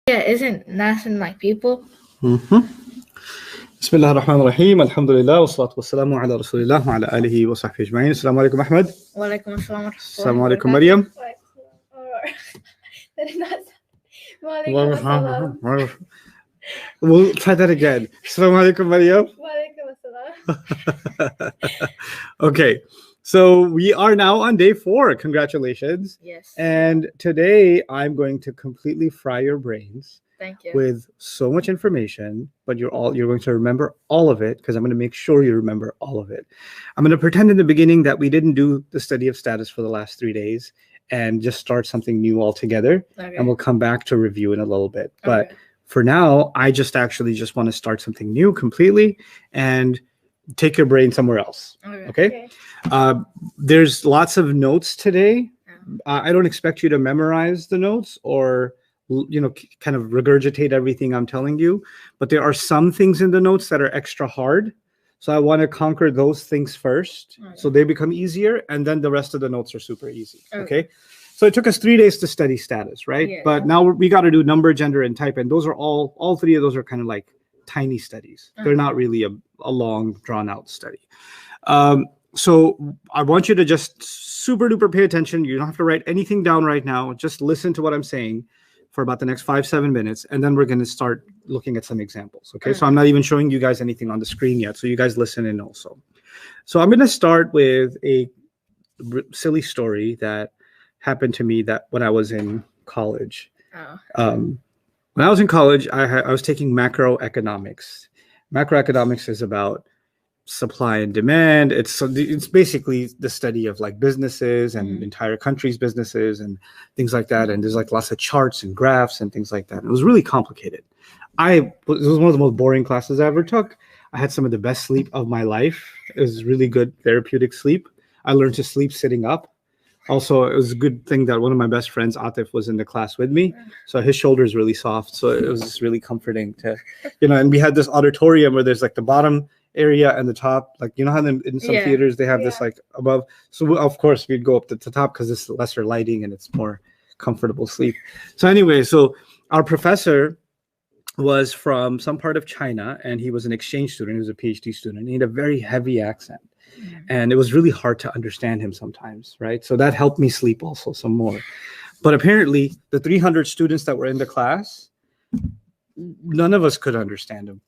Yeah, isn't Nasan like people? بسم الله الرحمن الرحيم الحمد لله والصلاة والسلام على رسول الله وعلى آله وصحبه أجمعين. السلام عليكم أحمد. Walaikum assalam wa rahmatullahi السلام wa عليكم barakatuh. مريم. That did not sound. Walaikum assalam. We'll try that again. السلام عليكم مريم. Walaikum assalam. Okay, so we are now on day 4. Congratulations. Yes. And today I'm going to completely fry your brains Thank you. with so much information, but you're going to remember all of it because I'm going to make sure you remember all of it. I'm going to pretend in the beginning that we didn't do the study of status for the last 3 days and just start something new altogether. Okay. And we'll come back to review in a little bit. But Okay. for now, I just want to start something new completely and take your brain somewhere else. Okay? There's lots of notes today. I don't expect you to memorize the notes or kind of regurgitate everything I'm telling you, but there are some things in the notes that are extra hard. So I want to conquer those things first, so they become easier, and then the rest of the notes are super easy. Okay? So it took us 3 days to study status, right? Yeah. But now we got to do number, gender, and type, and those are all 3 of those are kind of like tiny studies. They're not really a long, drawn-out study. So I want you to just super duper pay attention. You don't have to write anything down right now. Just listen to what I'm saying for about the next 5-7 minutes, and then we're going to start looking at some examples. Okay, so I'm not even showing you guys anything on the screen yet, so you guys listen in also. So I'm going to start with a silly story that happened to me that when I was in college. When I was in college, I was taking macroeconomics. Macroeconomics is about supply and demand. It's basically the study of like businesses and entire countries' businesses and things like that. And there's like lots of charts and graphs and things like that. It was really complicated. It was one of the most boring classes I ever took. I had some of the best sleep of my life. It was really good therapeutic sleep. I learned to sleep sitting up. Also, it was a good thing that one of my best friends, Atif, was in the class with me. So his shoulder is really soft. So it was just really comforting to, and we had this auditorium where there's like the bottom area and the top, like, how in some theaters they have this like above. So of course we'd go up to the top because it's lesser lighting and it's more comfortable sleep. So anyway, so our professor was from some part of China, and he was an exchange student. He was a PhD student. He had a very heavy accent. And it was really hard to understand him sometimes, right? So that helped me sleep also some more. But apparently, the 300 students that were in the class, none of us could understand him,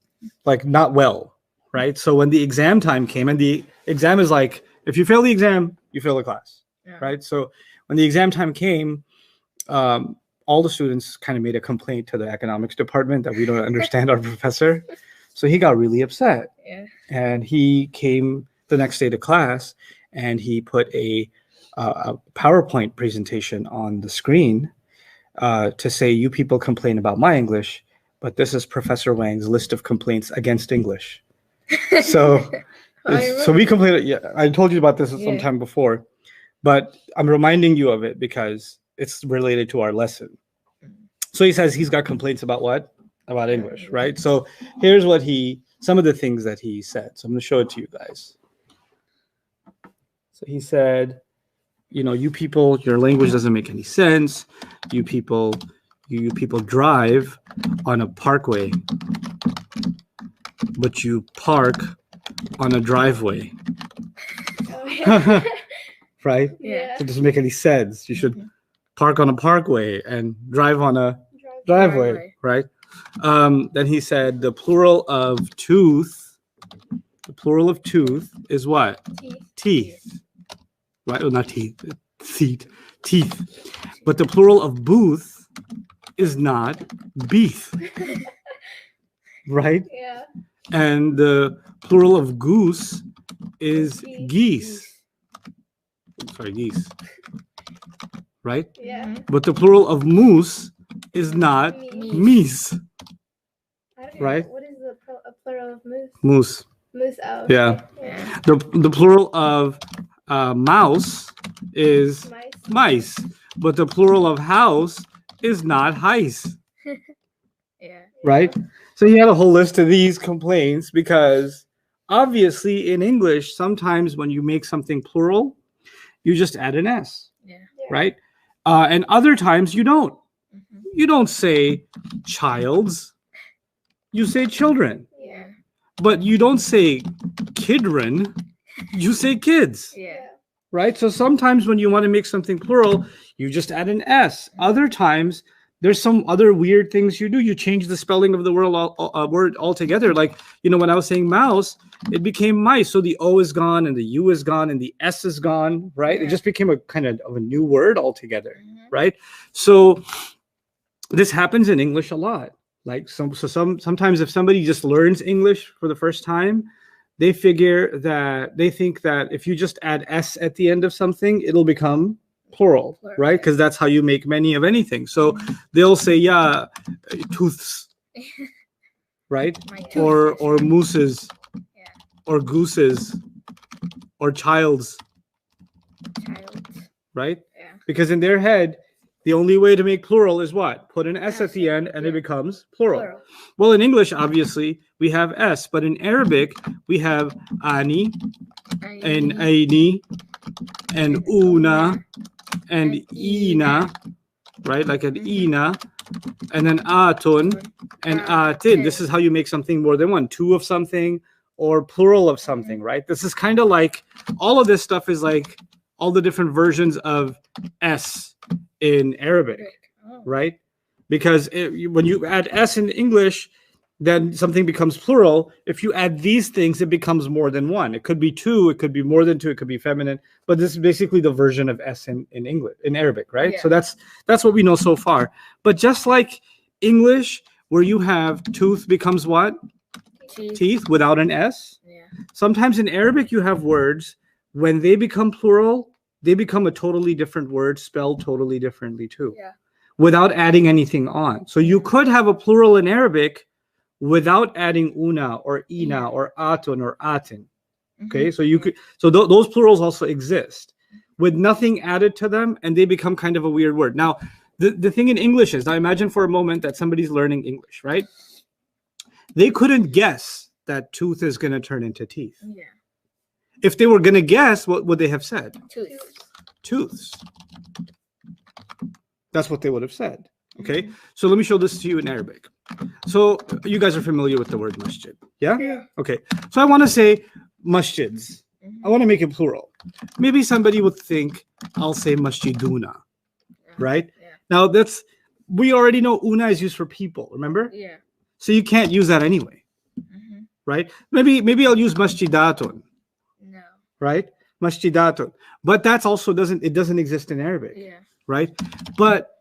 like not well, right? So when the exam time came, and the exam is like, if you fail the exam, you fail the class, right? So when the exam time came, all the students kind of made a complaint to the economics department that we don't understand our professor. So he got really upset. And he came the next day to class, and he put a PowerPoint presentation on the screen to say, you people complain about my English, but this is Professor Wang's list of complaints against English. So we complained. Yeah, I told you about this sometime before, but I'm reminding you of it because it's related to our lesson. So he says he's got complaints about what? About English, right? So here's some of the things that he said. So I'm going to show it to you guys. So he said, you people, your language doesn't make any sense. You people drive on a parkway, but you park on a driveway. Right? Yeah. It doesn't make any sense. You should park on a parkway and drive on a driveway, right? Then he said the plural of tooth is what? Teeth. Right? Well, not teeth. Teeth. But the plural of booth is not beef. Right? Yeah. And the plural of goose is geese. Sorry, geese. Right? Yeah. But the plural of moose is not meese. Right? What is the plural of moose? Moose. Moose. Oh. Yeah. The plural of mouse is mice, but the plural of house is not heis. Right? So he had a whole list of these complaints because obviously in English, sometimes when you make something plural, you just add an S, right? And other times you don't. you don't say childs, you say children. Yeah. But you don't say kidren, you say kids, Yeah. right? So sometimes when you want to make something plural, you just add an S. Other times, there's some other weird things you do. You change the spelling of the word altogether. Like, when I was saying mouse, it became mice. So the O is gone and the U is gone and the S is gone, right? It Yeah. just became a kind of a new word altogether, Mhm. right? So this happens in English a lot. Like sometimes if somebody just learns English for the first time, they think that if you just add S at the end of something, it'll become plural, Plural. right? Because that's how you make many of anything. So they'll say, yeah, tooths, right? My Or mooses, Yeah. or gooses, or childs, Child. right? Yeah. Because in their head, the only way to make plural is what? Put an S at the end and it Yeah. becomes plural. Plural. Well, in English, obviously, we have S, but in Arabic, we have ani and aini and una and ina, right? Like an Mhm. ina, and then atun and atin. This is how you make something more than one, two of something or plural of something, right? This is kind of like all of this stuff is like all the different versions of S in Arabic, Oh. right? Because when you add S in English, then something becomes plural. If you add these things, it becomes more than one. It could be two, it could be more than two, it could be feminine. But this is basically the version of S in English, in Arabic, right? Yeah. So that's what we know so far. But just like English, where you have tooth becomes what? Teeth without an S. Yeah. Sometimes in Arabic, you have words, when they become plural, they become a totally different word, spelled totally differently too, Yeah. without adding anything on. So you could have a plural in Arabic without adding una or ina Yeah. or atun or atin. Mhm. Okay, so you could, so those plurals also exist with nothing added to them, and they become kind of a weird word. Now, the thing in English is, now imagine for a moment that somebody's learning English, right? They couldn't guess that tooth is going to turn into teeth. Yeah. If they were going to guess, what would they have said? Tooth. Tooths. That's what they would have said. Okay, Mhm. so let me show this to you in Arabic. So you guys are familiar with the word masjid, yeah? Yeah. Okay, so I want to say masjids. Mhm. I want to make it plural. Maybe somebody would think I'll say masjiduna, right? Yeah. Now we already know una is used for people, remember? Yeah. So you can't use that anyway, Mhm. right? Maybe I'll use masjidatun, No. right? Masjidatun. But that's also doesn't exist in Arabic, Yeah. right? But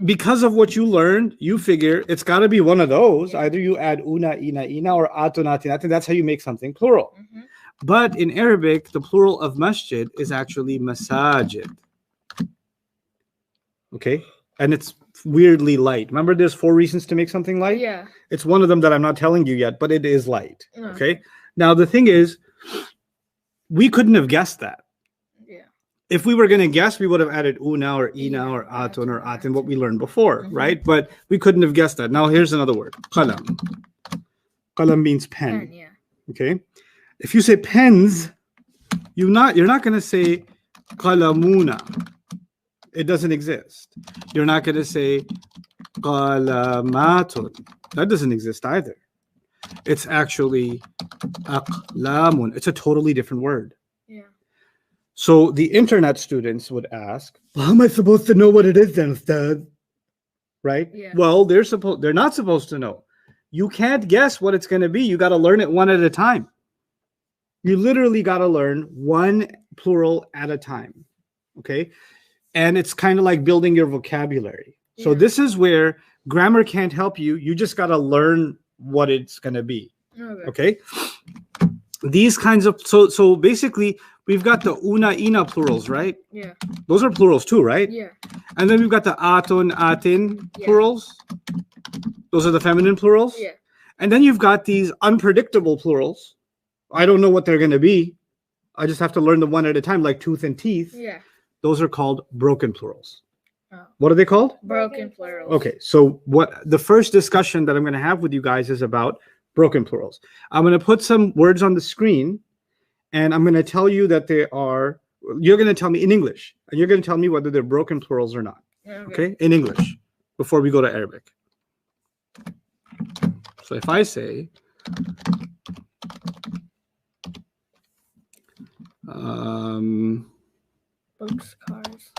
because of what you learned, you figure it's got to be one of those. Yeah. Either you add una, ina, or atun, atin, atin. That's how you make something plural. Mhm. But in Arabic, the plural of masjid is actually masajid. Okay? And it's weirdly light. Remember, there's 4 reasons to make something light? Yeah. It's one of them that I'm not telling you yet, but it is light. Oh. Okay? Now, the thing is, we couldn't have guessed that. Yeah. If we were going to guess, we would have added una or ina Ina, or atun or atun, atin, what we learned before, Mhm. right? But we couldn't have guessed that. Now, here's another word, qalam. Qalam means pen. Pen. Yeah. Okay, if you say pens, you're not going to say qalamuna. It doesn't exist. You're not going to say qalamatun. That doesn't exist either. It's actually aqlamun. It's a totally different word. Yeah. So the internet students would ask, well, how am I supposed to know what it is then, Ustad? Right? Yeah. Well, they're not supposed to know. You can't guess what it's going to be. You got to learn it one at a time. You literally got to learn one plural at a time. Okay? And it's kind of like building your vocabulary. So Yeah. this is where grammar can't help you. You just got to learn what it's going to be. Okay. Okay? These kinds of so basically we've got the una, ina plurals, right? Yeah. Those are plurals too, right? Yeah. And then we've got the atun, atin Yeah. plurals. Those are the feminine plurals. Yeah. And then you've got these unpredictable plurals. I don't know what they're going to be. I just have to learn them one at a time, like tooth and teeth. Yeah. Those are called broken plurals. Oh. What are they called? Broken plurals. Okay, so what the first discussion that I'm going to have with you guys is about broken plurals. I'm going to put some words on the screen, and I'm going to tell you that they are, you're going to tell me in English, and you're going to tell me whether they're broken plurals or not. Okay, in English. before we go to Arabic. So if I say Books, cars.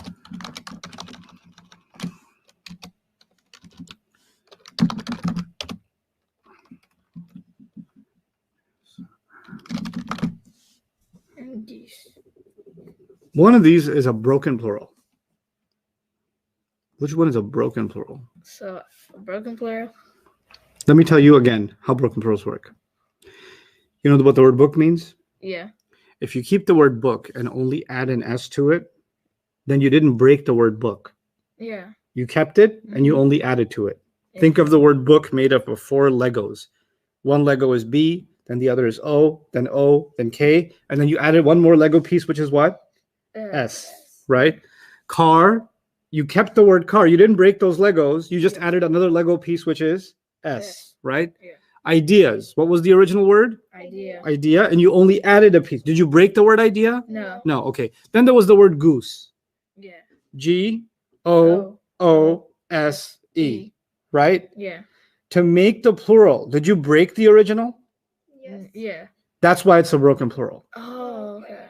And these. one of these is a broken plural. Which one is a broken plural? So a broken plural. Let me tell you again how broken plurals work. You know what the word book means? Yeah. If you keep the word book and only add an S to it, then you didn't break the word book. Yeah. You kept it and you only added to it. Yeah. Think of the word book made up of 4 Legos. One Lego is B, then the other is O, then K, and then you added one more Lego piece, which is what? S, right? Car, you kept the word car. You didn't break those Legos. You just added another Lego piece, which is S, right? Yeah. Ideas. What was the original word? Idea. Idea, and you only added a piece. Did you break the word idea? No. No, okay. Then there was the word goose. Yeah. G-O-O-S-E, right? Yeah. To make the plural, did you break the original? Yes. Yeah. That's why it's a broken plural. Oh, okay.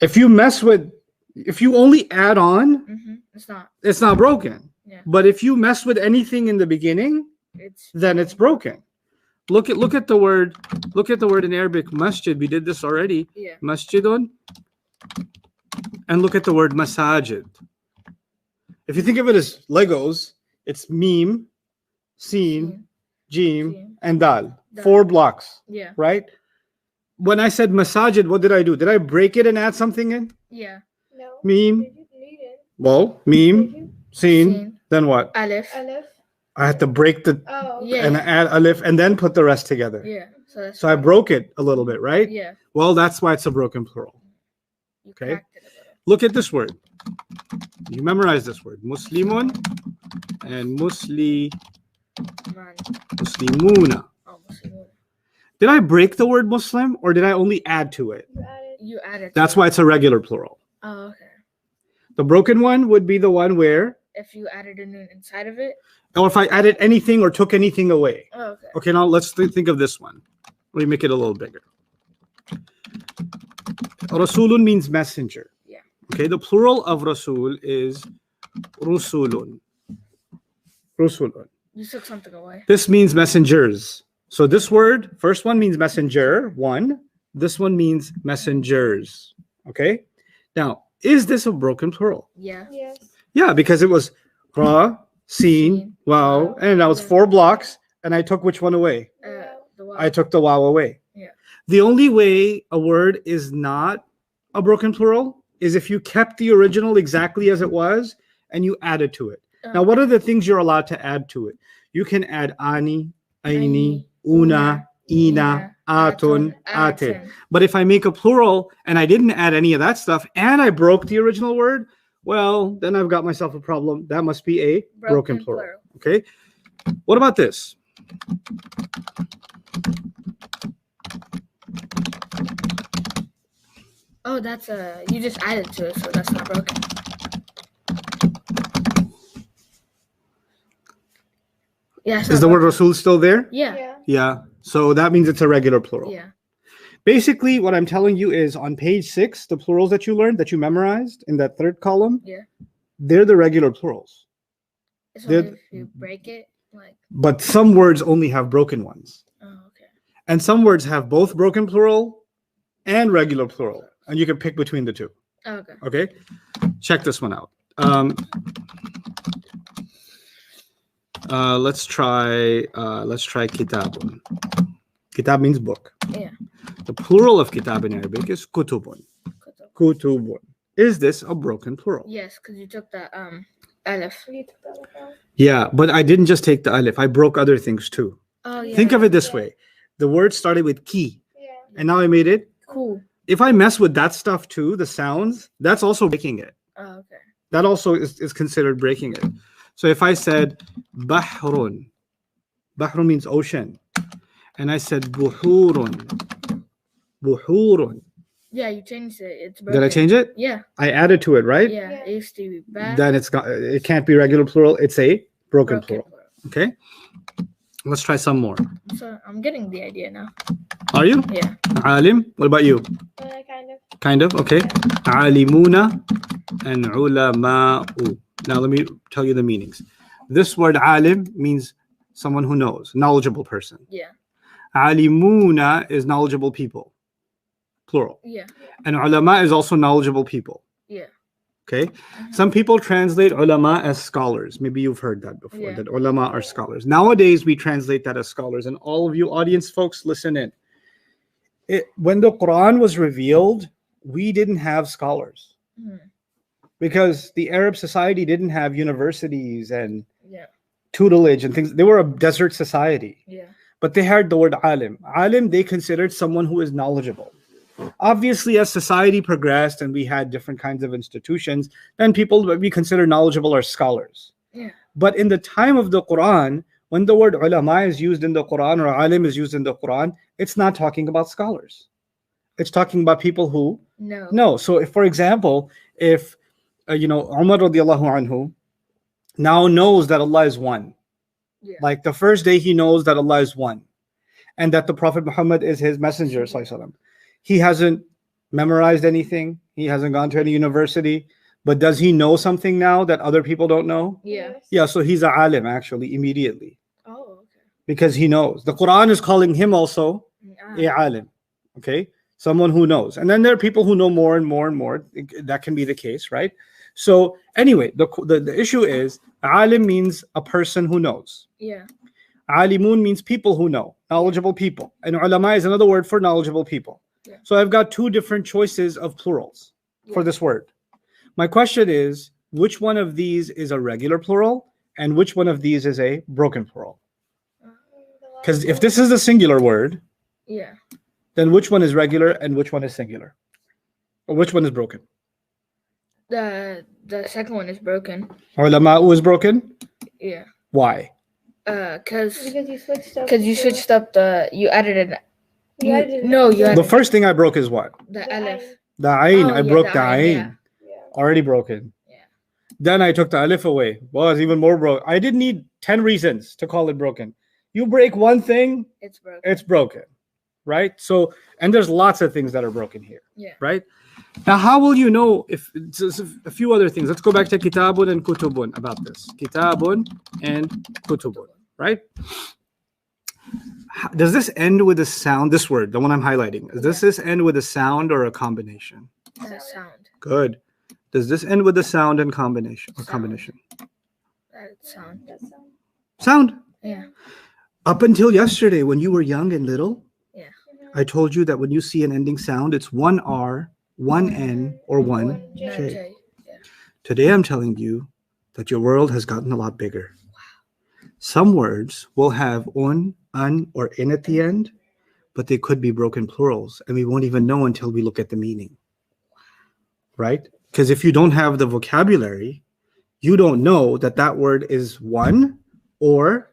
If you only add on, It's not. it's not broken. Yeah. But if you mess with anything in the beginning, It's. then it's broken. Look at the word in Arabic, masjid. We did this already. Yeah. Masjidun. And look at the word masajid. If you think of it as Legos, it's meme, seen, Jim, Jim. and Dal. Dal. 4 blocks, Yeah. right? When I said masajid, what did I do? Did I break it and add something in? Yeah. No. Meme, Did you need it? well, Did meme, you? seen, Seen. then what? Aleph. Aleph. I had to break the Oh. Yeah. and add alif and then put the rest together. Yeah. So that's. So I broke it a little bit, right? Yeah. Well, that's why it's a broken plural. You Okay. cracked it a little. Look at this word. You memorize this word. Muslimun and Man. muslimuna. Oh, Muslim. Did I break the word Muslim or did I only add to it? You added. You added. That's to why it's a regular plural. it. Oh, okay. The broken one would be the one where, If you added a noon inside of it. or if I added anything or took anything away. Oh, okay. Okay, now let's think of this one. Let me make it a little bigger. Rasulun means messenger. Yeah. Okay, the plural of Rasul is Rusulun. Rusulun. You took something away. This means messengers. So this word, first one means messenger, one. This one means messengers. Okay? Now, is this a broken plural? Yeah. Yes. Yeah, because it was ra, seen, Seen, wow, wow, and that was yeah. 4 blocks, and I took which one away? The wow. I took the wow away. Yeah. The only way a word is not a broken plural is if you kept the original exactly as it was and you added to it. Now, what are the things you're allowed to add to it? You can add ani, aini, una, ina, atun, atin. But if I make a plural and I didn't add any of that stuff and I broke the original word, well, then I've got myself a problem. That must be a broken plural. Okay. What about this? Oh, that's you just added to it, so that's not broken. Yeah. it's Is not the word broken. Rasul still there? Yeah. Yeah. Yeah. So that means it's a regular plural. Yeah. Basically, what I'm telling you is on page 6, the plurals that you learned, that you memorized in that third column, Yeah. they're the regular plurals. It's They're- only if you break it, like. But some words only have broken ones. Oh, okay. And some words have both broken plural and regular plural. And you can pick between the two. Oh, okay. Okay? Check this one out. Let's try kitabun. Kitab means book. Yeah. The plural of kitab in Arabic is kutubun. Kutubun. Is this a broken plural? Yes, because you took the aleph. You took the Aleph out. Yeah, but I didn't just take the alif. I broke other things too. Oh, yeah. Think of it this Yeah. way. The word started with ki, Yeah. and now I made it. Cool. If I mess with that stuff too, the sounds, that's also breaking it. Oh, okay. That also is considered breaking it. So if I said bahrun, bahrun means ocean, and I said buhurun, buhurun. Yeah, you changed it. It's broken. Did I change it? Yeah. I added to it, right? Yeah. Yeah. It used to be back. Then it can't be regular plural. It's a broken plural. Okay, let's try some more. So I'm getting the idea now. Are you? Yeah. Alim, what about you? Kind of. Kind of, okay. Alimuna and ulama'u. Now let me tell you the meanings. This word alim means someone who knows, knowledgeable person. Yeah. Alimuna is knowledgeable people, plural. Yeah. And ulama is also knowledgeable people. Yeah. Okay. Some people translate ulama as scholars. Maybe you've heard that before, Yeah. that ulama are scholars. Nowadays, we translate that as scholars. And all of you audience folks, listen in. When the Quran was revealed, we didn't have scholars Mhm. because the Arab society didn't have universities and Yeah. tutelage and things. They were a desert society, Yeah. but they had the word alim. Alim, they considered someone who is knowledgeable. Obviously, as society progressed and we had different kinds of institutions, then people that we consider knowledgeable are scholars. Yeah. But in the time of the Quran, when the word ulama is used in the Quran or alim is used in the Quran, it's not talking about scholars. It's talking about people who No. know. So, if, for example, if Umar radiallahu anhu now knows that Allah is one, Yeah. like the first day he knows that Allah is one, and that the Prophet Muhammad is his messenger, sallallahu alaihi wasallam. He hasn't memorized anything. He hasn't gone to any university. But does he know something now that other people don't know? Yeah. Yeah, so he's a alim actually immediately Oh, okay. because he knows. The Quran is calling him also a alim, okay? Someone who knows. And then there are people who know more and more and more. That can be the case, right? So anyway, the issue is alim means a person who knows. Yeah. Alimun means people who know, knowledgeable people. And ulama is another word for knowledgeable people. Yeah. So I've got two different choices of plurals for Yeah. this word. My question is, which one of these is a regular plural and which one of these is a broken plural? Because if this is a singular word, Yeah. then which one is regular and which one is singular? Or which one is broken? The second one is broken. Ulama'u is broken? Yeah. Why? Because Because you switched up you added an You added no, you The added first thing I broke is what? the the alif. The ayn. Oh, I yeah, broke the the ayn, ayn. Yeah. Already broken. Yeah. Then I took the alif away. Well, it's even more broken. I didn't need 10 reasons to call it broken. You break one thing, It's broken. it's broken, right? So, and there's lots of things that are broken here, Yeah. right? Now, how will you know if it's a few other things? Let's go back to kitabun and kutubun about this. Kitabun and kutubun, right? Does this end with a sound? This word, the one I'm highlighting, does this end with a sound or a combination? The sound. Good. Does this end with a sound and combination or Sound. combination? That sound. Sound. Yeah. Up until yesterday, when you were young and little, Yeah. I told you that when you see an ending sound, it's one R, one N, or one No, J. J. Today, I'm telling you that your world has gotten a lot bigger. Some words will have un, or in at the end, but they could be broken plurals, and we won't even know until we look at the meaning. Right? Because if you don't have the vocabulary, you don't know that that word is one or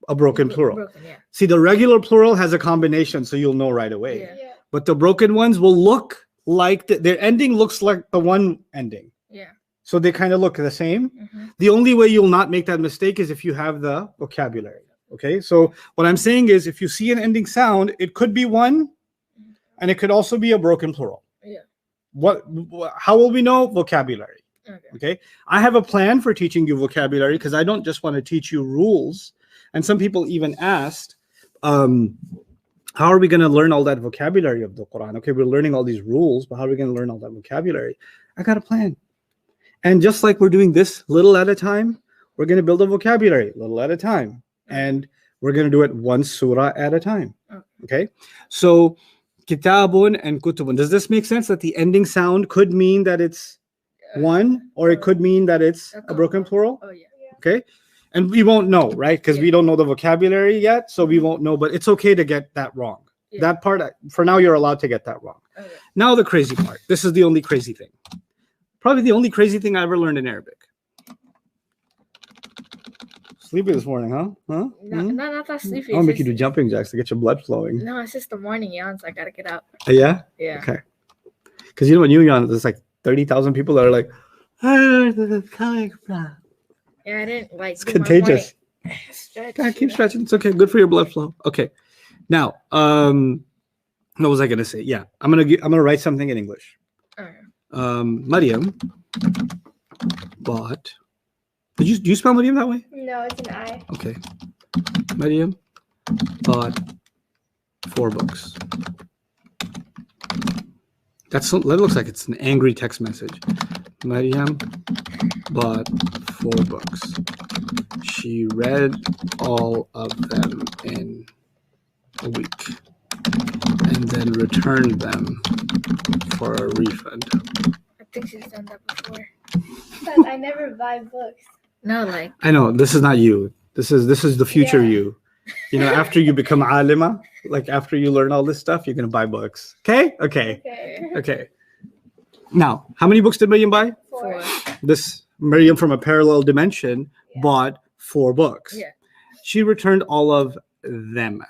a broken plural. Broken, yeah. See, the regular plural has a combination, so you'll know right away. Yeah. Yeah. But the broken ones will look like their ending looks like the one ending. Yeah. So they kind of look the same. Mm-hmm. The only way you'll not make that mistake is if you have the vocabulary. Okay. So what I'm saying is if you see an ending sound, it could be one and it could also be a broken plural. Yeah. How will we know? Vocabulary. Okay. Okay. I have a plan for teaching you vocabulary because I don't just want to teach you rules. And some people even asked, how are we going to learn all that vocabulary of the Quran? Okay, we're learning all these rules, but how are we going to learn all that vocabulary? I got a plan. And just like we're doing this little at a time, we're going to build a vocabulary little at a time. And we're going to do it one surah at a time. Okay? So, kitabun and kutubun. Does this make sense that the ending sound could mean that it's one, or it could mean that it's a broken plural? Oh yeah. Okay? And we won't know, right? Because we don't know the vocabulary yet, so we won't know. But it's okay to get that wrong. Yeah. That part, for now, you're allowed to get that wrong. Okay. Now the crazy part. This is the only crazy thing. Probably the only crazy thing I ever learned in Arabic. Sleepy this morning, huh? Huh? No, not that sleepy. I'll it's make you just- do jumping jacks to get your blood flowing. No, it's just the morning yawns. I gotta get up. Yeah? Yeah. Okay. Because you know when you yawn, there's like 30,000 people that are like, "Where is it coming from?" Yeah, I didn't like. It's do my contagious. morning stretch. Yeah, keep stretching. It's okay. Good for your blood flow. Okay. Now, what was I gonna say? Yeah, I'm gonna write something in English. Alright. Maryam bought. Do you spell Maryam that way? No, it's an I. Okay. Maryam bought 4 books. That looks like it's an angry text message. Maryam bought 4 books. She read all of them in a week and then returned them for a refund. I think she's done that before. But I never buy books. No, like. I know this is not you. This is the future Yeah. you. You know, after you become alima, like after you learn all this stuff, you're gonna buy books. Okay? Okay. Okay. Okay. Now, how many books did Maryam buy? 4. This Maryam from a parallel dimension Yeah. bought 4 books. Yeah. She returned all of them.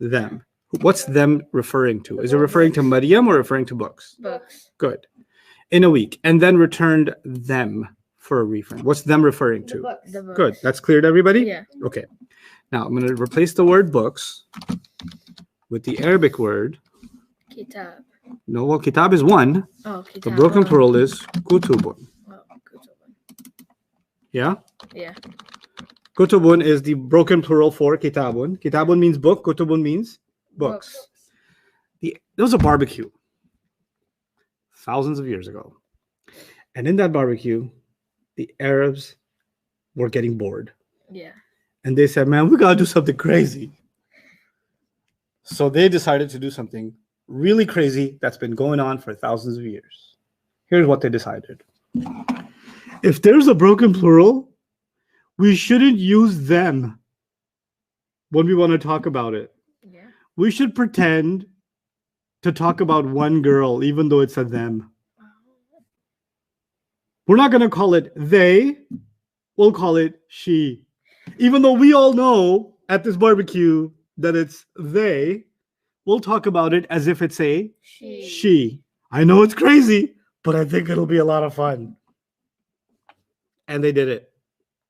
Them. What's them referring to? Is it referring to Maryam or referring to books? Books. Good. In a week. And then returned them for a refund. What's them referring The to? books. The books. Good. That's clear to everybody? Yeah. Okay. Now I'm going to replace the word books with the Arabic word. Kitab. No, well, kitab is one. Oh, kitab. The broken Oh. plural is kutubun. Oh, kutubun. Yeah? Yeah. Kutubun is the broken plural for kitabun. Kitabun means book. Kutubun means books. There was a barbecue thousands of years ago. And in that barbecue, the Arabs were getting bored. Yeah. And they said, man, we got to do something crazy. So they decided to do something really crazy that's been going on for thousands of years. Here's what they decided. If there's a broken plural, we shouldn't use them when we want to talk about it. Yeah. We should pretend to talk about one girl, even though it's a them. We're not going to call it they. We'll call it she. Even though we all know at this barbecue that it's they, we'll talk about it as if it's a she. I know it's crazy, but I think it'll be a lot of fun. And they did it.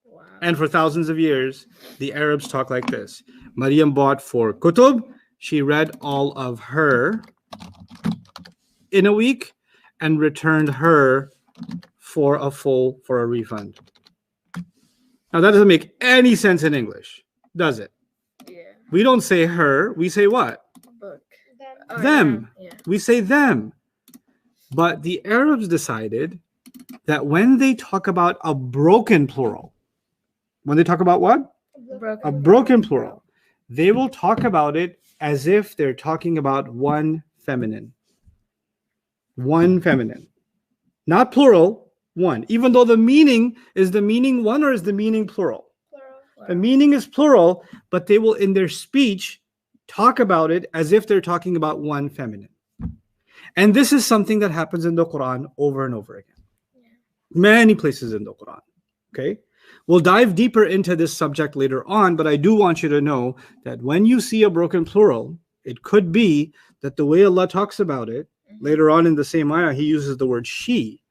Wow. And for thousands of years, the Arabs talk like this. Maryam bought 4 kutub. She read all of her in a week and returned her for a refund. Now that doesn't make any sense in English, does it? Yeah. We don't say her, we say what? Book. Them. Oh, Them. Yeah. We say them. But the Arabs decided that when they talk about a broken plural, when they talk about what? A broken plural, they will talk about it as if they're talking about one feminine. One feminine. Not plural, one. Even though the meaning is the meaning one or is the meaning plural? Plural. The meaning is plural, but they will in their speech talk about it as if they're talking about one feminine. And this is something that happens in the Quran over and over again. Many places in the Quran. Okay? We'll dive deeper into this subject later on, but I do want you to know that when you see a broken plural, it could be that the way Allah talks about it, later on in the same ayah, he uses the word she.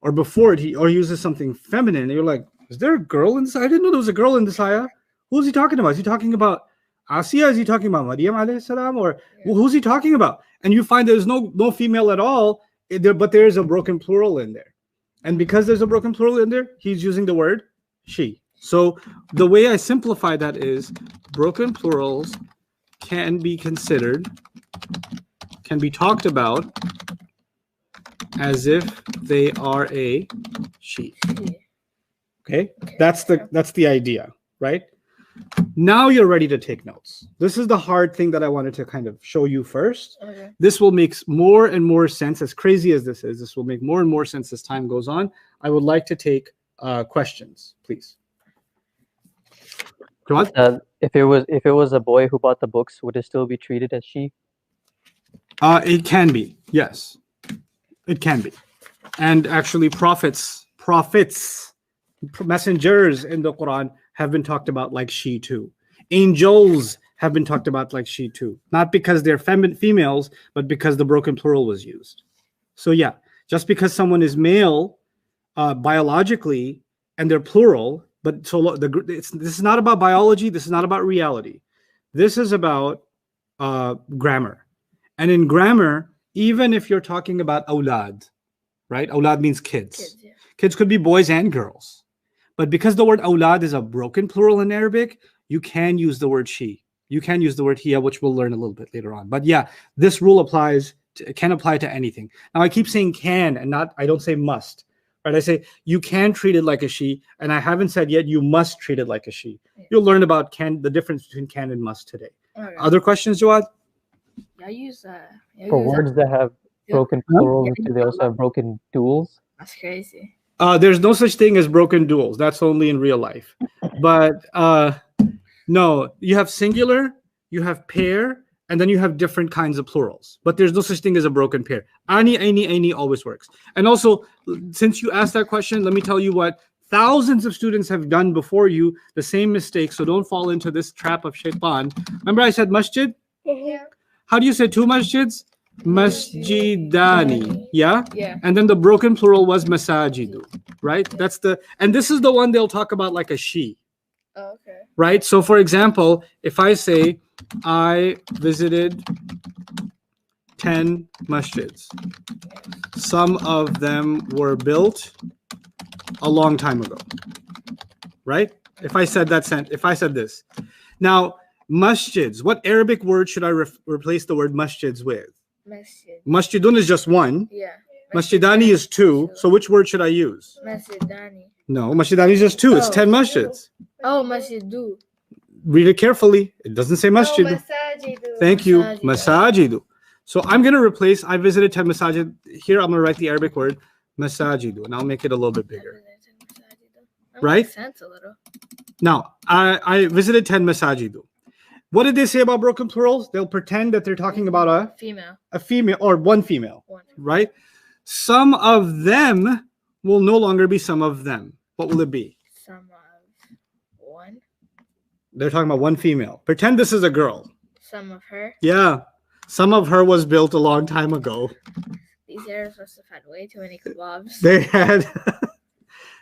Or before it, he uses something feminine. And you're like, is there a girl in this? I didn't know there was a girl in this ayah. Who's he talking about? Is he talking about Asiya? Is he talking about Maryam alayhi salam? Or who's he talking about? And you find there's no female at all, but there is a broken plural in there. And because there's a broken plural in there, he's using the word she. So the way I simplify that is broken plurals can be considered, can be talked about as if they are a she. Okay? That's the idea, right? Now you're ready to take notes. This is the hard thing that I wanted to kind of show you first. Okay. This will make more and more sense. As crazy as this is, this will make more and more sense as time goes on. I would like to take questions, please. Come on. If it was a boy who bought the books, would it still be treated as she? It can be, yes. It can be. And actually prophets, messengers in the Quran have been talked about like she too. Angels have been talked about like she too. Not because they're females, but because the broken plural was used. So yeah, just because someone is male biologically, and they're plural, but this is not about biology. This is not about reality. This is about grammar. And in grammar, even if you're talking about awlad, right? Awlad means kids. Kids, yeah. Kids could be boys and girls. But because the word awlad is a broken plural in Arabic, you can use the word she. You can use the word hiya, which we'll learn a little bit later on. But yeah, this rule can apply to anything. Now I keep saying can and I don't say must. Right? I say you can treat it like a she, and I haven't said yet you must treat it like a she. Yeah. You'll learn about the difference between can and must today. Okay. Other questions, Jawad? I use For words that have broken plurals, do they also have broken duals? That's crazy. There's no such thing as broken duals. That's only in real life. But no, you have singular, you have pair, and then you have different kinds of plurals. But there's no such thing as a broken pair. Ani, aini, aini always works. And also, since you asked that question, let me tell you what thousands of students have done before you, the same mistake. So don't fall into this trap of shaitan. Remember I said masjid? Yeah. How do you say two masjids? Masjidani. Yeah? Yeah. And then the broken plural was masajidu, right? And this is the one they'll talk about like a she, Oh, okay. right? So for example, if I say, I visited 10 masjids. Some of them were built a long time ago, right? If I said this. Now, masjids, what Arabic word should I replace the word masjids with? Masjid. Masjidun is just one. Yeah. Masjidani is two. So which word should I use? Masjidani. No, masjidani is just two. It's Oh. 10 masjids. Oh, masjidu. Read it carefully. It doesn't say masjid. Masajidu. Thank you. Masajidu. Masajidu. So I'm going to replace, I visited 10 masajid. Here I'm going to write the Arabic word masajidu, and I'll make it a little bit bigger. That Right? makes sense a little. Now, I visited 10 masajidu. What did they say about broken plurals? They'll pretend that they're talking about Female. a female or one female, One. right? Some of them will no longer be some of them. What will it be? Some of one. They're talking about one female. Pretend this is a girl. Some of her. Yeah. Some of her was built a long time ago. These Arabs must have had way too many kebabs. They had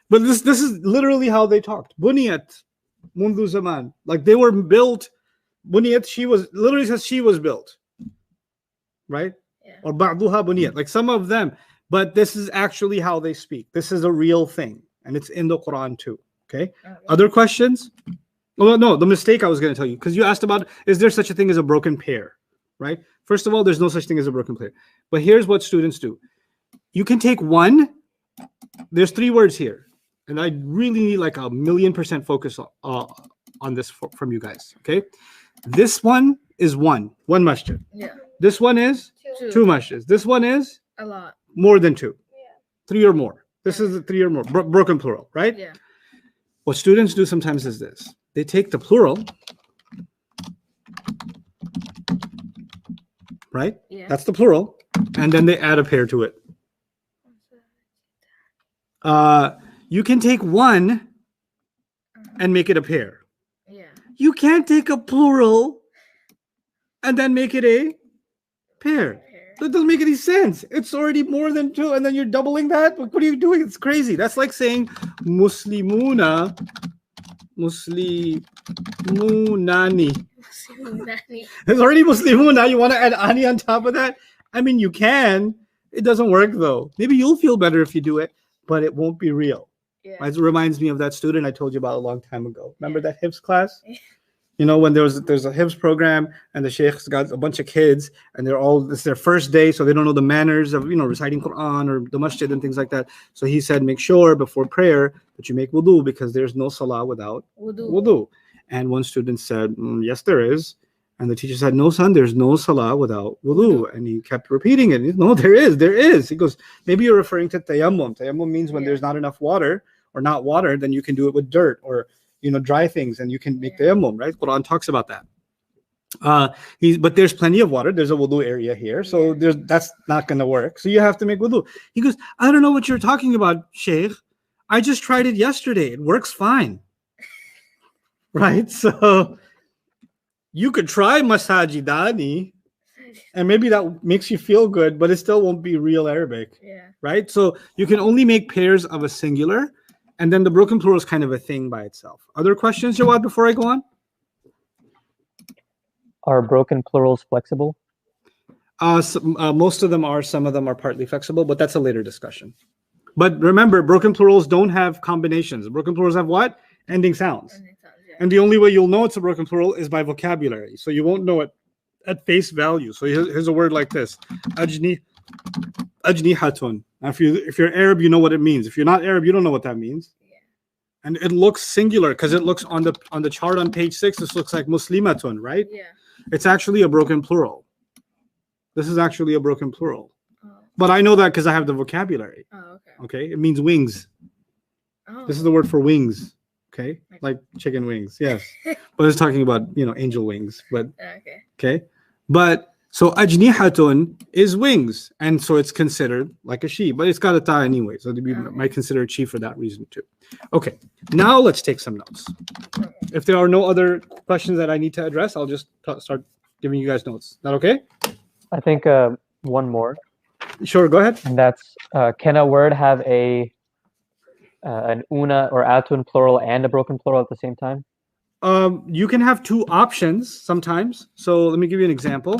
but this is literally how they talked. Buniyat mundu zaman. Like they were built. Buniyat, she was literally says she was built. Right? Yeah. Or ba'duha buniyat. Like some of them. But this is actually how they speak. This is a real thing. And it's in the Quran too. Okay. Okay. Other questions? Well, no, the mistake I was going to tell you, because you asked about, is there such a thing as a broken pair? Right? First of all, there's no such thing as a broken pair. But here's what students do. You can take one. There's three words here. And I really need like 1,000,000% focus on this from you guys. Okay. This one is one masjid. Yeah. This one is Two. two masjids. This one is A lot. more than two. Yeah. Three or more. This is the three or more. Broken plural, right? Yeah. What students do sometimes is this. They take the plural, right? Yeah. That's the plural. And then they add a pair to it. You can take one and make it a pair. Yeah. You can't take a plural and then make it a pair. Pair. That doesn't make any sense. It's already more than two, and then you're doubling that. What are you doing? It's crazy. That's like saying Muslimuna, Muslimunani. Nani. There's already Muslimuna. You want to add ani on top of that? I mean, you can. It doesn't work though. Maybe you'll feel better if you do it, but it won't be real. Yeah. It reminds me of that student I told you about a long time ago. Remember that Hifz class? You know, when there's a Hifz program and the sheikh's got a bunch of kids and it's their first day, so they don't know the manners of, reciting Quran or the masjid and things like that. So he said, make sure before prayer that you make wudu because there's no salah without wudu. And one student said, yes, there is. And the teacher said, no, son, there's no salah without wudu. And he kept repeating it. No, there is. He goes, maybe you're referring to tayammum. Tayammum means when there's not enough water or not water, then you can do it with dirt or, dry things and you can make tayammum, right? Quran talks about that. But there's plenty of water. There's a wudu area here. So that's not going to work. So you have to make wudu. He goes, I don't know what you're talking about, Sheikh. I just tried it yesterday. It works fine. Right? So you could try masajidani and maybe that makes you feel good, but it still won't be real Arabic. Yeah. Right? So you can only make pairs of a singular And then the broken plural is kind of a thing by itself. Other questions, Jawad, before I go on? Are broken plurals flexible? Most of them are. Some of them are partly flexible, but that's a later discussion. But remember, broken plurals don't have combinations. Broken plurals have what? Ending sounds. And the only way you'll know it's a broken plural is by vocabulary. So you won't know it at face value. So here's a word like this. Ajnihatun. Now, if you're Arab, you know what it means. If you're not Arab, you don't know what that means. Yeah. And it looks singular because it looks on the chart on page 6. This looks like muslimatun, right? Yeah. It's actually a broken plural. This is actually a broken plural. Oh. But I know that because I have the vocabulary. Oh, okay. Okay, it means wings. Oh. This is the word for wings. Okay, like chicken wings. Yes, but it's talking about angel wings. But Okay. But so ajnihatun is wings, and so it's considered like a she, but it's got a ta anyway, so we might consider it she for that reason too. Okay, now let's take some notes. If there are no other questions that I need to address, I'll just start giving you guys notes. Is that okay? I think one more, Sure, go ahead. and that's can a word have an una or atun plural and a broken plural at the same time? You can have two options sometimes. So let me give you an example.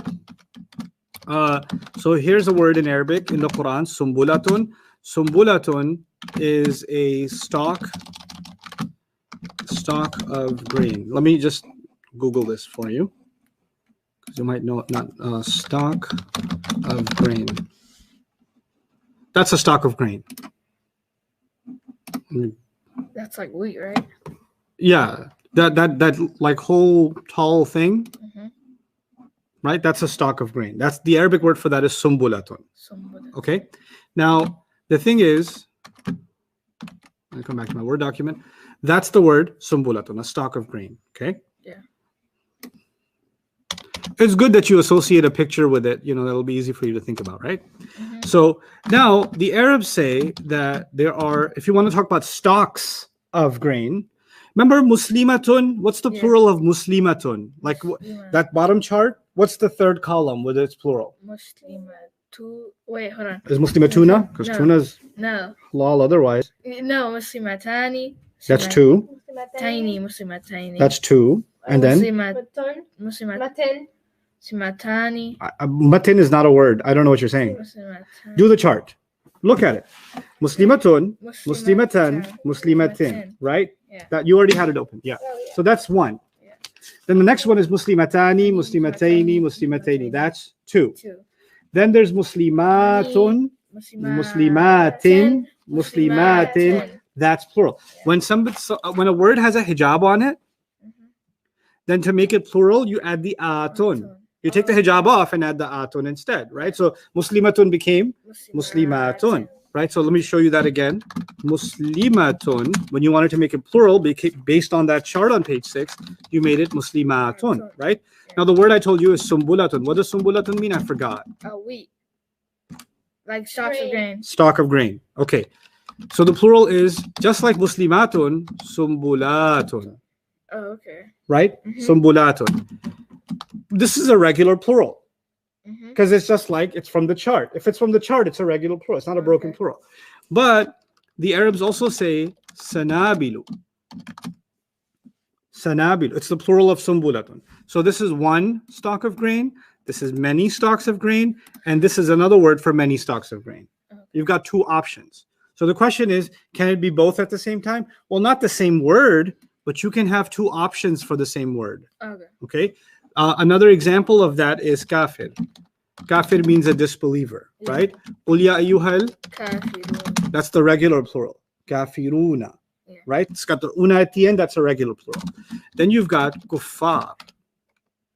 So here's a word in Arabic in the Quran, sumbulatun. Sumbulatun is a stalk of grain. Let me just Google this for you, because you might know it not. Stalk of grain. That's a stalk of grain. That's like wheat, right? Yeah, that like whole tall thing, right? That's a stalk of grain. That's the Arabic word for that is sumbulatun. Okay. Now the thing is, let me come back to my Word document. That's the word sumbulatun, a stalk of grain. Okay. Yeah. It's good that you associate a picture with it. That'll be easy for you to think about, right? So now the Arabs say that there are, if you want to talk about stalks of grain, remember muslimatun? What's the plural of muslimatun? Like that bottom chart, what's the third column with its plural? Muslimatu. Wait, hold on. Is muslimatuna? Because No. tuna's No. halal otherwise. No, muslimatani. That's two. Tiny, muslimatani. That's two. And then Maton. Muslimat. Maten. Muslimatani. matin is not a word. I don't know what you're saying. Muslimatani. Do the chart. Look at it. Muslimatun, muslimatan, muslimatin, right? Yeah. That you already had it open. Yeah. Oh, yeah. So that's one. Yeah. Then the next one is muslimatani, muslimataini, muslimatani. That's two. Two. Then there's muslimatun, muslimatin, muslimatin. That's plural. When a word has a hijab on it, then to make it plural, you add the atun. You take the hijab off and add the atun instead, right? So muslimatun became muslimatun, right? So let me show you that again. Muslimatun, when you wanted to make it plural, based on that chart on page 6, you made it muslimatun, right? Now the word I told you is sumbulatun. What does sumbulatun mean? I forgot. Wheat. Like stalks of grain. Stalk of grain. Okay. So the plural is just like muslimatun, sumbulatun, Oh, okay. right? Sumbulatun. This is a regular plural because it's just like it's from the chart. If it's from the chart, it's a regular plural. It's not a broken plural. But the Arabs also say sanabilu. Sanabilu. It's the plural of sumbulatun. So this is one stalk of grain. This is many stalks of grain. And this is another word for many stalks of grain. You've got two options. So the question is, can it be both at the same time? Well, not the same word, but you can have two options for the same word. Okay. Another example of that is kafir. Kafir means a disbeliever, right? Qul ya ayyuhal, Kafirun. that's the regular plural. Kafiruna, right? It's got the una at the end. That's a regular plural. Then you've got kuffar.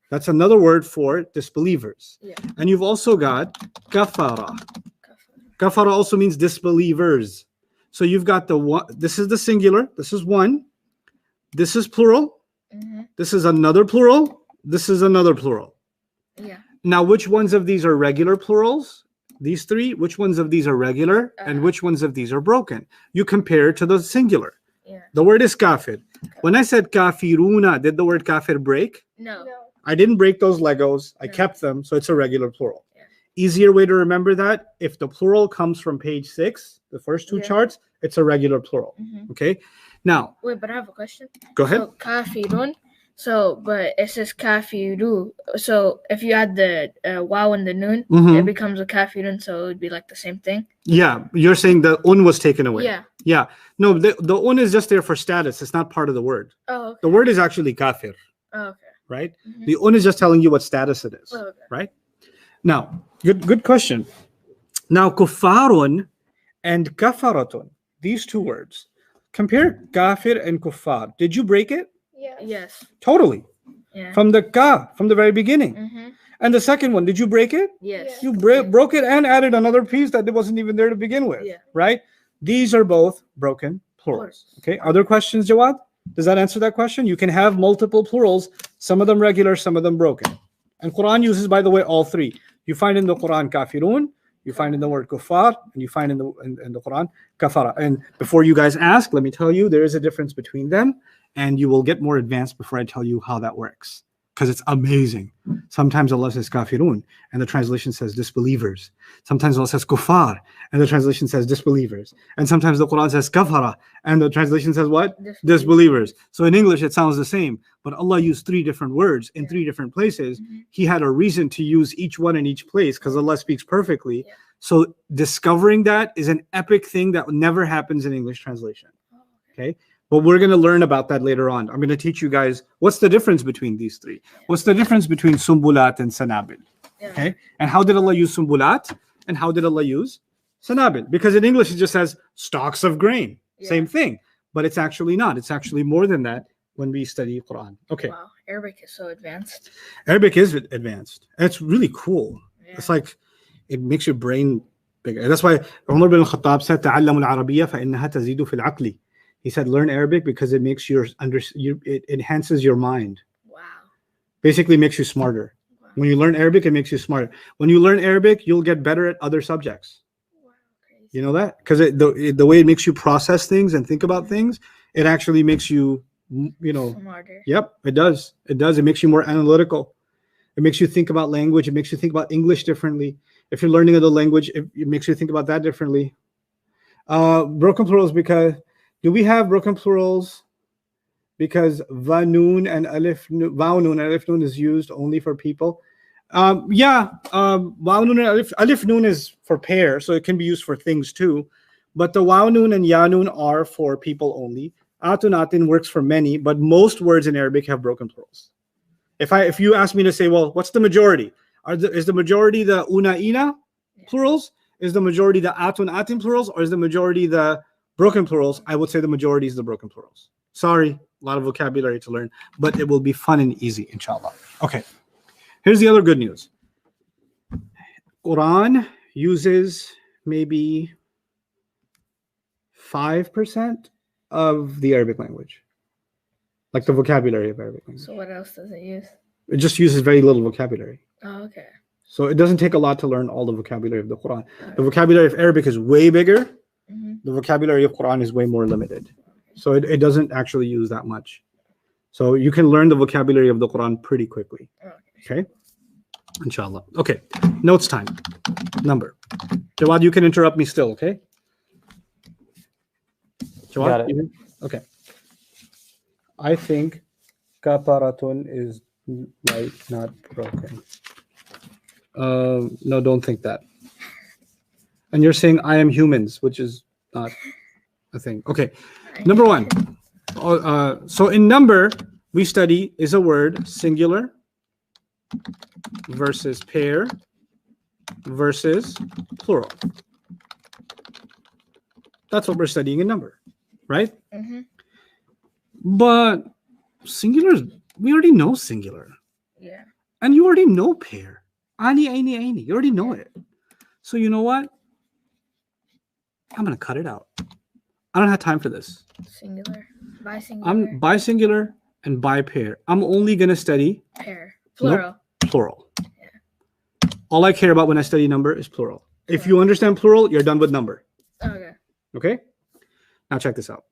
That's another word for disbelievers. And you've also got kafara. Kafara also means disbelievers. So you've got the one. This is the singular. This is one. This is plural. This is another plural. This is another plural. Yeah. Now, which ones of these are regular plurals? These three. Which ones of these are regular? And which ones of these are broken? You compare to the singular. Yeah. The word is kafir. When I said kafiruna, did the word kafir break? No. I didn't break those Legos. I kept them. So it's a regular plural. Easier way to remember that, if the plural comes from page 6, the first two charts, It's a regular plural. Mhm. Okay. Now, Wait, but I have a question. go ahead. So kafirun. So, but it says kafiru. So if you add the wow and the noon, Mhm. it becomes a kafirun. So it would be like the same thing. Yeah, you're saying the un was taken away. Yeah. Yeah. No, the un is just there for status. It's not part of the word. Oh. Okay. The word is actually kafir, Oh, okay. right? Mhm. The un is just telling you what status it is, Oh, okay. right? Now, good question. Now, kufarun and kafaratun, these two words. Compare kafir and kuffar. Did you break it? Yes. Yes. Totally. Yeah. From the ka, from the very beginning. Mm-hmm. And the second one, did you break it? Yes. You broke it and added another piece that wasn't even there to begin with, Yeah. right? These are both broken plurals. Okay. Other questions, Jawad? Does that answer that question? You can have multiple plurals, some of them regular, some of them broken. And Quran uses, by the way, all three. You find in the Quran kafirun, you find in the word kuffar, and you find in the Quran kafara. And before you guys ask, let me tell you, there is a difference between them, and you will get more advanced before I tell you how that works. Because it's amazing. Sometimes Allah says kafirun, and the translation says disbelievers. Sometimes Allah says kuffar, and the translation says disbelievers. And sometimes the Quran says kafara, and the translation says what? Disbelievers. So in English, it sounds the same, but Allah used three different words in three different places. Mhm. He had a reason to use each one in each place because Allah speaks perfectly. Yeah. So discovering that is an epic thing that never happens in English translation. Oh, Okay. But we're going to learn about that later on. I'm going to teach you guys what's the difference between these three. What's the difference between sumbulat and sanabil? Yeah. Okay. And how did Allah use sumbulat? And how did Allah use sanabil? Because in English, it just says stalks of grain. Yeah. Same thing. But it's actually not. It's actually more than that when we study Quran. Okay. Wow. Arabic is so advanced. Arabic is advanced. And it's really cool. Yeah. It's like, it makes your brain bigger. And that's why Umar bin al-Khattab said, تعلموا العربية فإنها تزيد في العقل. He said, learn Arabic because it makes it enhances your mind. Wow. Basically makes you smarter. Wow. When you learn Arabic, it makes you smarter. When you learn Arabic, you'll get better at other subjects. Wow. Crazy. You know that? Because the way it makes you process things and think about things, it actually makes you, Smarter. Yep, it does. It does. It makes you more analytical. It makes you think about language. It makes you think about English differently. If you're learning another language, it makes you think about that differently. Broken plurals because, do we have broken plurals because vanun and alif nun is used only for people? Yeah, vanun and alif nun is for pair, so it can be used for things too. But the wanun and yanun are for people only. Atun atin works for many, but most words in Arabic have broken plurals. If you ask me to say, well, what's the majority? Is the majority the una ina plurals? Is the majority the atun atin plurals? Or is the majority the broken plurals? I would say the majority is the broken plurals. Sorry, a lot of vocabulary to learn, but it will be fun and easy, inshallah. Okay, here's the other good news. Quran uses maybe 5% of the Arabic language, like the vocabulary of Arabic language. So what else does it use? It just uses very little vocabulary. Oh, okay. So it doesn't take a lot to learn all the vocabulary of the Quran. The vocabulary of Arabic is way bigger. Mm-hmm. The vocabulary of Quran is way more limited. So it doesn't actually use that much. So you can learn the vocabulary of the Quran pretty quickly. Okay? Inshallah. Okay. Notes time. Number. Jawad, you can interrupt me still, okay? Jawad? Got it. Okay. I think kaparatun is like not broken. No, don't think that. And you're saying I am humans, which is not a thing. Okay. Number one. So in number, we study is a word singular versus pair versus plural. That's what we're studying in number, right? Mm-hmm. But singular, we already know singular. Yeah. And you already know pair. Ani, aini, aini. You already know it. So you know what? I'm going to cut it out. I don't have time for this. Singular. Bisingular. I'm bisingular and bipair. I'm only going to study Pair. Plural. plural. All I care about when I study number is plural. If you understand plural, you're done with number. Okay. Okay? Now check this out.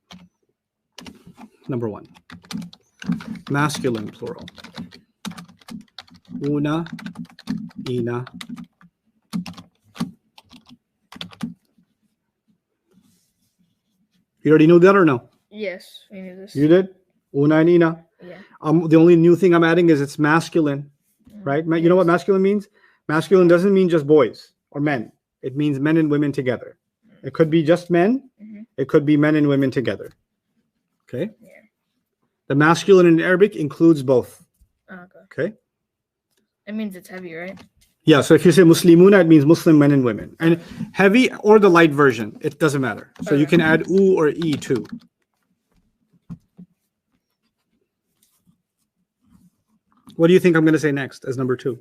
Number one. Masculine plural. Una, ina. You already know that or no? Yes, we knew this. You did? Una and ina. Yeah. The only new thing I'm adding is it's masculine, right? You know what masculine means? Masculine doesn't mean just boys or men. It means men and women together. It could be just men. It could be men and women together. Okay? Yeah. The masculine in Arabic includes both. Okay. Okay? It means it's heavy, right? Yeah, so if you say Muslimuna, it means Muslim men and women. And heavy or the light version, it doesn't matter. So you can add U or E too. What do you think I'm going to say next as number 2?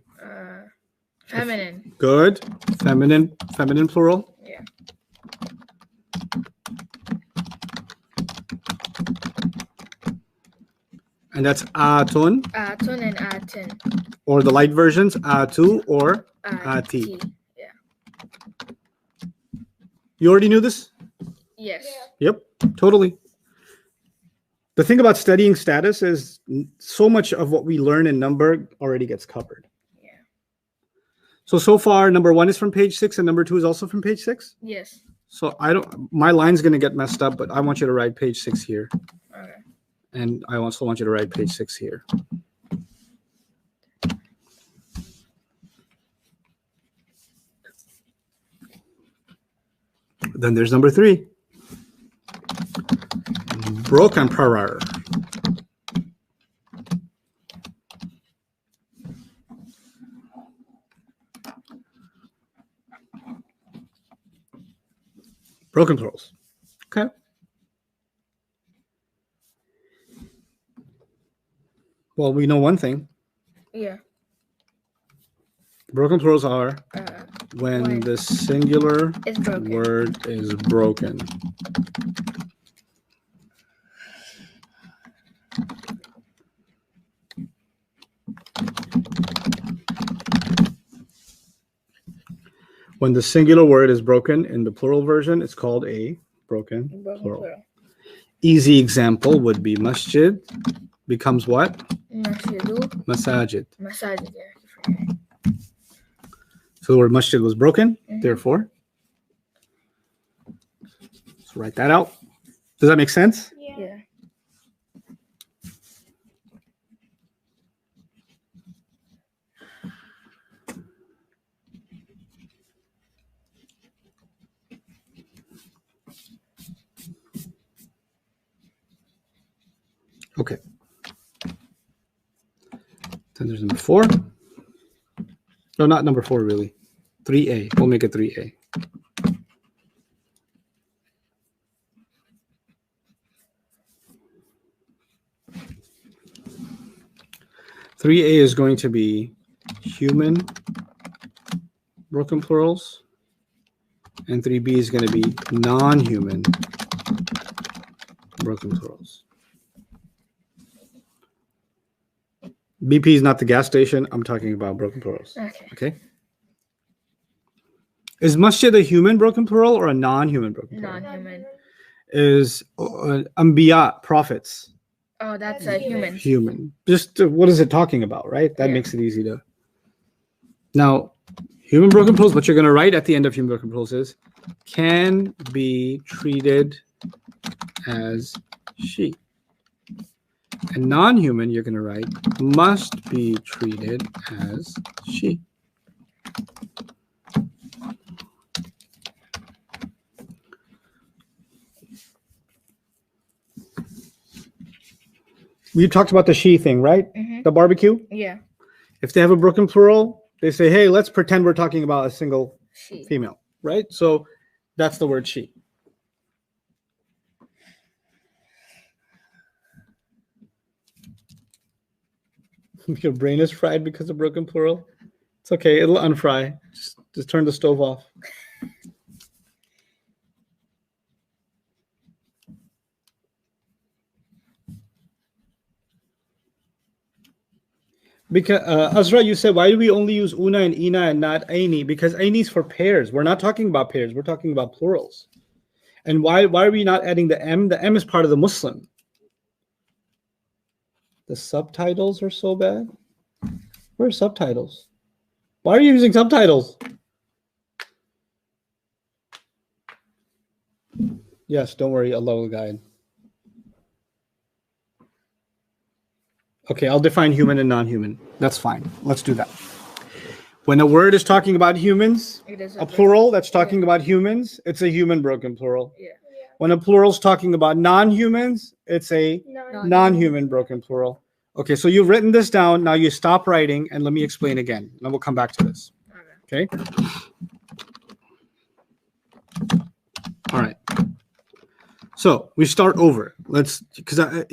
Feminine. Good. Feminine plural. Yeah. And that's atun, Atun and atin. or the light versions, atu or ati. Yeah. You already knew this? Yes. Yep, totally. The thing about studying status is so much of what we learn in number already gets covered. Yeah. So far, number 1 is from page 6 and number 2 is also from page 6? Yes. So my line's going to get messed up, but I want you to write page 6 here. Okay. And I also want you to write page 6 here. Then there's number 3. Broken plural. Broken plurals. Okay. Well, we know one thing. Yeah. Broken plurals are when the singular word is broken. When the singular word is broken in the plural version, it's called a broken plural. Easy example would be masjid becomes what? Masjidu. Masajid. Masajid, yeah. So the word masjid was broken, therefore. So write that out. Does that make sense? Yeah. Okay. Then there's number 4. No, not number 4, really. 3A. We'll make it 3A. Three A is going to be human broken plurals, and 3B is going to be non-human broken plurals. BP is not the gas station. I'm talking about broken plurals. Okay. Is masjid a human broken plural or a non-human broken plural? Non-human. Is Anbiya, prophets. Oh, that's a human. Human. Just what is it talking about, right? That makes it easy to. Now, human broken plurals, what you're going to write at the end of human broken plurals is can be treated as she. And non-human, you're going to write must be treated as she. We talked about the she thing, right? The barbecue? Yeah. If they have a broken plural, they say, hey, let's pretend we're talking about a single female, right? So that's the word she. Your brain is fried because of broken plural. It's okay. It'll unfry. Just turn the stove off. Because Azra, you said, why do we only use una and ina and not aini? Because aini is for pairs. We're not talking about pairs. We're talking about plurals. And why are we not adding the M? The M is part of the Muslim. The subtitles are so bad. Where are subtitles? Why are you using subtitles? You Yes, don't worry. Allah will guide. Okay, I'll define human and non-human. That's fine. Let's do that. When a word is talking about humans, It is a plural that's talking about humans, it's a human broken plural. Yeah. When a plural is talking about non-humans, it's a No. non-human broken plural. Okay, so you've written this down. Now you stop writing and let me explain again. Then we'll come back to this. Okay? All right. So we start over. Because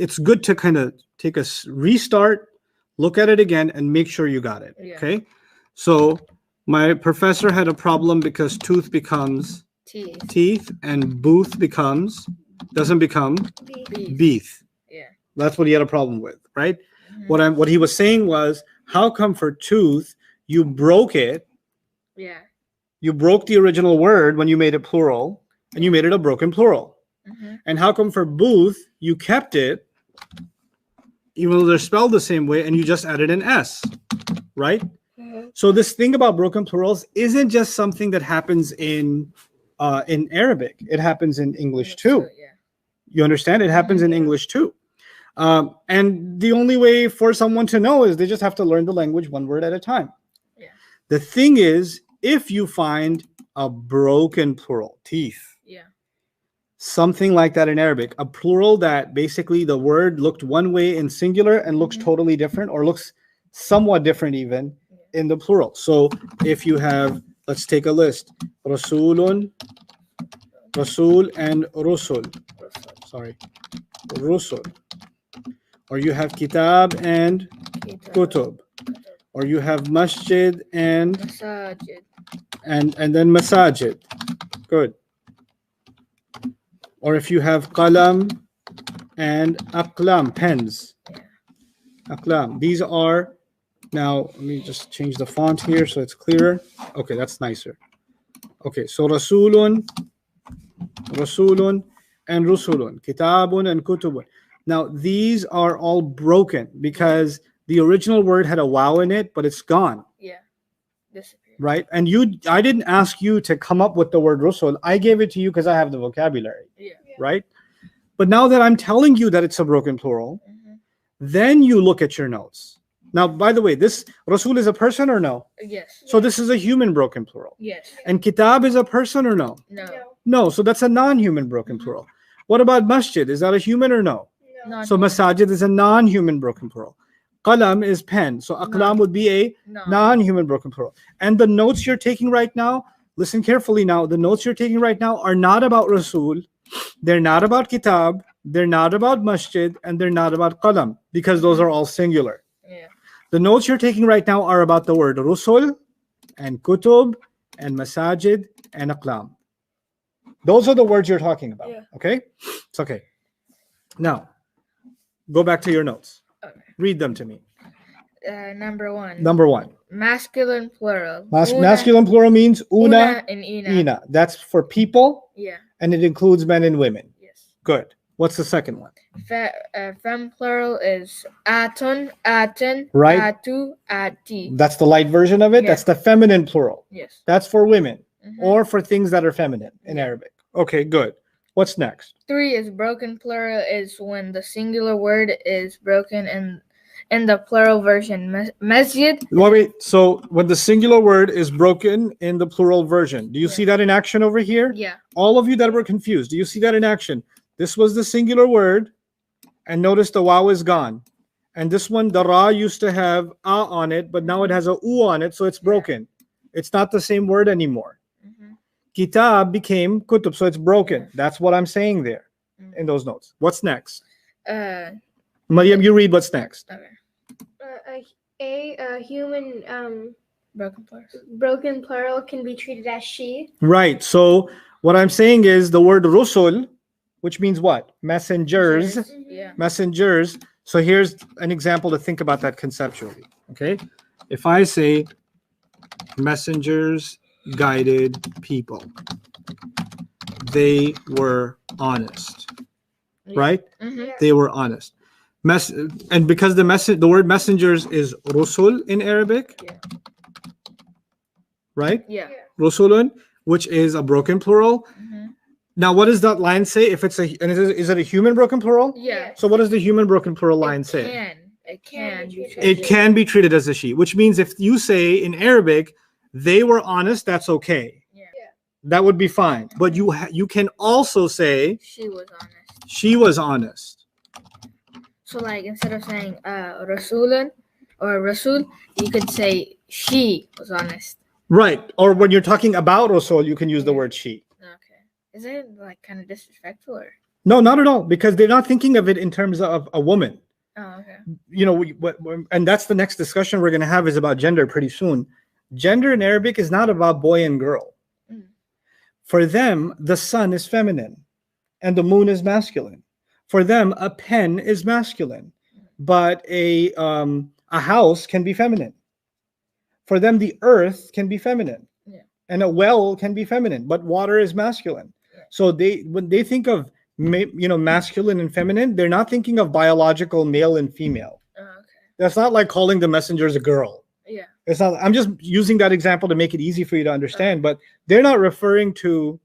it's good to kind of take a restart, look at it again, and make sure you got it. Yeah. Okay? So my professor had a problem because tooth becomes Teeth. teeth and booth doesn't become Beef. beef. Yeah. That's what he had a problem with, right? Mhm. What he was saying was, how come for tooth you broke it? Yeah. You broke the original word when you made it plural, and you made it a broken plural. Mhm. And how come for booth you kept it, even though they're spelled the same way, and you just added an S, right? Mhm. So this thing about broken plurals isn't just something that happens in Arabic. It happens in English too. Yeah. You understand? It happens in English too. And the only way for someone to know is they just have to learn the language one word at a time. Yeah. The thing is, if you find a broken plural, teeth, Yeah. something like that in Arabic, a plural that basically the word looked one way in singular and looks totally different, or looks somewhat different even in the plural. So if you have, let's take a list, Rasulun, Rasul and Rusul. Sorry, Rusul. Or you have Kitab and Kutub. Or you have Masjid and Masajid. then Masajid. Good. Or if you have Qalam and Aqlam, pens. Aqlam. These are, now let me just change the font here so it's clearer. Okay, that's nicer. Okay, so Rasulun, and Rusulun, Kitabun and Kutubun. Now these are all broken because the original word had a waw in it, but it's gone. Yeah. Disappeared. Right? And I didn't ask you to come up with the word Rusul. I gave it to you because I have the vocabulary. Yeah. Right? But now that I'm telling you that it's a broken plural, Mhm. then you look at your notes. Now, by the way, this Rasul is a person or no? Yes. So this is a human broken plural. Yes. And Kitab is a person or no? No. No. No, so that's a non-human broken plural. What about Masjid? Is that a human or no? No. Not So Masajid is a non-human broken plural. Qalam is pen. So Aqlam would be a no. non-human broken plural. And the notes you're taking right now, listen carefully now, the notes you're taking right now are not about Rasul. They're not about Kitab. They're not about Masjid. And they're not about Qalam, because those are all singular. Yeah. The notes you're taking right now are about the word Rusul and Kutub and Masajid and Aqlam. Those are the words you're talking about. Yeah. Okay? It's okay. Now, go back to your notes. Okay. Read them to me. Number one. Number one. Masculine plural. Masculine plural means una, and ina. ina. That's for people, Yeah. and it includes men and women. Yes. Good. What's the second one? Fem plural is atun, atin, Right. atu, ati. That's the light version of it. Yeah. That's the feminine plural. Yes. That's for women Mhm. or for things that are feminine in Yeah. Arabic. Okay, good. What's next? 3 is broken plural is when the singular word is broken in the plural version. Masjid. Wait. So when the singular word is broken in the plural version, do you Yeah. see that in action over here? Yeah. All of you that were confused, do you see that in action? This was the singular word, and notice the waw is gone. And this one, the ra used to have a on it, but now it has a u on it, so it's broken. It's not the same word anymore. Mhm. Kitab became kutub, so it's broken. Yeah. That's what I'm saying there Mhm. in those notes. What's next? Uh. Mariam, you read what's next. Okay. A human Broken plural. broken plural can be treated as she. Right. So what I'm saying is the word rusul, which means what? Messengers. Yeah. Messengers. So here's an example to think about that conceptually. Okay. If I say messengers guided people, they were honest, right? Mm-hmm. They were honest. And because the word messengers is rusul in Arabic, Yeah. right? Yeah. Rusulun, which is a broken plural. Mm-hmm. Now, what does that line say? If it's is it a human broken plural? Yeah. So what does the human broken plural line say? It can be treated. It can be treated as a she, which means if you say in Arabic, they were honest, that's okay. Yeah. That would be fine. But you can also say She was honest. she was honest. So like instead of saying Rasulun or Rasul, you could say she was honest. Right. Or when you're talking about Rasul, you can use the word she. Okay. Is it like kind of disrespectful or? No, not at all, because they're not thinking of it in terms of a woman. Oh, okay. You know, and that's the next discussion we're going to have is about gender pretty soon. Gender in Arabic is not about boy and girl. Mm. For them, the sun is feminine and the moon is masculine. For them, a pen is masculine, but a house can be feminine. For them, the earth can be feminine, and a well can be feminine, but water is masculine. Yeah. So when they think of masculine and feminine, they're not thinking of biological male and female. Oh, okay. That's not like calling the messengers a girl. Yeah. It's not. I'm just using that example to make it easy for you to understand, but they're not referring to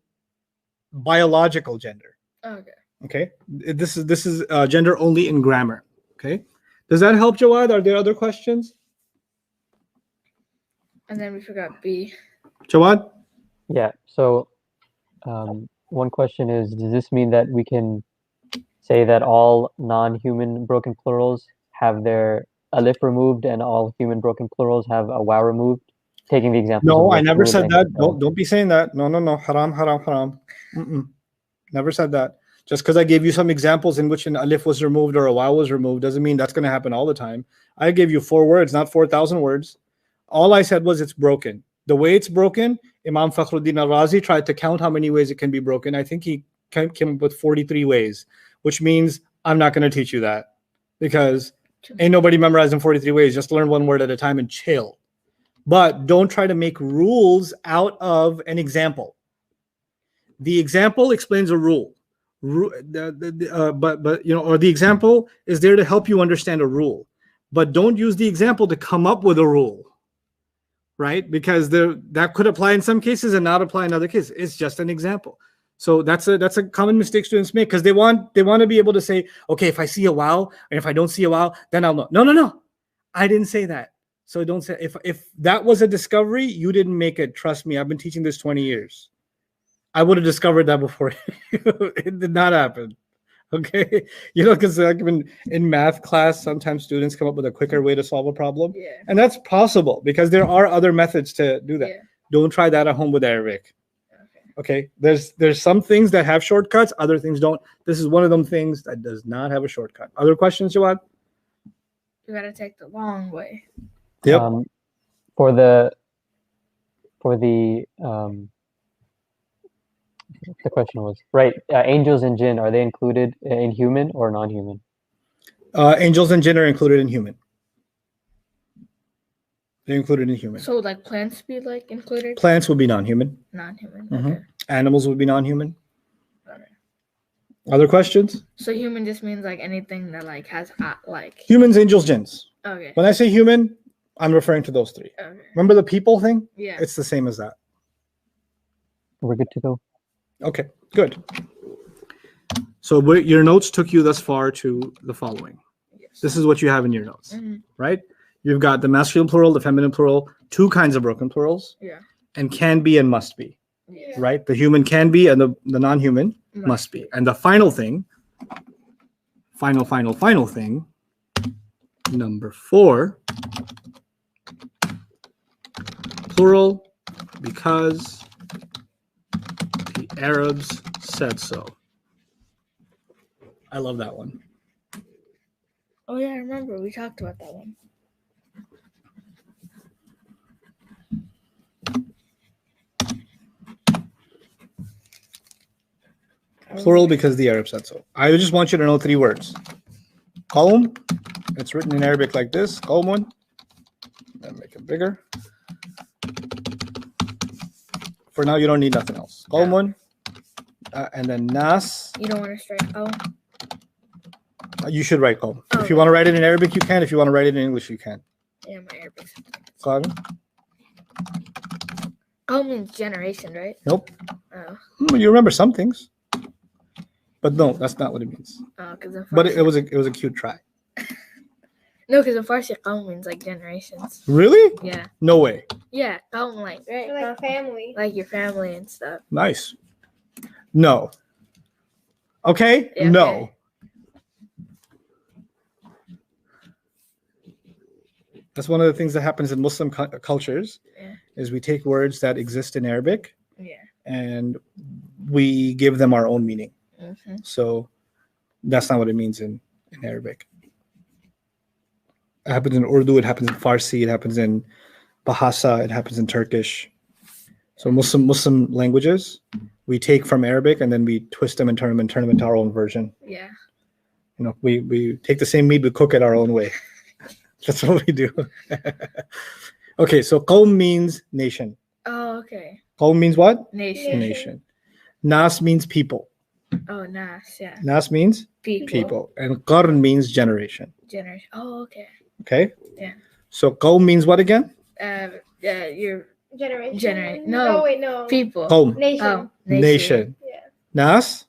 biological gender. Okay. Okay. This is gender only in grammar. Okay. Does that help, Jawad? Are there other questions? And then we forgot B. Jawad? Yeah. So one question is, does this mean that we can say that all non-human broken plurals have their alif removed and all human broken plurals have a waw removed? Taking the example. No, I never said that. Don't be saying that. No. Haram, haram, haram. Never said that. Just because I gave you some examples in which an alif was removed or a waw was removed doesn't mean that's going to happen all the time. I gave you 4 words, not 4,000 words. All I said was it's broken. The way it's broken, Imam Fakhruddin al-Razi tried to count how many ways it can be broken. I think he came up with 43 ways, which means I'm not going to teach you that because ain't nobody memorizing 43 ways. Just learn 1 word at a time and chill. But don't try to make rules out of an example. The example explains a rule. But the example is there to help you understand a rule. But don't use the example to come up with a rule. Right? Because that could apply in some cases and not apply in other cases. It's just an example. So that's a common mistake students make because they want to be able to say, okay, if I see a wow and if I don't see a wow, then I'll know. No. I didn't say that. So don't say if that was a discovery, you didn't make it. Trust me, I've been teaching this 20 years. I would have discovered that before. It did not happen. Okay, because like in math class, sometimes students come up with a quicker way to solve a problem, and that's possible because there are other methods to do that. Don't try that at home with Arabic. Okay, there's some things that have shortcuts, other things don't. This is one of them things that does not have a shortcut. Other questions, Jawad? You gotta take the long way. Yep. For the question was right. Angels and jinn, are they included in human or non-human? Angels and jinn are included in human. They're included in human. So like plants be like included? Plants would be non-human. Non-human. Mm-hmm. Okay. Animals would be non-human. Okay. Other questions? So human just means like anything that like has like humans, angels, jinns. Okay. When I say human, I'm referring to those 3. Okay. Remember the people thing? Yeah. It's the same as that. We're good to go. Okay, good. So your notes took you thus far to the following. Yes. This is what you have in your notes, right? You've got the masculine plural, the feminine plural, 2 kinds of broken plurals, and can be and must be, right? The human can be and the non-human must be. And the final thing, final thing, number 4, plural because the Arabs said so. I love that one. Oh yeah, I remember we talked about that one. Plural because the Arabs said so. I just want you to know 3 words. Qawm. It's written in Arabic like this. Qawmun. Then make it bigger. For now, you don't need nothing else. Qawmun. And then nas. You don't want to strike qawm? You should write qawm. If you want to write it in Arabic, you can. If you want to write it in English, you can. Yeah, my Arabic. Qawm. Qawm means generation, right? Nope. Oh. You remember some things. But no, that's not what it means. Because in But Farsi, it was a cute try. no, because in Farsi, qaum means like generations. Really? Yeah, No way. yeah, qaum like right, Or like family. like your family and stuff. Nice. No. Okay? Yeah, No. okay. That's one of the things that happens in Muslim cultures. Yeah. Is we take words that exist in Arabic Yeah. and we give them our own meaning. Mm-hmm. So that's not what it means in Arabic. It happens in Urdu, it happens in Farsi, it happens in Bahasa, it happens in Turkish. So Muslim languages, we take from Arabic and then we twist them and turn them into our own version. Yeah. You know, we take the same meat, we cook it our own way. That's what we do. Okay, so qawm means nation. Oh, okay. Qawm means what? Nation. Nation. Nas means people. Oh, nas. Yeah. Nas means People. people. And qarn means generation. Generation. Oh, okay. Okay? Yeah. So qawm means what again? Your Generation. No. Oh wait, no. people. Qawm. Nation. Oh, Nation. Yeah. Nas,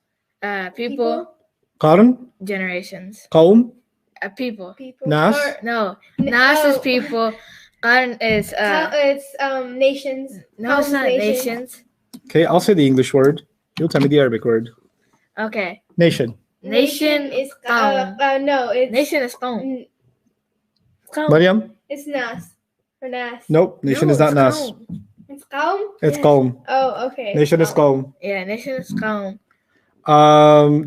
People. qarn, Generations. qawm, People. People. Nas. Or, No. Nas is oh. people. Qarn is it's nations. no, it's not nation. nations. Okay, I'll say the English word. You'll tell me the Arabic word. Okay. Nation. Nation is qawm. no, it's Nation is qawm. Qawm. Mariam? It's nas or nas. Nope. Nation No, is not it's Nas. qawm. It's qawm. It's Yes. qawm. Oh, okay. Nation is qawm. Yeah, nation is qawm.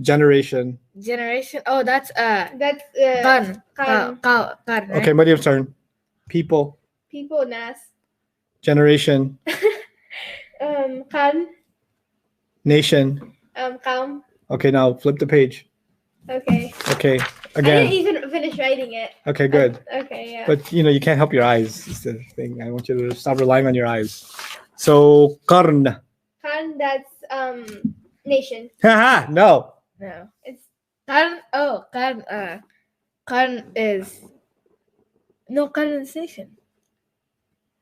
Generation. Generation. Oh, that's That's qarn. qarn. Qarn, right? Okay, Mariam's turn. People. People nas. Generation. Qarn. Nation. Qawm. Okay, now flip the page. Okay. Okay, I didn't again. even finish writing it. Okay, good. Okay, yeah. But you know, you can't help your eyes. It's the thing. I want you to stop relying on your eyes. So qarn. Qarn, that's nation. Haha, no. No. It's Qarn. Oh, qarn. Qarn is no qarn is nation.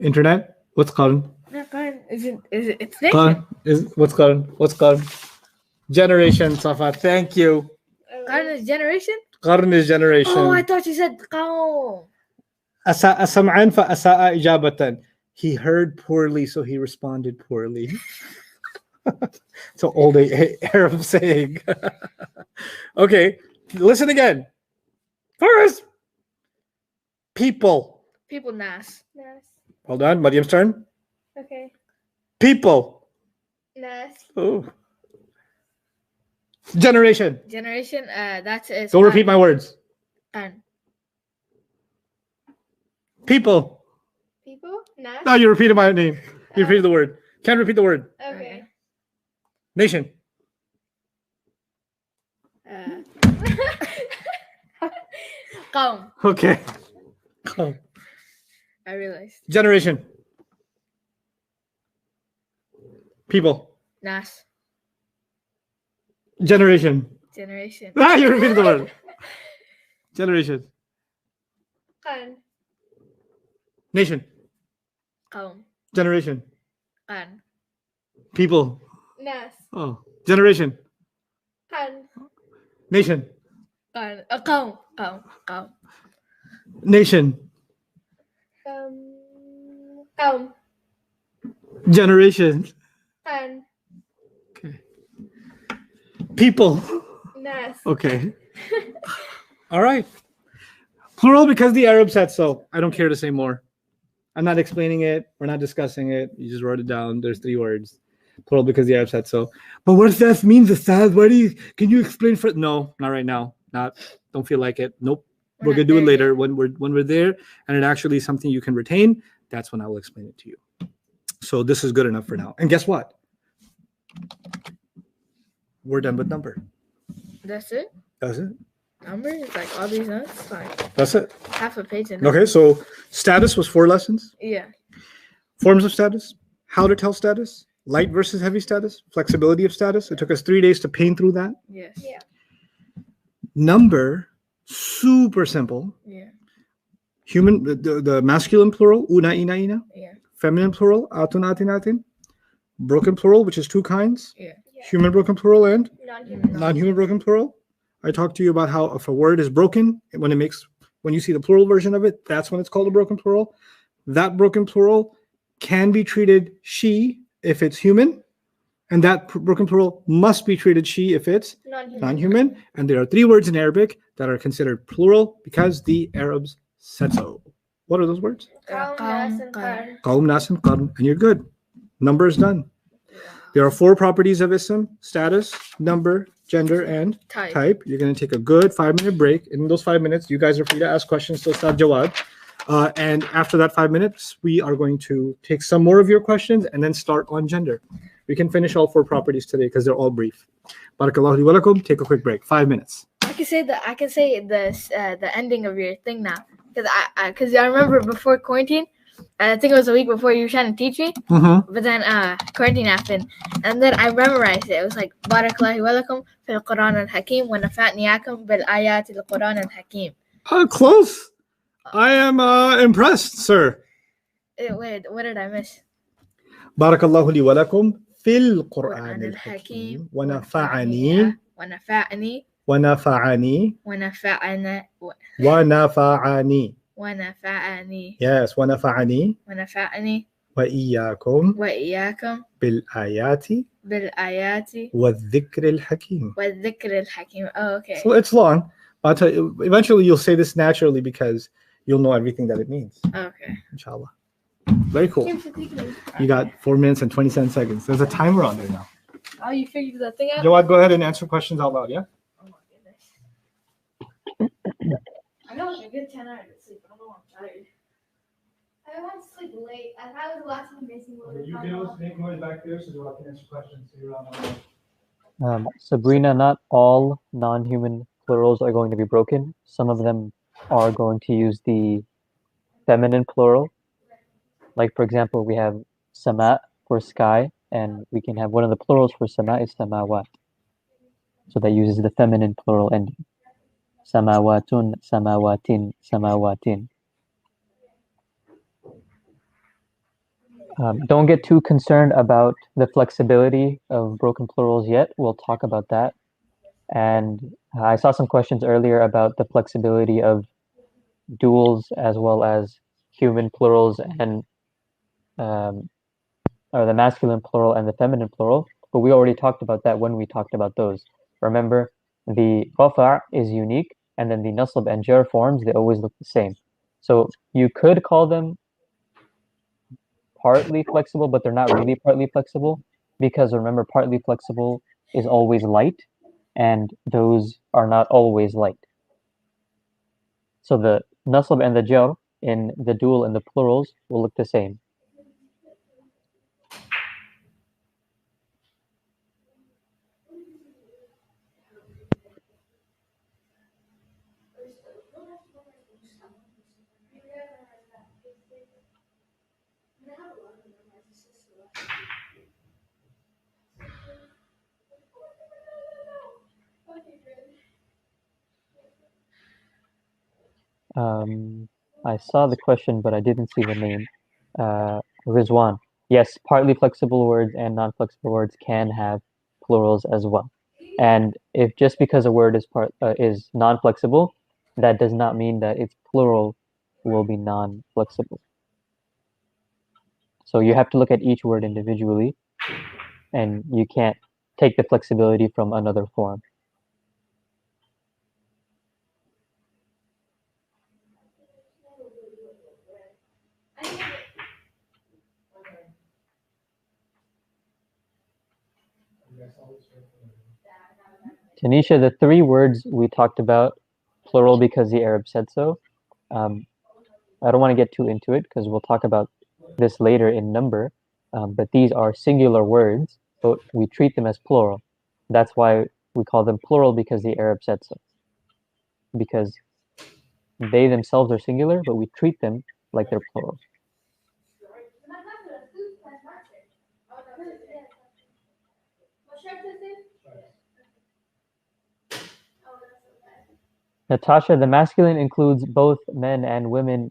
Internet. What's qarn? No, qarn isn't. Is it? It's nation. Qarn is what's qarn? What's qarn? Generation, Safa. Thank you. Qarn is generation. Qarn is generation. Oh, I thought you said qawm. أساء سمعا فأساء إجابة. He heard poorly, so he responded poorly. It's an old Arab saying. Okay, listen again. First, people. People nas. nas. Hold on, Mariam's turn. Okay. People. Nas. Oh. Generation. Generation. That is. Don't repeat my words. Qarn. People. People. Nas. No, you repeated my name. You repeated the word. Can't repeat the word. Okay. Nation. Qawm. Okay. I realized. Generation. People. Nas. Generation. Generation. Ah, you repeated the word. Generation. Qarn. Nation. Qawm. Generation. Qarn. People. Nas. Oh. Generation. Qarn. Nation. Qarn. Qawm. Qawm. Qawm. Nation. Qawm. Generation. Qarn. People. Nas. Okay. All right. Plural because the Arab said so. I don't care to say more. I'm not explaining it. We're not discussing it. You just wrote it down. There's 3 words. Plural because the Arab said so. But what does that mean, Ustad? Can you explain for No, not right now. Don't feel like it. Nope. We're gonna do it later when we're there and it actually is something you can retain. That's when I will explain it to you. So this is good enough for now. And guess what? We're done with number. That's it. That's it. Number is like all these notes. Fine. That's it. Half a page. Of Okay, so status was 4 lessons. Yeah. Forms of status, how to tell status, light versus heavy status, flexibility of status. It took us 3 days to paint through that. Yes. Yeah. Number, super simple. Yeah. Human, the masculine plural, una, ina, ina. Yeah. Feminine plural, atun, atin, atin. Broken plural, which is 2 kinds. Yeah. Human broken plural and Non-human. non-human broken plural. I talked to you about how if a word is broken, when you see the plural version of it, that's when it's called a broken plural. That broken plural can be treated she if it's human, and that broken plural must be treated she if it's Non-human. non-human. And there are 3 words in Arabic that are considered plural because the Arabs said so. What are those words? Qawm, nas, and qarn. Qawm, nas, and qarn. And you're good. Number is done. There are 4 properties of ism: status, number, gender, and type. You're going to take a good 5-minute break. In those 5 minutes, you guys are free to ask questions to Ustad Jawad. And after that 5 minutes, we are going to take some more of your questions and then start on gender. We can finish all 4 properties today because they're all brief. Barakallahu li wa lakum. Take a quick break. 5 minutes. I can say the ending of your thing now, because I remember before quarantine, I think it was a week before you were trying to teach me, but then quarantine happened, and then I memorized it. It was like Barakallahu wa lakum fil Quran al Hakim wa nafa'niyakum bil ayati al Quran al Hakim. Close. I am impressed, sir. Wait, what did I miss? Barakallahu li wa lakum fil Quran al Hakim wa nafa'ani ونفعني Yes, ونفعني وإياكم بالآيات والذكر الحكيم. Oh, okay. So it's long, but eventually you'll say this naturally because you'll know everything that it means. Okay. Inshallah. Very cool. You got 4 minutes and 27 seconds. There's a timer on there now. Oh, you figured that thing out? Jawad, go ahead and answer questions out loud, yeah? Oh my goodness. I got like a good 10 hours of sleep. I don't know, I'm tired. I went to sleep late. I thought it was the last time missing. You can make noise back there so Jawad can answer questions. So you're on. Sabrina, not all non-human plurals are going to be broken. Some of them are going to use the feminine plural. Like, for example, we have sama for sky, and we can have one of the plurals for sama is samawat. So that uses the feminine plural ending. Samawatun, samawatin, samawatin. Don't get too concerned about the flexibility of broken plurals yet. We'll talk about that. And I saw some questions earlier about the flexibility of duals as well as human plurals and or the masculine plural and the feminine plural. But we already talked about that when we talked about those. Remember, the rafa' is unique, and then the nasab and jar forms, they always look the same. So you could call them partly flexible, but they're not really partly flexible, because remember, partly flexible is always light, and those are not always light. So the nasab and the jar in the dual and the plurals will look the same. I saw the question, but I didn't see the name. Rizwan. Yes, partly flexible words and non-flexible words can have plurals as well. And if just because a word is non-flexible, that does not mean that its plural will be non-flexible. So you have to look at each word individually, and you can't take the flexibility from another form. Tanisha, the 3 words we talked about, plural because the Arab said so. I don't want to get too into it because we'll talk about this later in number, but these are singular words, but we treat them as plural. That's why we call them plural, because the Arab said so. Because they themselves are singular, but we treat them like they're plural. Natasha, the masculine includes both men and women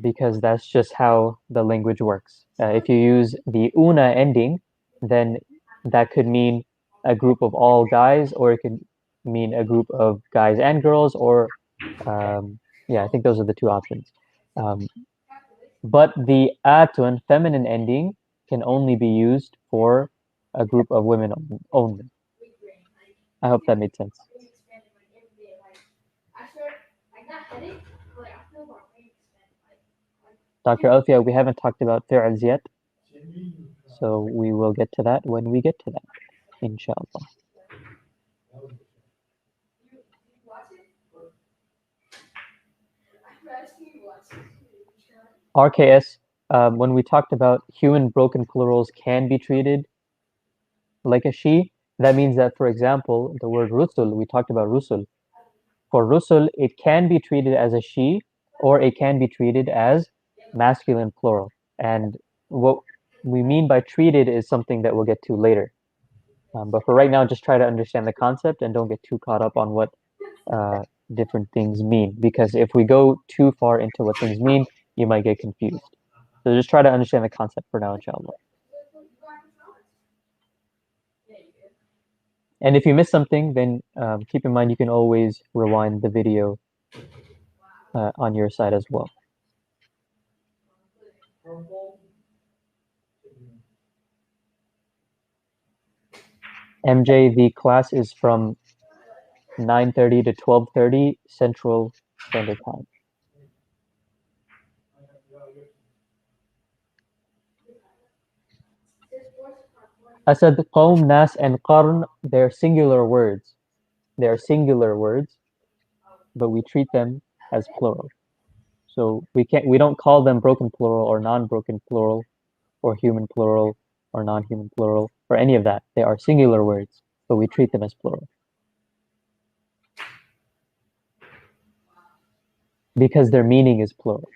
because that's just how the language works. If you use the una ending, then that could mean a group of all guys, or it could mean a group of guys and girls, or yeah, I think those are the two options. But the atun, feminine ending, can only be used for a group of women only. I hope that made sense. Dr. Alfia, we haven't talked about fi'ls yet, so we will get to that when we get to that, inshallah. RKS, when we talked about human broken plurals can be treated like a she, that means that, for example, the word rusul, we talked about rusul. For rusul, it can be treated as a she, or it can be treated as masculine plural. And what we mean by treated is something that we'll get to later. But for right now, just try to understand the concept and don't get too caught up on what different things mean. Because if we go too far into what things mean, you might get confused. So just try to understand the concept for now, inshallah. And if you miss something, then keep in mind you can always rewind the video on your side as well. MJ, the class is from 9:30 to 12:30 Central Standard Time. Asad, Qawm, Nas, and Qarn, they're singular words. They are singular words, but we treat them as plural. So we don't call them broken plural or non-broken plural or human plural or non-human plural or any of that. They are singular words, but we treat them as plural. Because their meaning is plural.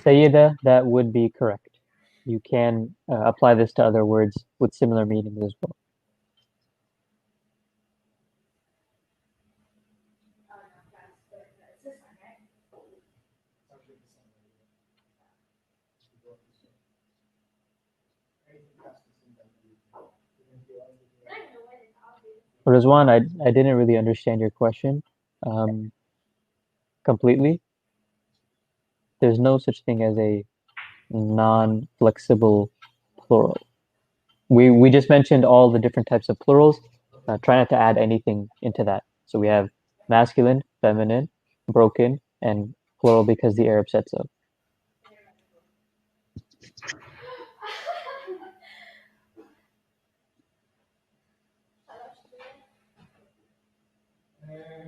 Sayyida, that would be correct. You can apply this to other words with similar meanings as well. Rizwan, I didn't really understand your question completely. There's no such thing as a non-flexible plural. We just mentioned all the different types of plurals. Try not to add anything into that. So we have masculine, feminine, broken, and plural because the Arab said so.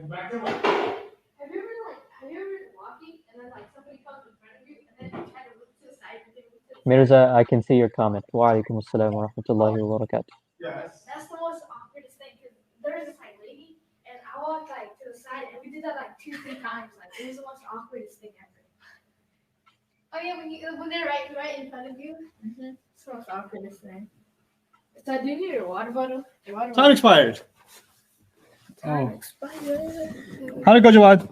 Have you ever walking and then somebody comes in front of you and then you try to look to the side and they look to the side? Mirza, I can see your comment. Wa alaikum assalam wa rahmatullahi wa barakatuh. Yes. That's the most awkwardest thing because there's this lady and I walked to the side and we did that 2-3 times. It was the most awkwardest thing ever. Oh yeah, when they're right in front of you. Mm-hmm. It's the most awkwardest thing. So do you need your water bottle? Time expired. Time expired. How'd it go, Jawad?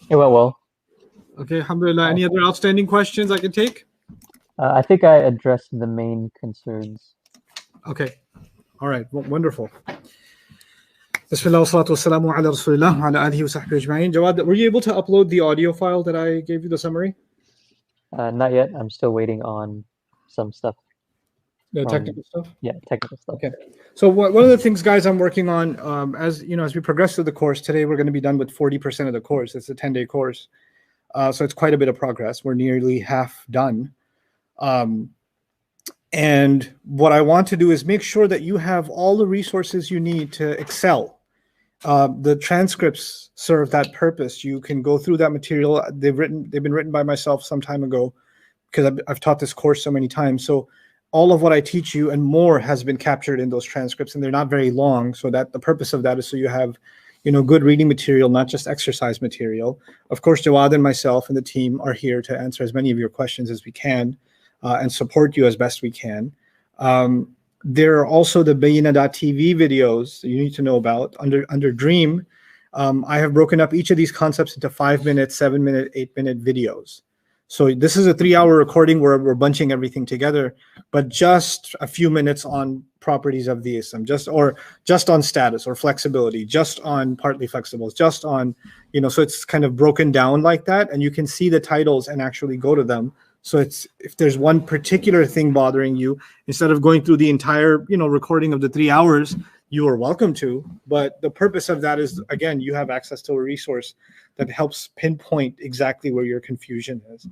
It went well. Okay, alhamdulillah. Any other outstanding questions I can take? I think I addressed the main concerns. Okay. All right. Wonderful. Bismillah wa salatu wassalamu ala rasulillah wa ala alihi wa sahbihi ajma'in. Jawad, were you able to upload the audio file that I gave you the summary? Not yet. I'm still waiting on some stuff. The technical stuff? Yeah, technical stuff. Okay. So one of the things, guys, I'm working on, as we progress through the course, today we're going to be done with 40% of the course. It's a 10-day course. So it's quite a bit of progress. We're nearly half done. And what I want to do is make sure that you have all the resources you need to excel. The transcripts serve that purpose. You can go through that material. They've been written by myself some time ago because I've taught this course so many times. So all of what I teach you and more has been captured in those transcripts, and they're not very long. So that the purpose of that is so you have, good reading material, not just exercise material. Of course, Jawad and myself and the team are here to answer as many of your questions as we can and support you as best we can. There are also the Bayina.tv videos that you need to know about under Dream. I have broken up each of these concepts into 5-minute, 7-minute, 8-minute videos. So this is a 3-hour recording where we're bunching everything together, but just a few minutes on properties of the ism, just on status or flexibility, just on partly flexibles, just on, so it's kind of broken down like that, and you can see the titles and actually go to them. So it's, if there's one particular thing bothering you, instead of going through the entire, recording of the 3 hours, you are welcome to. But the purpose of that is, again, you have access to a resource that helps pinpoint exactly where your confusion is.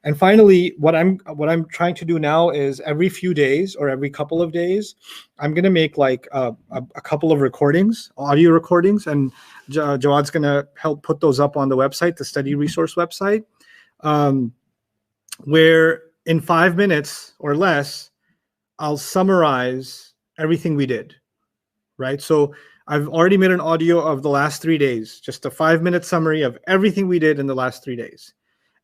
And finally, what I'm trying to do now is every few days or every couple of days, I'm going to make like a couple of recordings, audio recordings, and Jawad's going to help put those up on the website, the study resource website, where in 5 minutes or less, I'll summarize everything we did, right? So I've already made an audio of the last 3 days, just a 5-minute summary of everything we did in the last 3 days.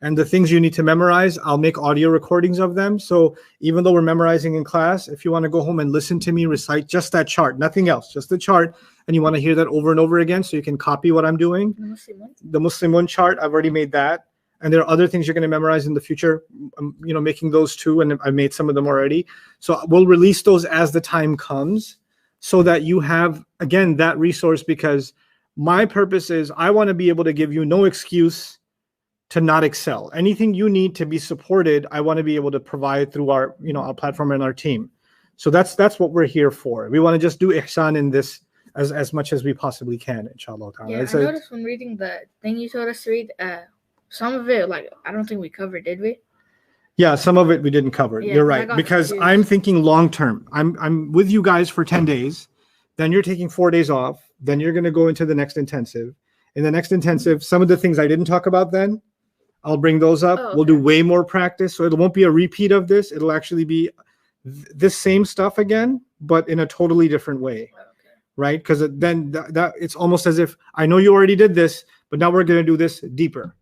And the things you need to memorize, I'll make audio recordings of them. So even though we're memorizing in class, if you want to go home and listen to me recite just that chart, nothing else, just the chart, and you want to hear that over and over again so you can copy what I'm doing, the Muslimun chart, I've already made that. And there are other things you're going to memorize in the future, making those too, and I made some of them already. So we'll release those as the time comes so that you have, again, that resource, because my purpose is I want to be able to give you no excuse to not excel. Anything you need to be supported, I want to be able to provide through our, our platform and our team. So that's what we're here for. We want to just do ihsan in this as much as we possibly can, inshallah. Yeah, I noticed when reading the thing you told us to read, some of it, I don't think we covered, did we? Yeah, some of it we didn't cover. Yeah, you're right, because confused. I'm thinking long term. I'm with you guys for 10 days, then you're taking 4 days off, then you're going to go into the next intensive. In the next intensive, some of the things I didn't talk about then, I'll bring those up. Oh, okay. We'll do way more practice, so it won't be a repeat of this. It'll actually be this same stuff again, but in a totally different way, right? Because then that it's almost as if I know you already did this, but now we're going to do this deeper.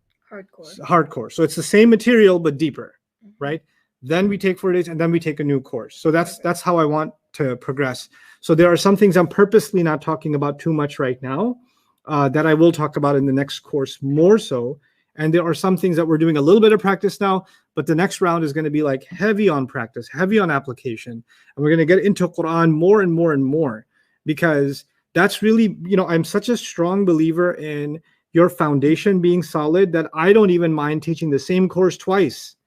Hardcore. So it's the same material, but deeper, right? Then we take 4 days and then we take a new course. So that's how I want to progress. So there are some things I'm purposely not talking about too much right now that I will talk about in the next course more so. And there are some things that we're doing a little bit of practice now, but the next round is going to be like heavy on practice, heavy on application. And we're going to get into Quran more and more and more, because that's really, I'm such a strong believer in your foundation being solid that I don't even mind teaching the same course twice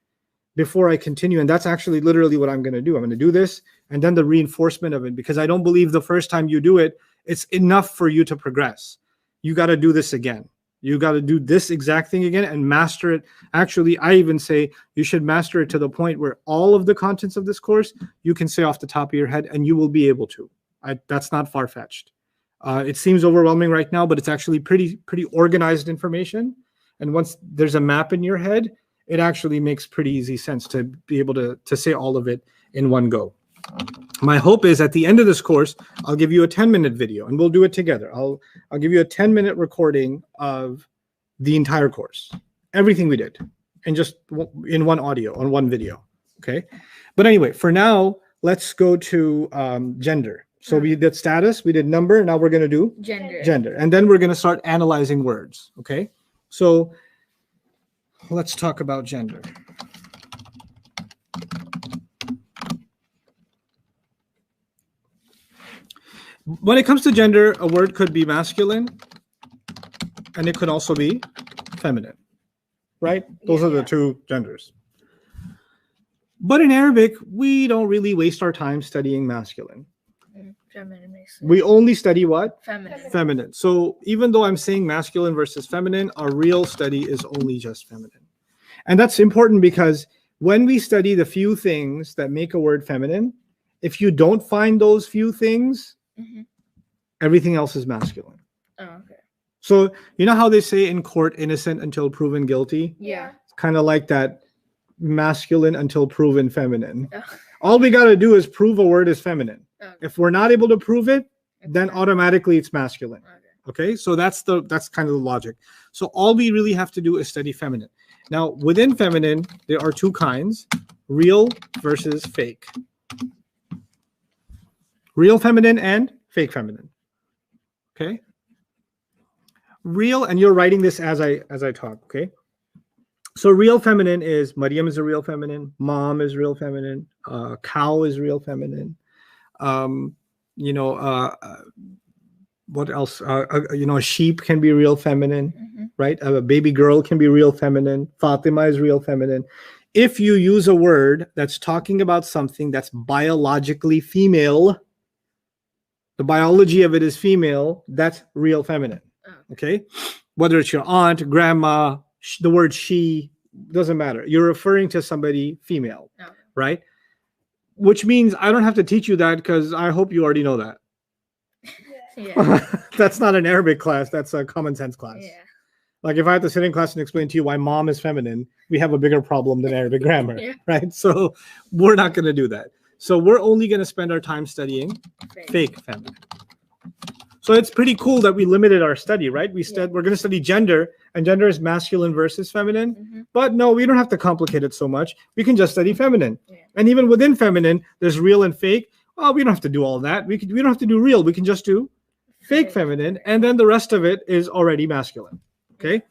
before I continue. And that's actually literally what I'm going to do. I'm going to do this and then the reinforcement of it, because I don't believe the first time you do it, it's enough for you to progress. You got to do this again. You got to do this exact thing again and master it. Actually, I even say you should master it to the point where all of the contents of this course, you can say off the top of your head, and you will be able to. That's not far-fetched. It seems overwhelming right now, but it's actually pretty organized information. And once there's a map in your head, it actually makes pretty easy sense to be able to say all of it in one go. My hope is at the end of this course, I'll give you a 10-minute video, and we'll do it together. I'll give you a 10-minute recording of the entire course, everything we did, and just in one audio, on one video, okay? But anyway, for now, let's go to gender. So we did status, we did number, now we're going to do gender. And then we're going to start analyzing words, okay? So let's talk about gender. When it comes to gender, a word could be masculine, and it could also be feminine, right? Those are the two genders. But in Arabic, we don't really waste our time studying masculine. Feminine makes sense. We only study what? Feminine. So even though I'm saying masculine versus feminine, our real study is only just feminine. And that's important because when we study the few things that make a word feminine, if you don't find those few things, everything else is masculine. Oh, okay. So you know how they say in court, innocent until proven guilty? Yeah. It's kind of like that, masculine until proven feminine. Oh. All we got to do is prove a word is feminine. Okay. If we're not able to prove it, then automatically it's masculine. Okay, so that's kind of the logic. So all we really have to do is study feminine. Now, within feminine, there are two kinds, real versus fake. Real feminine and fake feminine. Okay. Real, and you're writing this as I talk. Okay. So real feminine is Maryam is a real feminine. Mom is real feminine. Cow is real feminine. What else? A sheep can be real feminine, right? A baby girl can be real feminine. Fatima is real feminine. If you use a word that's talking about something that's biologically female, the biology of it is female, that's real feminine. Okay? Whether it's your aunt, grandma, the word she, doesn't matter. You're referring to somebody female, right? Which means I don't have to teach you that because I hope you already know that. Yeah. That's not an Arabic class. That's a common sense class. Yeah. Like if I had to sit in class and explain to you why mom is feminine, we have a bigger problem than Arabic grammar, right? So we're not going to do that. So we're only going to spend our time studying fake feminine. So it's pretty cool that we limited our study, right? We're going to study gender, and gender is masculine versus feminine. But no, we don't have to complicate it so much. We can just study feminine. And even within feminine, there's real and fake. Well, we don't have to do all that. We don't have to do real. We can just do fake feminine, and then the rest of it is already masculine. Okay.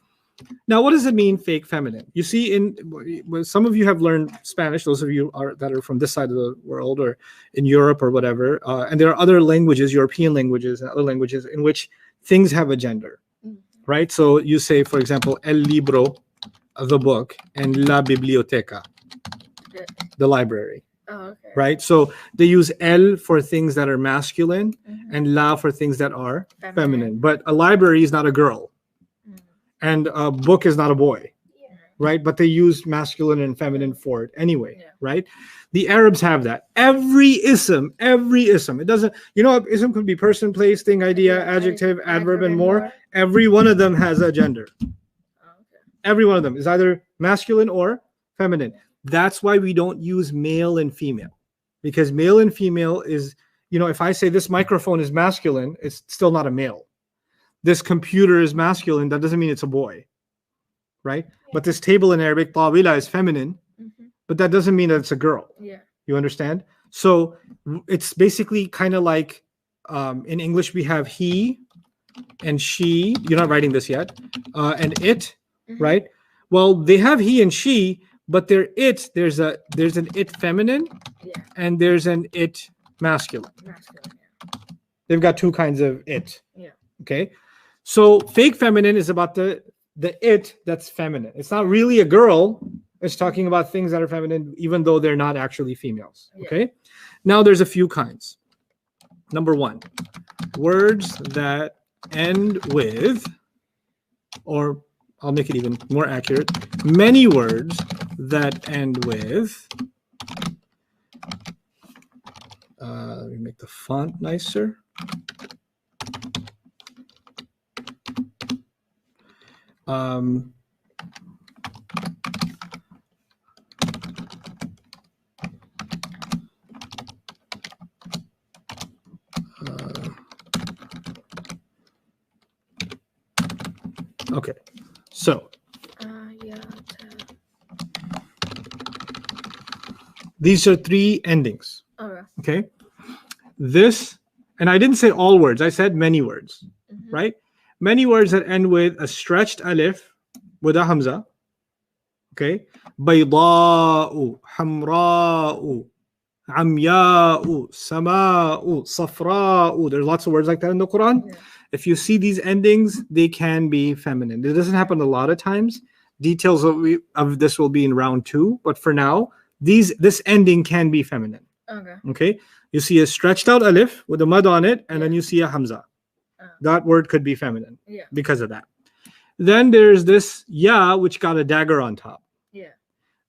Now, what does it mean, fake feminine? You see, some of you have learned Spanish. Those of you that are from this side of the world or in Europe or whatever, and there are other languages, European languages and other languages in which things have a gender, right? So you say, for example, el libro, the book, and la biblioteca, the library. Oh, okay. Right? So they use el for things that are masculine and la for things that are feminine. But a library is not a girl. And a book is not a boy, right? But they use masculine and feminine for it anyway, right? The Arabs have that. Every ism, it doesn't, ism could be person, place, thing, idea, adjective, adverb, and more. Every one of them has a gender. Every one of them is either masculine or feminine. That's why we don't use male and female, because male and female is, if I say this microphone is masculine, it's still not a male. This computer is masculine, that doesn't mean it's a boy, right? But this table in Arabic, tawila, is feminine, but that doesn't mean that it's a girl. Yeah. You understand? So it's basically kind of like in English, we have he and she. You're not writing this yet. And it, right? Well, they have he and she, but they're it. There's an it feminine and there's an it masculine. They've got two kinds of it. Yeah. Okay. So fake feminine is about the it that's feminine. It's not really a girl. It's talking about things that are feminine, even though they're not actually females. Okay. Now there's a few kinds. Number one, words that end with, or I'll make it even more accurate, many words that end with, let me make the font nicer. Okay, so these are three endings. Okay, this, and I didn't say all words, I said many words, right? Many words that end with a stretched alif with a hamza. Okay, bayda'u, hamra'u, amya'u, sama'u, safra'u. There's lots of words like that in the Quran. If you see these endings, they can be feminine. It doesn't happen a lot of times. Details of this will be in round 2, but for now, this ending can be feminine. Okay, you see a stretched out alif with a mud on it, and then you see a hamza. That word could be feminine because of that. Then there's this ya, which got a dagger on top.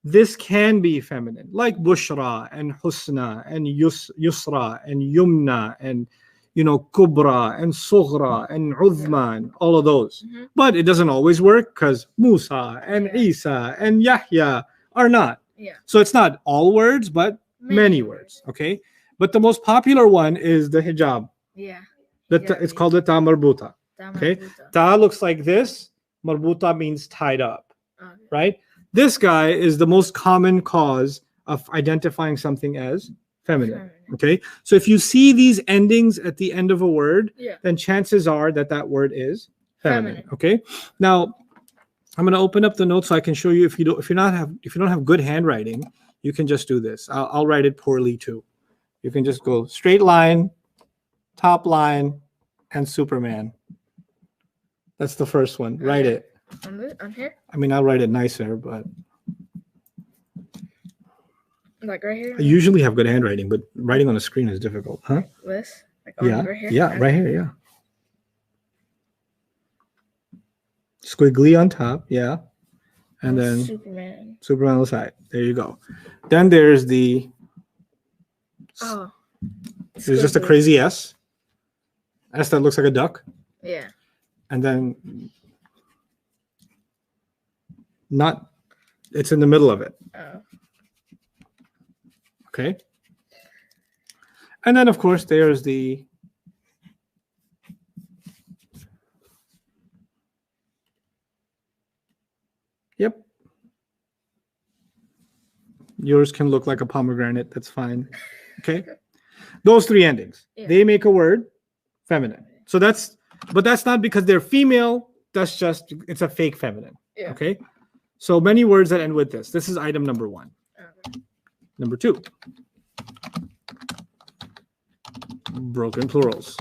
This can be feminine, like bushra and husna and yusra and yumna and kubra and sughra and uzma, all of those. But it doesn't always work because Musa and Isa and Yahya are not. So it's not all words, but many words. Okay, but the most popular one is the hijab. It's called the ta marbuta. Okay, ta looks like this. Marbuta means tied up, right? This guy is the most common cause of identifying something as feminine. Okay, so if you see these endings at the end of a word, Yeah. then chances are that that word is feminine. Feminine. Okay, now I'm going to open up the notes so I can show you. If you don't have good handwriting, you can just do this. I'll write it poorly too. You can just go straight line, top line, and Superman. That's the first one. Write it. On here? I mean, I'll write it nicer, but Like right here? I usually have good handwriting, but writing on a screen is difficult, huh? This? Like Yeah, right here? yeah, right here, yeah. Squiggly on top, yeah. And then Superman on the side. There you go. Then there's the... Oh. There's just a crazy S. S that looks like a duck. Yeah. And then... It's in the middle of it. Oh. Okay. And then, of course, there's the... Yep. Yours can look like a pomegranate. That's fine. Okay. Those three endings. Yeah. They make a word feminine. So but that's not because they're female. That's just, it's a fake feminine. Yeah. Okay. So many words that end with this. This is item number 1. Okay. Number 2. Broken plurals.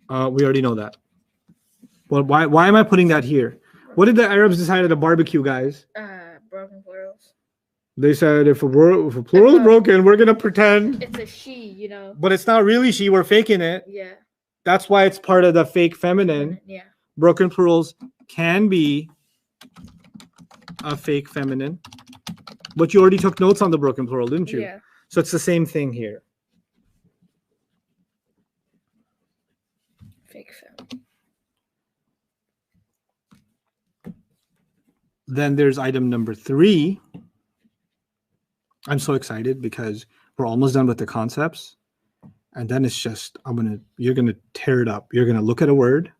We already know that. Well, why am I putting that here? What did the Arabs decide at a barbecue, guys? Broken plurals. They said if a plural is broken, we're gonna pretend. It's a she, you know. But it's not really she. We're faking it. Yeah. That's why it's part of the fake feminine. Yeah. Broken plurals can be a fake feminine. But you already took notes on the broken plural, didn't you? Yeah. So it's the same thing here. Fake feminine. Then there's item number 3. I'm so excited because we're almost done with the concepts. And then it's just, you're going to tear it up. You're going to look at a word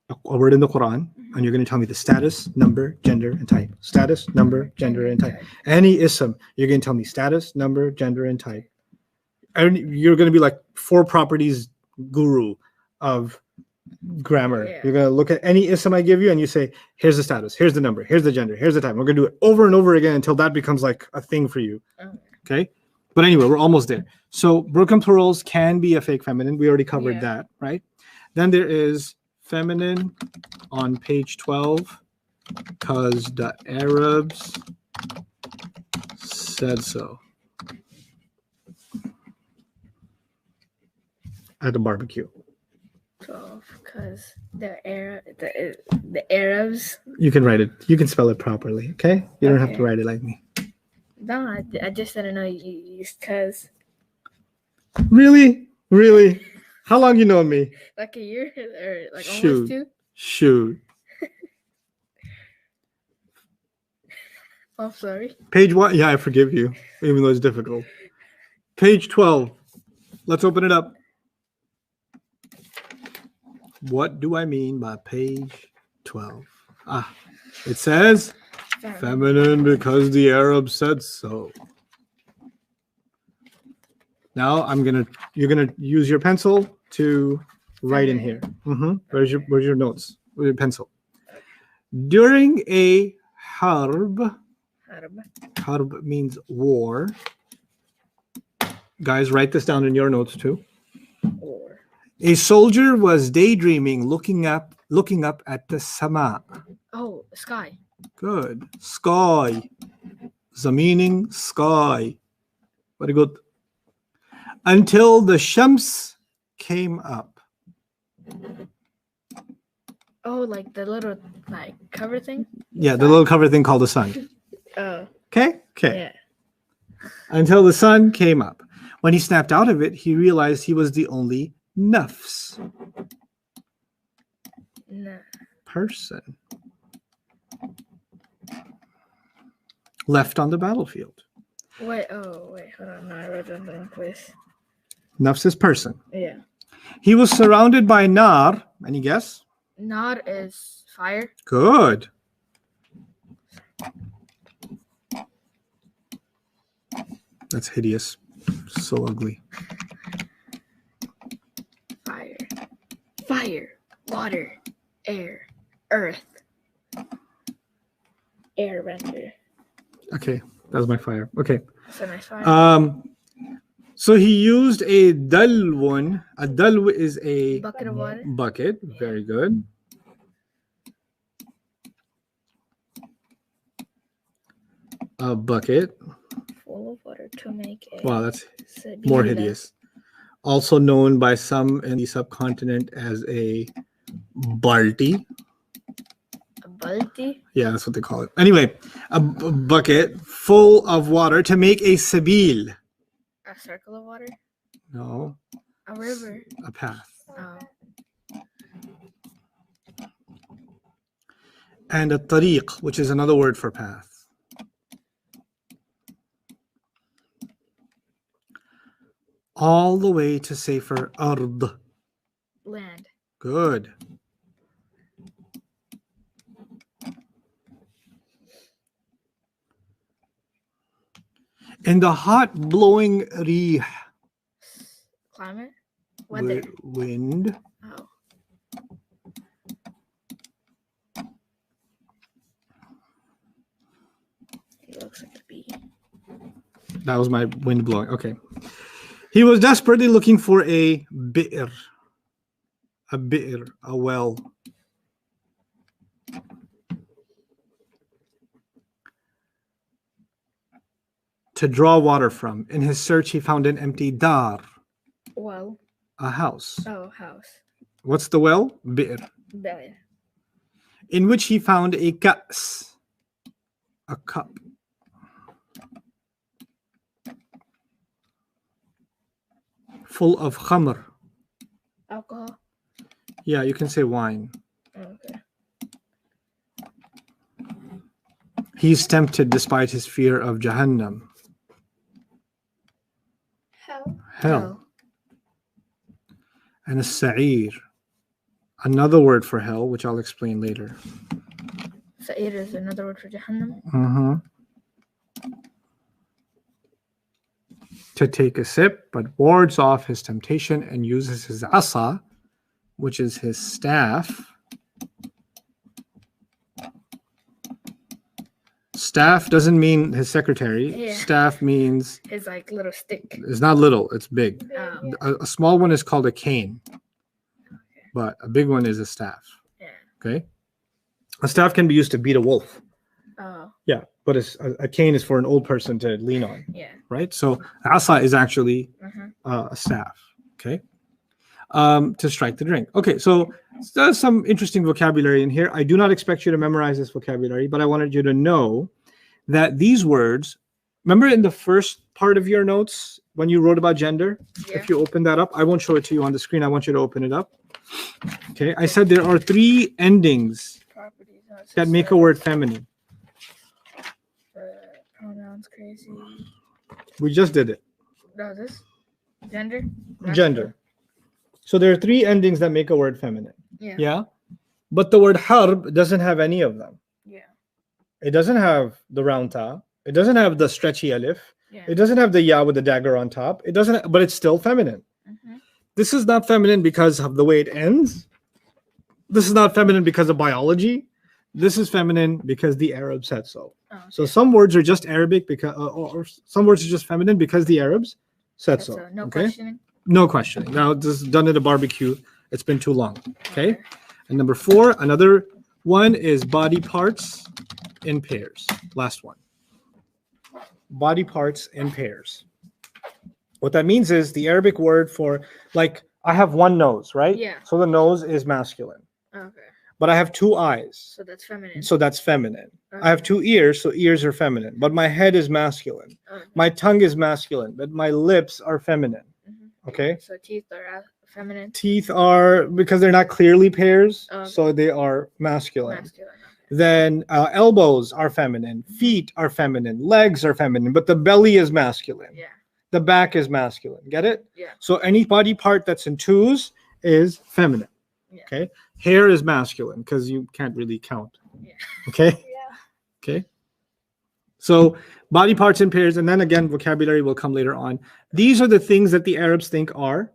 in the Quran, and you're going to tell me the status, number, gender, and type. Status, number, gender, and type. Any ism, you're going to tell me status, number, gender, and type. And you're going to be like 4 properties guru of grammar. Yeah. You're going to look at any ism I give you and you say, here's the status, here's the number, here's the gender, here's the time. We're going to do it over and over again until that becomes like a thing for you. Okay. But anyway, we're almost there. So broken plurals can be a fake feminine. We already covered that, right? Then there is feminine on page 12 because the Arabs said so at the barbecue. 12, because the Arabs. You can write it. You can spell it properly, okay? You don't have to write it like me. No, I just didn't know you used because. Really? Really? How long you known me? Like a year or like Shoot. almost 2? Shoot. I'm sorry. Page 1. Yeah, I forgive you, even though it's difficult. Page 12. Let's open it up. What do I mean by page 12? It says feminine because the Arabs said so. Now you're gonna use your pencil to write in here. Where's your notes? With your pencil. During a harb means war. Guys, write this down in your notes too. War. A soldier was daydreaming, looking up at the sama. Oh, sky. Good. Sky. The meaning sky. Very good. Until the shams came up. Oh, like the little like cover thing? Yeah, the little cover thing called the sun. Oh. Okay? Okay. Yeah. Until the sun came up. When he snapped out of it, he realized he was the only nafs. No. Person left on the battlefield. Wait, hold on. No, I wrote down the wrong place. Nafs is person. Yeah. He was surrounded by nar. Any guess? Nar is fire. Good. That's hideous. So ugly. Fire. Fire. Water. Air. Earth. Airbender. Okay, that was my fire. Okay. That's a nice fire. So he used a dalwun. A dalw is a Bucket of water. bucket. Very good. A bucket. Full of water to make a Wow, that's sabila. more hideous. Also known by some in the subcontinent as a balti. A balti. Yeah, that's what they call it. Anyway, a bucket full of water to make a sabil. A circle of water. No, A river. a path. Oh. And a tariq, which is another word for path. All the way to safer ard. Land. Good. In the hot blowing rih, Climate. Weather. wind, Oh. He looks like a bee. that was my wind blowing. Okay. He was desperately looking for a bi'r, a well. To draw water from. In his search, he found an empty dar, Well. a house. Oh, house. What's the well? Bi'r. Belly. In which he found a ka's, a cup. Full of khamr. Alcohol. Yeah, you can say wine. Okay. He's tempted despite his fear of Jahannam. Hell. And a sa'ir. Another word for hell, which I'll explain later. Sa'ir is another word for Jahannam. Mm-hmm. To take a sip, but wards off his temptation and uses his asa, which is his staff. Staff doesn't mean his secretary. Yeah. Staff means His like little stick. it's not little, it's big. Oh. A small one is called a cane, but a big one is a staff. Yeah. Okay. A staff can be used to beat a wolf. Oh. Yeah, but a cane is for an old person to lean on, Yeah. right? So asa is actually a staff. Okay. To strike the drink. Okay, so there's some interesting vocabulary in here. I do not expect you to memorize this vocabulary, but I wanted you to know that these words, remember in the first part of your notes when you wrote about gender? Yeah. If you open that up, I won't show it to you on the screen. I want you to open it up. Okay, I said there are 3 endings Properties. No, it that says, make a word feminine. Pronouns crazy. We just did it. No, this gender. Gender. So there are 3 endings that make a word feminine. Yeah. Yeah. But the word harb doesn't have any of them. Yeah. It doesn't have the round ta. It doesn't have the stretchy alif. Yeah. It doesn't have the ya with the dagger on top. It doesn't, but it's still feminine. Mhm. This is not feminine because of the way it ends. This is not feminine because of biology. This is feminine because the Arab said so. Oh, So some words are just Arabic because, or some words are just feminine because the Arabs said so. no Okay? questioning. No questioning. Now this is done at a barbecue. It's been too long. Okay. And number 4, another one is body parts in pairs. Last one. Body parts in pairs. What that means is the Arabic word for, like, I have one nose, right? Yeah. So the nose is masculine. Okay. But I have 2 eyes. So that's feminine. So that's feminine. Okay. I have 2 ears, so ears are feminine. But my head is masculine. Okay. My tongue is masculine, but my lips are feminine. Mhm. Okay. So teeth are feminine. Teeth are, because they're not clearly pairs, Okay. so they are masculine. Masculine. Okay. Then elbows are feminine, feet are feminine, legs are feminine, but the belly is masculine. Yeah. The back is masculine. Get it? Yeah. So any body part that's in 2s is feminine. Yeah. Okay. Hair is masculine because you can't really count. Yeah. Okay. Yeah. Okay. So body parts in pairs, and then again, vocabulary will come later on. These are the things that the Arabs think are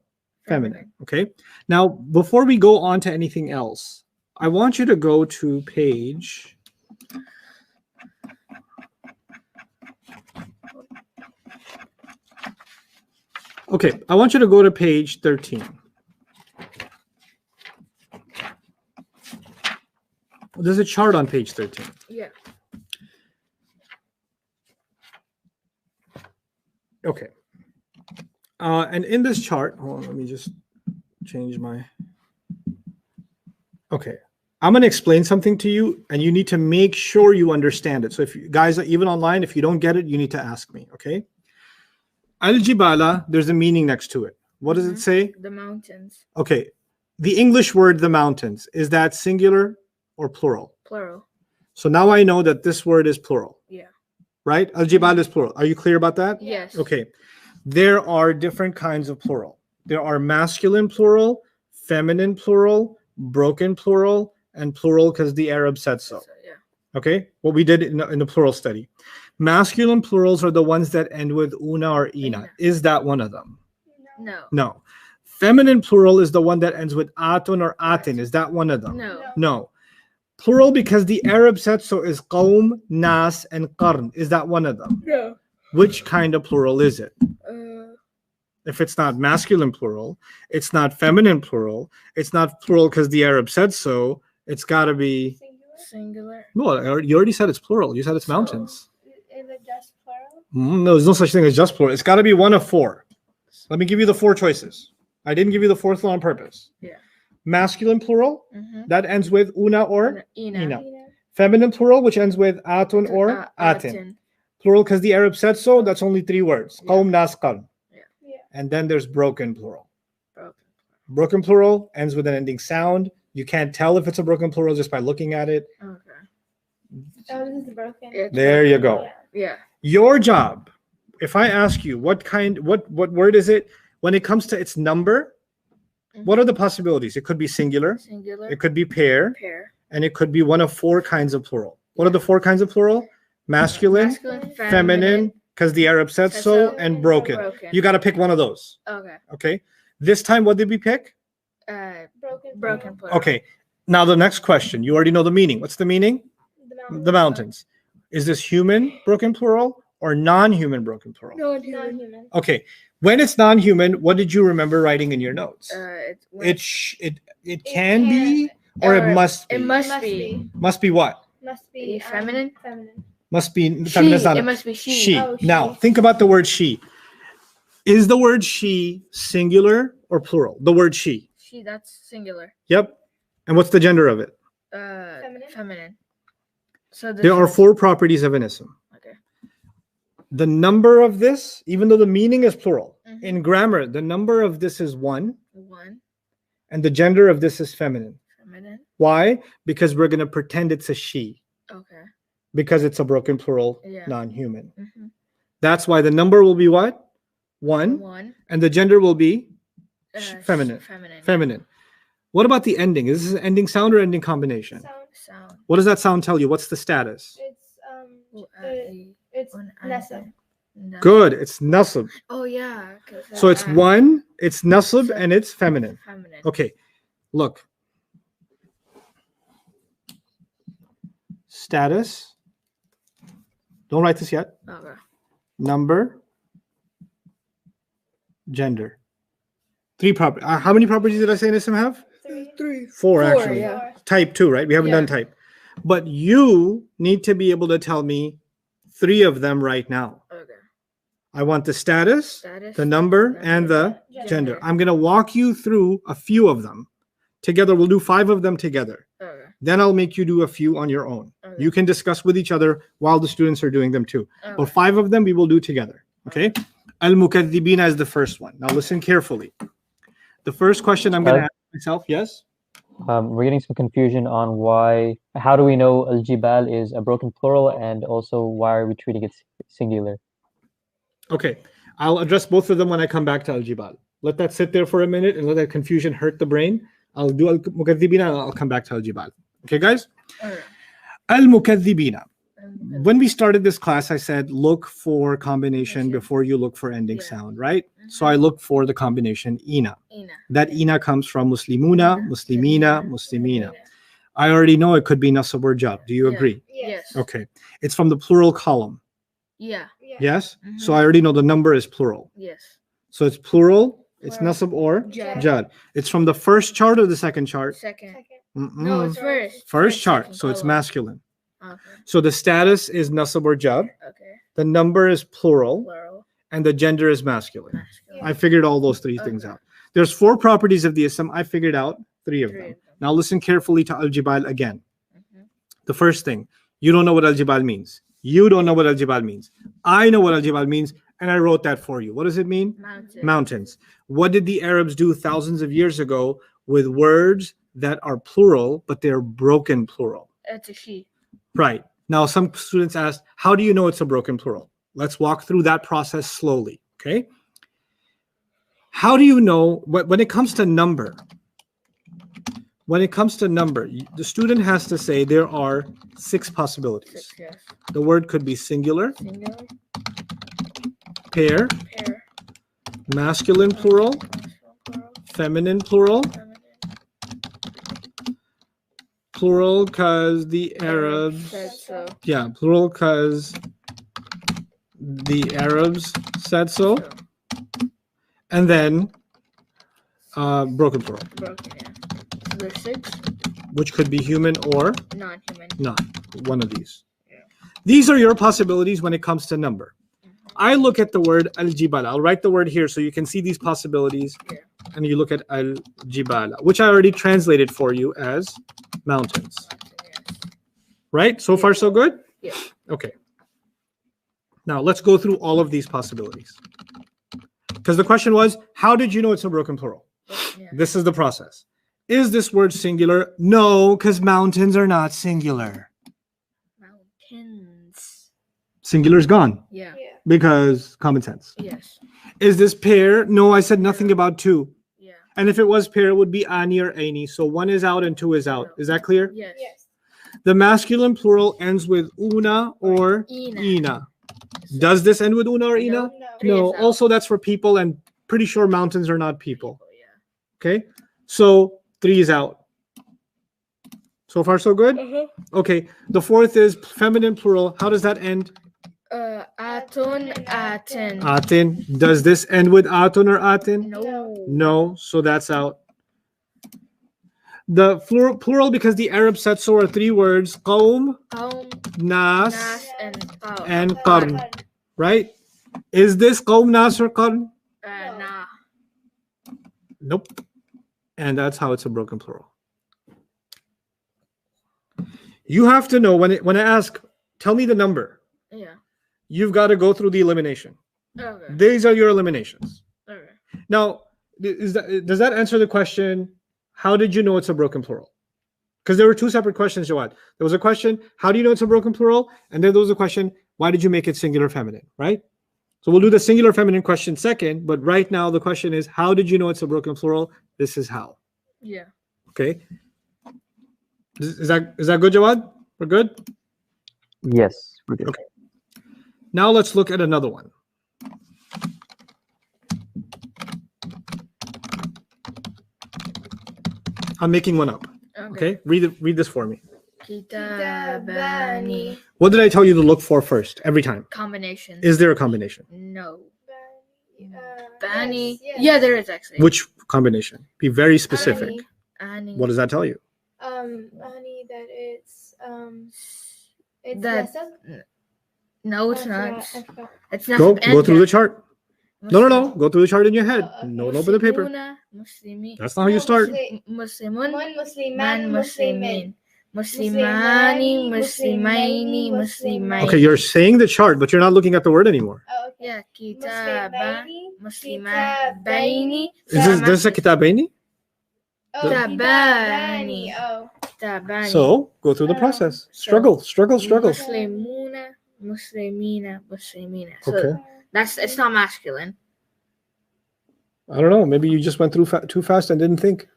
feminine. Okay. Now, before we go on to anything else, I want you to go to page. Okay, I want you to go to page 13. There's a chart on page 13. Yeah. Okay. And in this chart, hold on, let me just change my. Okay. I'm going to explain something to you, and you need to make sure you understand it. So if you guys are even online, if you don't get it, you need to ask me, okay? Al-Jibala, there's a meaning next to it. What does it say? The mountains. Okay. The English word, the mountains, is that singular or plural? Plural. So now I know that this word is plural. Yeah. Right? Al-Jibal is plural. Are you clear about that? Yes. Okay. There are different kinds of plural. There are masculine plural, feminine plural, broken plural, and plural because the Arab said so. Yeah. Okay? What we did in the plural study. Masculine plurals are the ones that end with una or ina. Ina. Is that one of them? No. No. Feminine plural is the one that ends with atun or atin. Is that one of them? No. No. Plural because the Arab said so is qawm, nas, and qarn. Is that one of them? No. Which kind of plural is it? Uh, If it's not masculine plural, it's not feminine plural, it's not plural because the Arab said so, it's got to be... singular. No, you already said it's plural. You said it's mountains. Is it just plural? No, there's no such thing as just plural. It's got to be one of four. Let me give you the four choices. I didn't give you the fourth one on purpose. Yeah. Masculine plural, that ends with una or Ina. ina. Feminine plural, which ends with atun or atin. Plural because the Arab said so, that's only three words. Yeah. Qawm, nas, qarn. Yeah. And then there's broken plural. Broken. Broken plural ends with an ending sound. You can't tell if it's a broken plural just by looking at it. Okay. Oh, this is broken. It's There you go. Yeah. Yeah. Your job, if I ask you what word is it when it comes to its number, what are the possibilities? It could be singular, Singular. it could be pair, Pair. and it could be one of four kinds of plural. What are the four kinds of plural? Masculine, Masculine. feminine, because the Arab said Said so, so, and broken. Broken. You got to pick one of those. Okay. Okay. This time, what did we pick? Broken. Plural. Okay. Now the next question. You already know the meaning. What's the meaning? The mountains. Is this human broken plural or non-human broken plural? Non-human. Okay. When it's non-human, what did you remember writing in your notes? It can be or it must be. It must be. Must be what? Must be Feminine? Feminine. Must be She. feminine. It must be she. She. Oh, Now she. think about the word she. Is the word she singular or plural? The word she. She. That's singular. Yep. And what's the gender of it? Feminine. So There are four properties of an ism. Okay. The number of this, even though the meaning is plural, Mhm. in grammar, the number of this is one, One. and the gender of this is feminine. Feminine. Why? Because we're going to pretend it's a she, Okay. because it's a broken plural, Yeah. non-human. Mhm. That's why the number will be what? One, One. and the gender will be feminine. Feminine. Feminine. What about the ending? Is this an ending sound or ending combination? Sound. What does that sound tell you? What's the status? It's nasab. No. Good. It's nasab. Oh yeah. 'Cause, So it's one, it's nasab, and it's feminine. Feminine. Okay, look. Status. Don't write this yet. Okay. Number. Gender. Three properties. How many properties did I say Nissim have? Three. Four actually. Yeah. Type 2, right? We haven't Yeah. done type. But you need to be able to tell me three of them right now. Okay. I want the status, Status. the number, and the gender. I'm going to walk you through a few of them. Together, we'll do 5 of them together. Okay. Then I'll make you do a few on your own. Okay. You can discuss with each other while the students are doing them too. But Okay. 5 of them we will do together. Okay? Al-Mukaththibina is the first one. Now listen carefully. The first question I'm going to ask myself, yes? We're getting some confusion on how do we know al-jibal is a broken plural, and also why are we treating it singular? Okay. I'll address both of them when I come back to Al-Jibal. Let that sit there for a minute and let that confusion hurt the brain. I'll do al-mukaththibina and I'll come back to al-jibal. Okay, guys? Alright. Al-mukaththibina. When we started this class, I said look for combination Yes, yeah. before you look for ending Yeah. sound, right? So I look for the combination ina. Ina. That ina comes from muslimuna, muslimina, muslimina. Muslimina. I already know it could be nasab or jar. Do you Yeah. agree? Yes. Okay. It's from the plural column. Yeah. Yes? Mhm. So I already know the number is plural. Yes. So it's plural, it's Plural. nasab or Jar. jar. It's from the first chart or the second chart? Second. Mm-mm. No, it's first. First chart. second So it's column. masculine. Okay. So the status is nasab or jar. Okay. The number is plural. Plural. And the gender is masculine. Masculine. I figured all those three things Okay. out. There's 4 properties of the ism. I figured out 3 of Three them. of them. Now listen carefully to al-jibal again. Mhm. The first thing, you don't know what al-jibal means. You don't know what al-jibal means. I know what al-jibal means, and I wrote that for you. What does it mean? Mountain. Mountains. What did the Arabs do thousands of years ago with words that are plural, but they're broken plural? It's a she. Right. Now, some students asked, how do you know it's a broken plural? Let's walk through that process slowly, okay? How do you know, when it comes to number, the student has to say there are 6 possibilities. 6, yes. The word could be singular, Singular. pair, Pair. masculine plural, Plural. feminine plural, Feminine. plural because the Arabs, Said so. yeah, plural because the Arabs said so, So, and then broken plural, broken, yeah. So there's 6. which could be human or Non-human. not, one of these. Yeah. These are your possibilities when it comes to number. I look at the word al-jibala. I'll write the word here so you can see these possibilities. Yeah. And you look at al-jibala, which I already translated for you as mountains. Yes. Right? So far, so good? Yeah. Okay. Now, let's go through all of these possibilities. Because the question was, how did you know it's a broken plural? Yeah. This is the process. Is this word singular? No, because mountains are not singular. Mountains. Singular is gone Yeah. because common sense. Yes. Is this pair? No, I said nothing about 2. Yeah. And if it was pair, it would be ani or aini. So 1 is out and 2 is out. Is that clear? Yes. The masculine plural ends with una or Ina. ina. Does this end with una or ina? Three No. is out. Also, that's for people, and pretty sure mountains are not people. Yeah. Okay. So 3 is out. So far, so good? Okay. The 4th is feminine plural. How does that end? Atun. Atin. Atin. Does this end with atun or atin? No. No. So that's out. The plural, because the Arab said so, are 3 words: qawm, Qawm. nas, Nas and Qaw. and qarn. Right? Is this qawm, nas, or qarn? Nah. Nope. And that's how it's a broken plural. You have to know when I ask, tell me the number. Yeah. You've got to go through the elimination. Okay. These are your eliminations. Okay. Now, does that answer the question? How did you know it's a broken plural? Because there were 2 separate questions, Jawad. There was a question, how do you know it's a broken plural? And then there was a question, why did you make it singular feminine, right? So we'll do the singular feminine question second, but right now the question is, how did you know it's a broken plural? This is how. Yeah. Okay. Is that good, Jawad? We're good? Yes, we're good. Okay. Now let's look at another one. I'm making one up. Okay. Read this for me. Kitabani. What did I tell you to look for first every time? Combination. Is there a combination? No. Bani. Bani. Yes. Yeah, there is actually. Which combination? Be very specific. Ani. What does that tell you? Bani, that it's That- nasab. No, it's I not. forgot. It's not. Go through the chart. No. Go through the chart in your head. okay. No, open the paper. Muslimi. That's not how you start. Muslimun. Musliman, Man Muslimin. Muslimani. Muslimaini. Muslimaini. Okay, you're saying the chart, but you're not looking at the word anymore. Oh, okay. Yeah. Kitaba. Muslimaini. Muslimaini. Is this a kitabaini? Oh, Kitabani. Oh. Kitabani. So go through the process. Struggle. Muslimuna. Muslimina. Muslimina. So Okay. it's not masculine. I don't know. Maybe you just went through too fast and didn't think.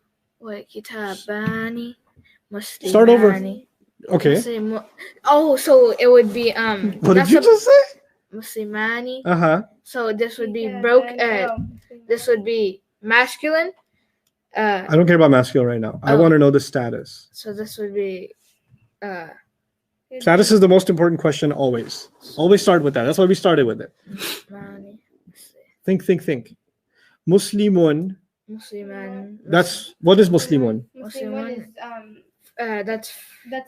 Wait, kitabani, muslimani. Start over. Okay. Oh, so it would be What did you just say? muslimani. So this would be this would be masculine. I don't care about masculine right now. I want to know the status. So this would be status is the most important question always. Always start with that. That's why we started with it. Think. Muslimun. Musliman. What is Muslimun? Muslimun is that's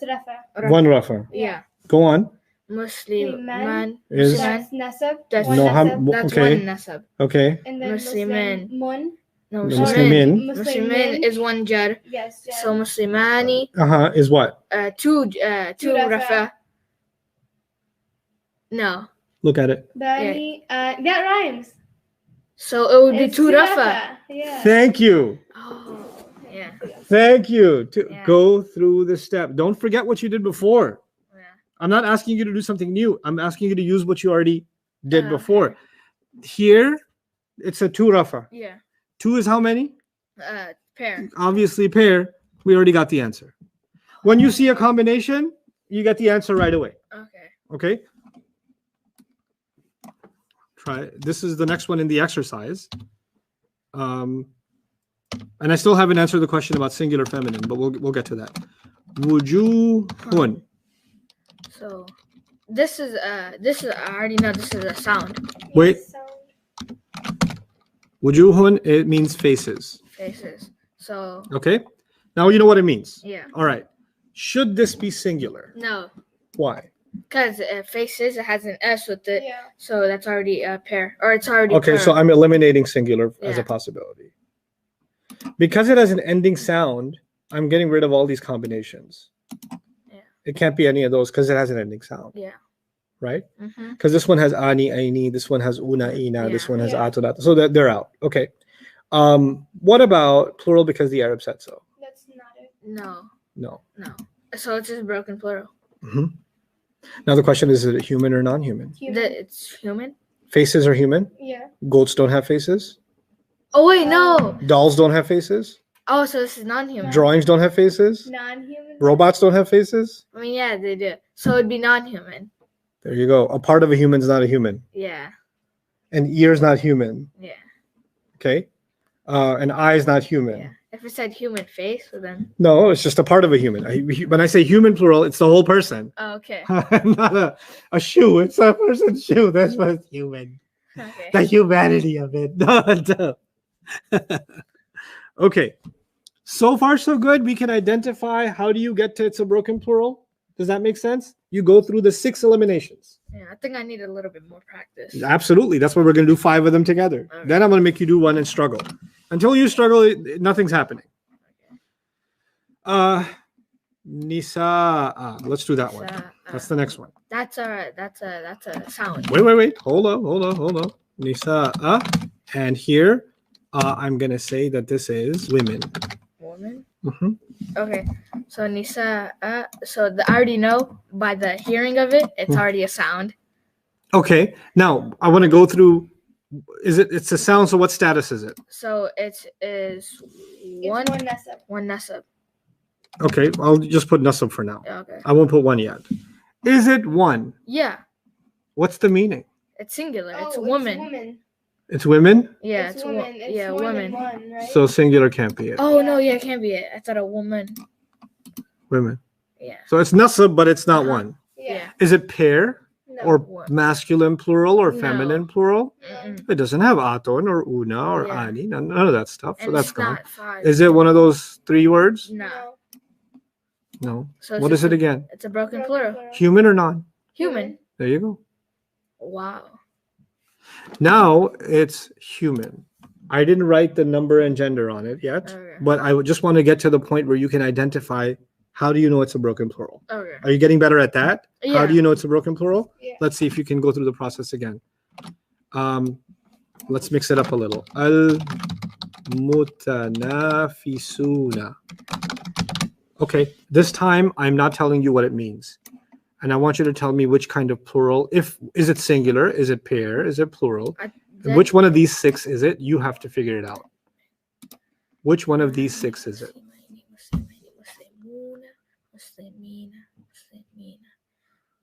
rafa. One rafa. Yeah. Go on. Musliman is That's nasab. that's no, that's okay. one nasab. Okay. And then Muslimin. Muslimun. No, Muslimin. Muslimin is one jar. Yes. So muslimani Is what? two Rafa. rafa. No. Look at it. Bani. That rhymes. So it would be It's two rafa. Yeah. Thank you. Oh, yeah. Thank you. Yeah. Go through the step. Don't forget what you did before. Yeah. I'm not asking you to do something new. I'm asking you to use what you already did Okay. before. Here, it's a two rafa. Yeah. Two is how many? Pair. Obviously pair. We already got the answer. When you see a combination, you get the answer right away. Okay. Okay? Try. This is the next one in the exercise. And I still haven't answered the question about singular feminine, but we'll get to that. Wujuhun. So this is I already know this is a sound. Wait. Wujuhun, it means faces. Faces. So Okay? Now you know what it means. yeah. All right. Should this be singular? No. Why? Because faces, it has an S with it. Yeah. So that's already a pair. Or it's already Okay, so plural. I'm eliminating singular as a Yeah. possibility. Because it has an ending sound, I'm getting rid of all these combinations. Yeah. It can't be any of those because it has an ending sound, Yeah. right? Mm-hmm. Because this one has ani, aini, this one has una, ina, this Yeah. one has Yeah. atunat. So they're out. Okay. What about plural because the Arab said so? That's not it. No. No. So it's just broken plural. Mhm. Now the question is it human or non-human? Human. It's human. Faces are human. Yeah. Goats don't have faces. Oh wait, no. Dolls don't have faces. Oh, so this is non-human. Drawings don't have faces. Non-human. Robots don't have faces. I mean, yeah, they do. So it'd be non-human. There you go. A part of a human is not a human. Yeah. An ear is not human. Yeah. Okay. An eye is not human. Yeah. If it said human face, well then. No, it's just a part of a human. When I say human plural, it's the whole person. Oh, okay. Not a shoe. It's a person's shoe. That's what's human. Okay. The humanity of it. No. Okay. So far, so good. We can identify how do you get to it's a broken plural. Does that make sense? You go through the 6 eliminations. Yeah, I think I need a little bit more practice. Absolutely. That's why we're going to do 5 of them together. Okay. Then I'm going to make you do one and struggle. Until you struggle, nothing's happening. Nisa. Let's do that one. That's the next one. That's a sound. Wait. Hold on. Nisa. And here, I'm going to say that this is women. Woman. Mhm. Okay. So Nisa. So I already know by the hearing of it, it's already a sound. Okay. Now, I want to go through. It's a sound, so what status is it? So it is one It's one nasab. one nasab. Okay, I'll just put nasab for now. Okay. I won't put one yet. Is it one? Yeah. What's the meaning? It's singular. Oh, it's woman. woman. It's women? Yeah, It's it's woman. woman. It's Yeah, more than woman. one, right? So singular can't be it. Oh no, yeah, it can't be it. I thought a woman. Women. Yeah. So it's nasab, but it's not Uh-huh. one. Yeah. Is it pair No. or What? masculine plural or No. feminine plural? Mm-mm. It doesn't have aton or una or Yeah. ani, none of that stuff. So And that's it's gone. not 5. Is it one of those 3 words? No. No. So it's What is just it again? It's a broken plural. Human or non? Human. There you go. Wow. Now it's human. I didn't write the number and gender on it yet, Okay. but I would just want to get to the point where you can identify how do you know it's a broken plural. Okay. Are you getting better at that? Yeah. How do you know it's a broken plural? Yeah. Let's see if you can go through the process again. Let's mix it up a little. Al mutanafisuna. Okay, this time I'm not telling you what it means. And I want you to tell me which kind of plural. Is it singular? Is it pair? Is it plural? And which one of these 6 is it? You have to figure it out. Which one of these 6 is it?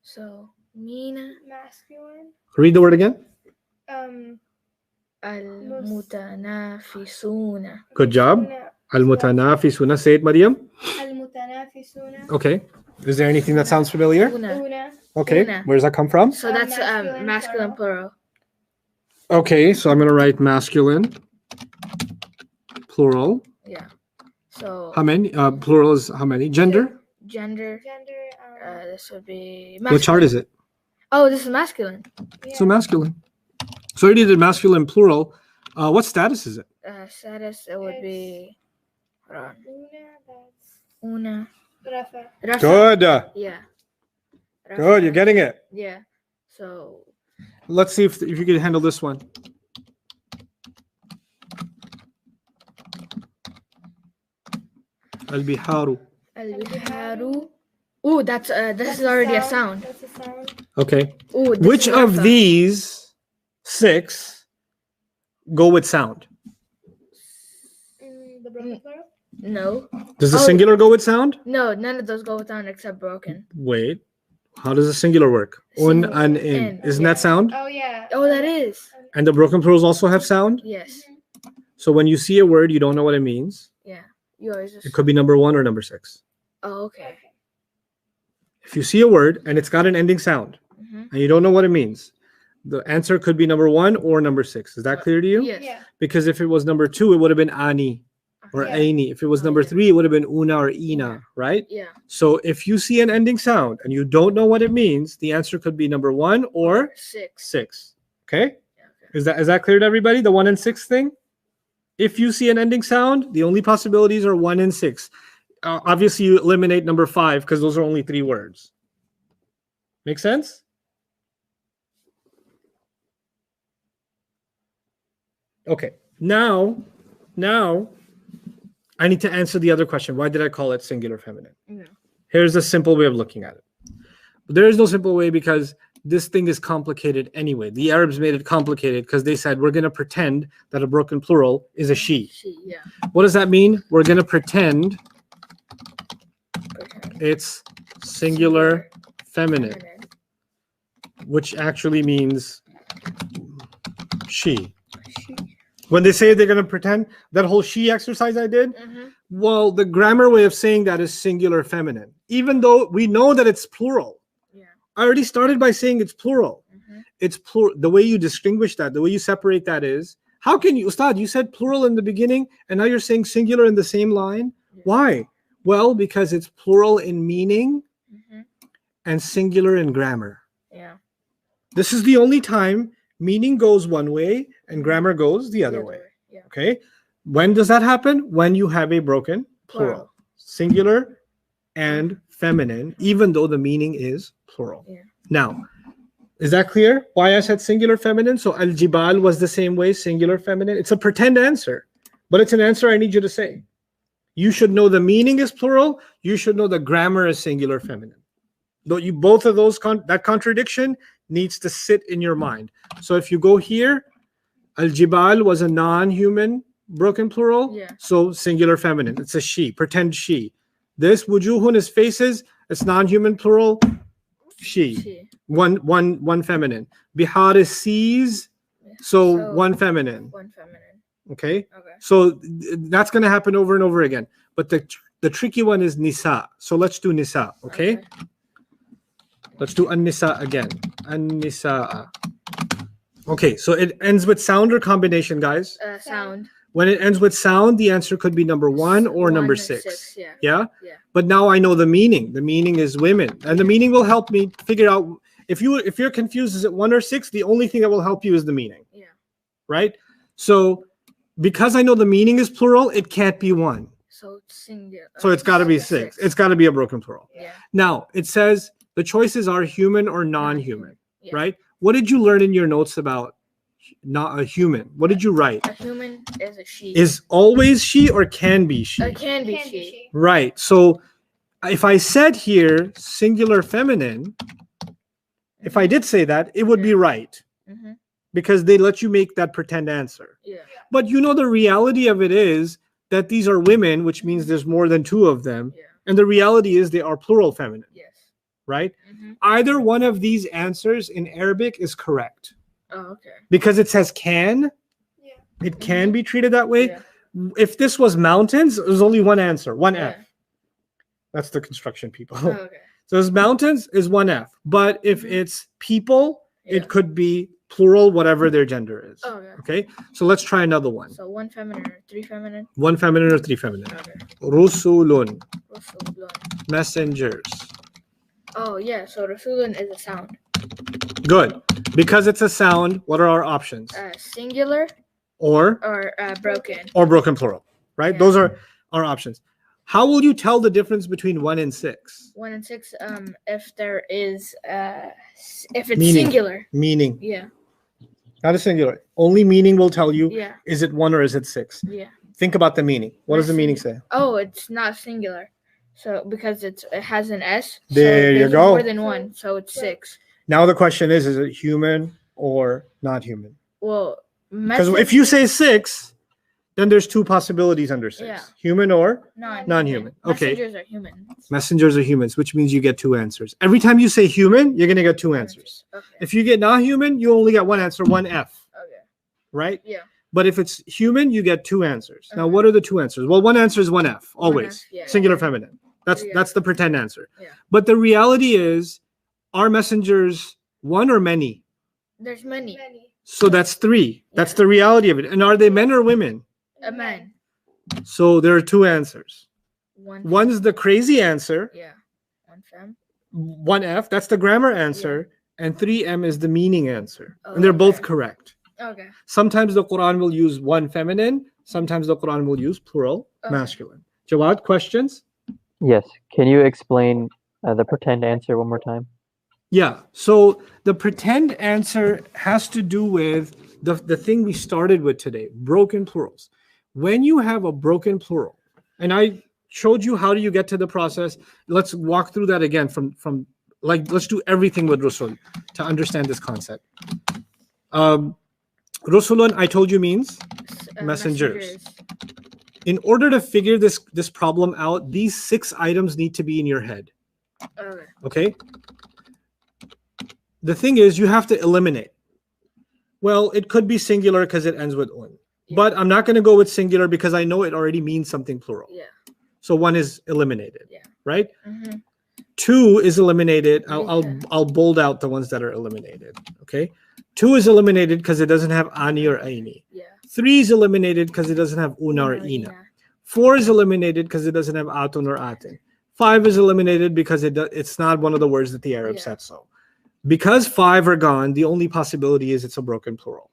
So Mina Masculine. Read the word again. al-mutanafisuna. Good job. Al-mutanafisuna. Say it, Maryam. Al-mutanafisuna. Okay. Is there anything that sounds familiar? Una. Una. Okay. Una. Where does that come from? So that's Masculine masculine plural. Okay, so I'm going to write masculine plural. Yeah. So How many? Plural is how many? Gender? gender. Gender. This would be What chart masculine. is it? Oh, this is masculine. So masculine. So I already did masculine plural. What status is it? Status, it would be. Hold on. Una. That's Una. Rafa. Rafa. Good. Yeah. Good. You're getting it. Yeah. So Let's see if you can handle this one. Al-biharu. al-biharu. Ooh, this is already a sound. That's a sound. Okay. Ooh, this Which is of Rafa. these 6 go with sound? The broken plural. No. Does the Oh. singular go with sound? No, none of those go with sound except broken. Wait. How does the singular work? Un, Singular. an, in. In, Isn't yeah. that sound? Oh yeah. Oh, that is. And the broken plurals also have sound? Yes. So when you see a word, you don't know what it means. Yeah. You always just. It could be number 1 or number 6. Oh, okay. If you see a word and it's got an ending sound Mm-hmm. and you don't know what it means, the answer could be number 1 or number 6. Is that clear to you? Yes. Yeah. Because if it was number 2, it would have been ani or Yeah. aini. If it was Oh, number yeah. 3, it would have been una or ina, right? Yeah. So if you see an ending sound and you don't know what it means, the answer could be number 1 or 6. 6. Okay? Yeah, okay. Is that clear to everybody? The 1 and 6 thing? If you see an ending sound, the only possibilities are 1 and 6. Obviously, you eliminate number 5 because those are only 3 words. Make sense? Okay. Now, I need to answer the other question. Why did I call it singular feminine? Yeah. Here's a simple way of looking at it. But there is no simple way because this thing is complicated anyway. The Arabs made it complicated because they said we're going to pretend that a broken plural is a she. She. Yeah. What does that mean? We're going to pretend Okay. it's singular feminine, which actually means she. When they say they're going to pretend, that whole she exercise I did, Mm-hmm. well, the grammar way of saying that is singular feminine, even though we know that it's plural. Yeah. I already started by saying it's plural. Mm-hmm. It's plural. The way you distinguish that, the way you separate that is, how can you, Ustad, you said plural in the beginning, and now you're saying singular in the same line? Yeah. Why? Well, because it's plural in meaning Mm-hmm. and singular in grammar. Yeah. This is the only time meaning goes one way and grammar goes the other way. Yeah. Okay? When does that happen? When you have a broken plural. Plural. Singular and feminine, even though the meaning is plural. Yeah. Now, is that clear? Why I said singular feminine? So al-jibal was the same way, singular feminine. It's a pretend answer, but it's an answer I need you to say. You should know the meaning is plural. You should know the grammar is singular feminine. Though you both of those that contradiction needs to sit in your mind. So if you go here, al-jibal was a non-human broken plural. Yeah. So singular feminine. It's a she. Pretend she. This wujuhun is faces. It's non-human plural. She. She. One feminine. Bihar is seas. So one feminine. One feminine. Okay. Okay. So that's going to happen over and over again. But the tricky one is nisa. So let's do nisa. Okay. Let's do an-nisa again. An-nisa. Okay, so it ends with sound or combination, guys. Sound. When it ends with sound, the answer could be number 1 or number 6. Yeah. Yeah? Yeah. But now I know the meaning. The meaning is women. And the meaning will help me figure out if you're confused, is it 1 or 6? The only thing that will help you is the meaning. Yeah. Right? So because I know the meaning is plural, it can't be 1. So it's singular. So it's got to be 6. It's got to be a broken plural. Yeah. Now, it says the choices are human or non-human, Yeah. right? What did you learn in your notes about not a human? What did you write? A human is a she. Is always she or can be she? Can be Can be she. she. Right. So if I said here singular feminine, if I did say that, it would be right Mm-hmm. because they let you make that pretend answer. Yeah. But you know, the reality of it is that these are women, which means there's more than two of them. Yeah. And the reality is they are plural feminine, Yes. right? Mm-hmm. Either one of these answers in Arabic is correct Oh, okay. because it says can. Yeah. It can be treated that way. Yeah. If this was mountains, there's only one answer, one Yeah. F. That's the construction people. Oh, okay. So it's mountains is one F. But if it's people, Yeah. it could be plural, whatever their gender is. Oh, okay. Okay. So let's try another one. So 1 feminine or 3 feminine. One feminine or three feminine. Okay. Rusulun, Rasulun. messengers. Oh yeah. So Rasulun is a sound. Good. Because it's a sound, what are our options? Singular Or broken. broken plural, right? Yeah. Those are our options. How will you tell the difference between 1 and 6? 1 and 6. If there is if it's Meaning. singular. Meaning, Yeah. not a singular. Only meaning will tell you, Yeah. is it 1 or is it 6? Yeah. Think about the meaning. What does the meaning say? Oh, it's not singular. So because it has an S. There so you there's go. More than one, so it's 6. Now the question is it human or not human? Well, Because if you say 6, then there's two possibilities under 6. Yeah. Human or non-human. non-human. Okay. Messengers are humans. Messengers are humans, which means you get two answers. Every time you say human, you're going to get two answers. Okay. If you get not human, you only get one answer, one F, Okay. right? Yeah. But if it's human, you get two answers. Now, Okay. what are the two answers? Well, one answer is one F, always. F, yeah. Singular feminine. Yeah. That's the pretend answer. Yeah. But the reality is, are messengers one or many? There's many. Many. So that's 3. That's Yeah. the reality of it. And are they men or women? A man. So there are two answers. One. One's the crazy answer, Yeah. One fem. one F, that's the grammar answer, and 3M is the meaning answer. Oh, And they're both okay. correct. Okay. Sometimes the Quran will use one feminine, sometimes the Quran will use plural Okay. masculine. Jawad, questions? Yes. Can you explain the pretend answer one more time? Yeah. So the pretend answer has to do with the thing we started with today, broken plurals. When you have a broken plural, and I showed you how do you get to the process. Let's walk through that again from let's do everything with Rusul to understand this concept. Rusulun, I told you means messengers. In order to figure this problem out, these 6 items need to be in your head. Okay. Okay. The thing is, you have to eliminate. Well, it could be singular because it ends with un. Yeah. But I'm not going to go with singular because I know it already means something plural. Yeah. So 1 is eliminated. Yeah. Right? Mm-hmm. 2 is eliminated. Yeah. I'll bold out the ones that are eliminated. Okay. 2 is eliminated because it doesn't have ani or aini. Yeah. 3 is eliminated because it doesn't have una or ina. 4 is eliminated because it doesn't have atun or atin. 5 is eliminated because it's not one of the words that the Arab Yeah. said so. Because 5 are gone, the only possibility is it's a broken plural.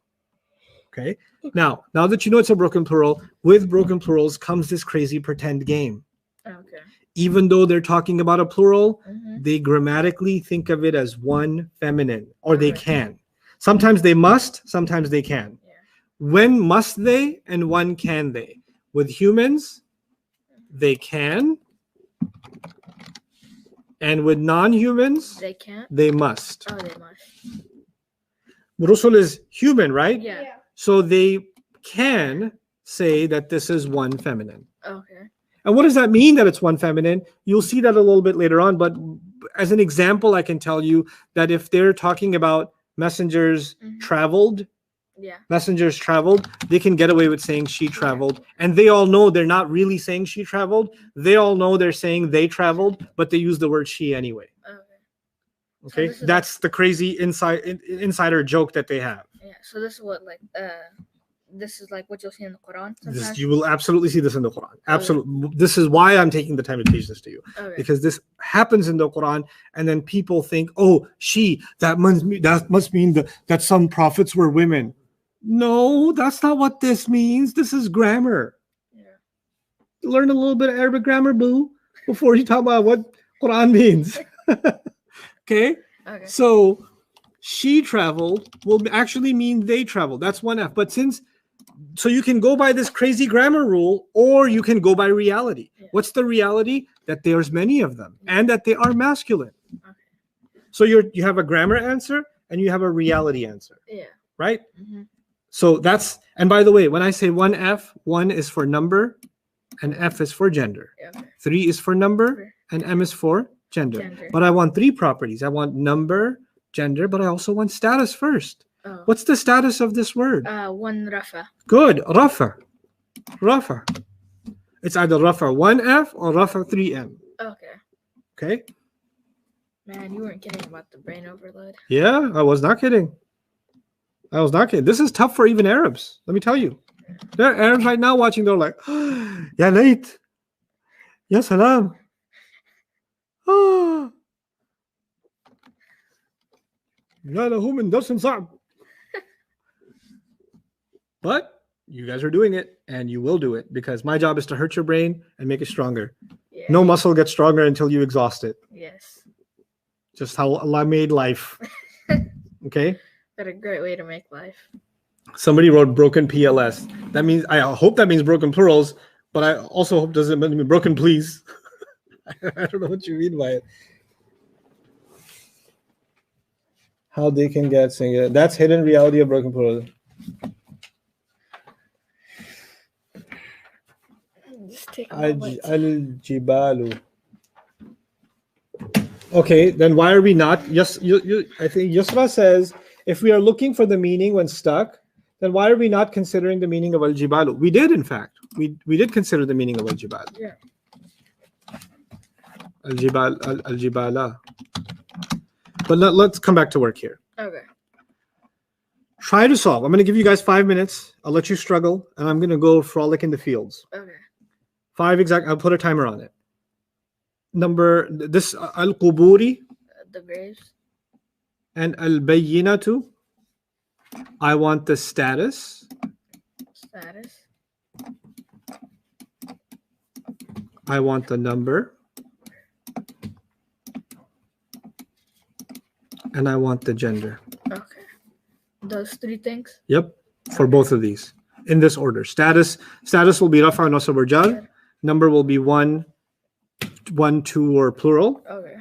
Okay. Now that you know it's a broken plural, with broken plurals comes this crazy pretend game. Okay. Even though they're talking about a plural, Mm-hmm. they grammatically think of it as one feminine, or they Okay. can. Sometimes they must, sometimes they can. Yeah. When must they and when can they? With humans, they can. And with non-humans, They can't. they must. Oh, they must. Rusul is human, right? Yeah. Yeah. So they can say that this is one feminine. Okay. And what does that mean that it's one feminine? You'll see that a little bit later on. But as an example, I can tell you that if they're talking about messengers Mhm. traveled, Yeah. messengers traveled, they can get away with saying she traveled. And they all know they're not really saying she traveled. They all know they're saying they traveled, but they use the word she anyway. Okay. Okay. this is That's the crazy insider joke that they have. Yeah. So this is what this is like what you'll see in the Quran sometimes. This, you will absolutely see this in the Quran. Absolutely. This is why I'm taking the time to teach this to you. Okay. Because this happens in the Quran, and then people think, "Oh, that must mean that some prophets were women." No, that's not what this means. This is grammar. Yeah. Learn a little bit of Arabic grammar, boo, before you talk about what Quran means. Okay, Okay. so she traveled will actually mean they traveled. That's one F. But so you can go by this crazy grammar rule, or you can go by reality. Yeah. What's the reality? That there's many of them, and that they are masculine. Okay. So you have a grammar answer and you have a reality answer, Yeah. right? Mm-hmm. So and by the way, when I say one F, 1 is for number, and F is for gender. Okay. 3 is for number, and M is for gender. Gender. But I want 3 properties. I want number, gender, but I also want status first. Oh. What's the status of this word? One rafa. Good. Rafa. Rafa. It's either Rafa 1F or Rafa 3M. Okay. Okay? Man, you weren't kidding about the brain overload. Yeah, I was not kidding. I was not kidding. This is tough for even Arabs. Let me tell you. There are Arabs right now watching. They're like, Ya late. Ya salam. Ah. Ya lahu min darsin sa'b. But you guys are doing it, and you will do it, because my job is to hurt your brain and make it stronger. Yeah. No muscle gets stronger until you exhaust it. Yes. Just how Allah made life. Okay? What a great way to make life. Somebody wrote broken PLS. That means, I hope that means broken plurals, but I also hope doesn't mean broken please. I don't know what you mean by it. How they can get singular. That's hidden reality of broken plurals. Just take a moment. Al-jibalu. Okay, then why are we not? Yes, I think Yusra says, if we are looking for the meaning when stuck, then why are we not considering the meaning of al-jibalu? We did, in fact. We did consider the meaning of al-jibalu. Yeah. Al-jibala. But let's come back to work here. Okay. Try to solve. I'm going to give you guys 5 minutes. I'll let you struggle, and I'm going to go frolic in the fields. Okay. 5 exact. I'll put a timer on it. Number this al-quburi The graves. and al-bayyinatu. I want the status. Status. I want the number. And I want the gender. Okay. Those 3 things. Yep. For both of these. In this order. Status will be rafa, nasab, or jar. Number will be 1, 2, or plural. Okay.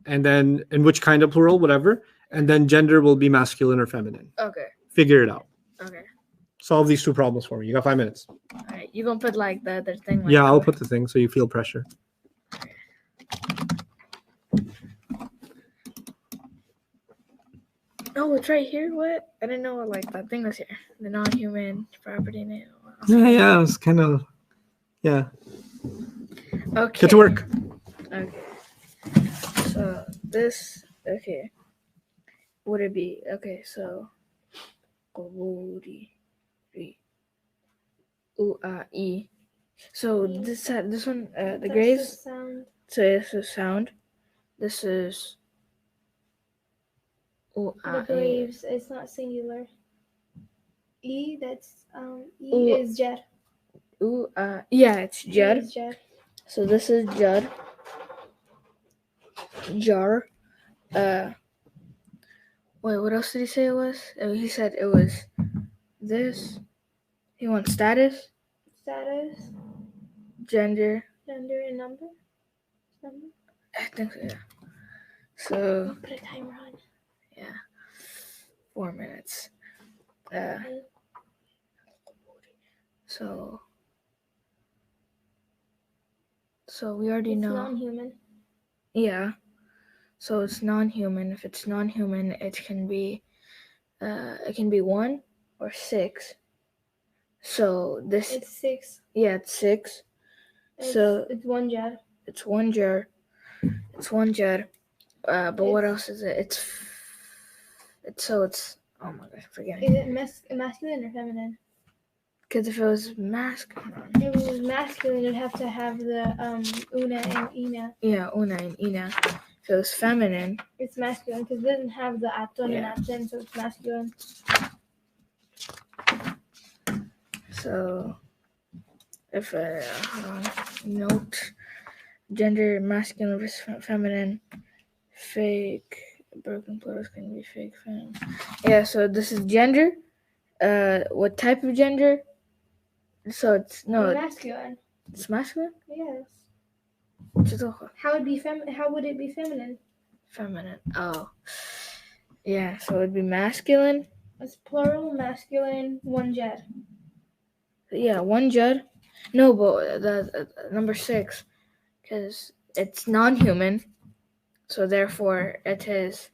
And then in which kind of plural, whatever. And then gender will be masculine or feminine. Okay. Figure it out. Okay. Solve these 2 problems for me. You got 5 minutes. All right. You gonna put like the other thing? Like Yeah, I'll that? put the thing so you feel pressure. Oh, it's right here. What? I didn't know what like that thing was here. The non-human property name. Yeah, it's kind of, yeah. Okay. Get to work. Okay. So this. Okay. Would it be okay? So. E. So this one the That's graves. sound. So this is sound. This is. The graves. It's not singular. E. That's E Ooh. is jar. Yeah, it's E jar. is jar. So this is jar. Jar. Wait, what else did he say it was? Oh, he said it was this. He wants status, Status, gender. gender, and number. Number. I think so, yeah. So Put a timer on. yeah, 4 minutes. So we already It's know. non-human. Yeah. So it's non-human. If it's non-human, it can be 1 or 6. So this, It's 6. yeah, it's 6. So it's 1 jar. it's 1 jar. It's 1 jar. But what else is it? It's oh my gosh, forget Is it. it masculine or feminine? Because if it was masculine, If it was masculine, you'd have to have the una and ina. yeah, una and ina. If it was feminine, It's masculine because it doesn't have the aton Yeah. and aten, so it's masculine. so if hold on, note gender masculine versus feminine, fake broken plurals can be fake feminine. Yeah, so this is gender. What type of gender? So it's Masculine. it's masculine. Yes. It's How would it be feminine? feminine. Oh, yeah. So it'd be masculine. It's plural, masculine, 1 jar. Yeah, 1 jar. No, but the number 6, because it's non-human, so therefore it is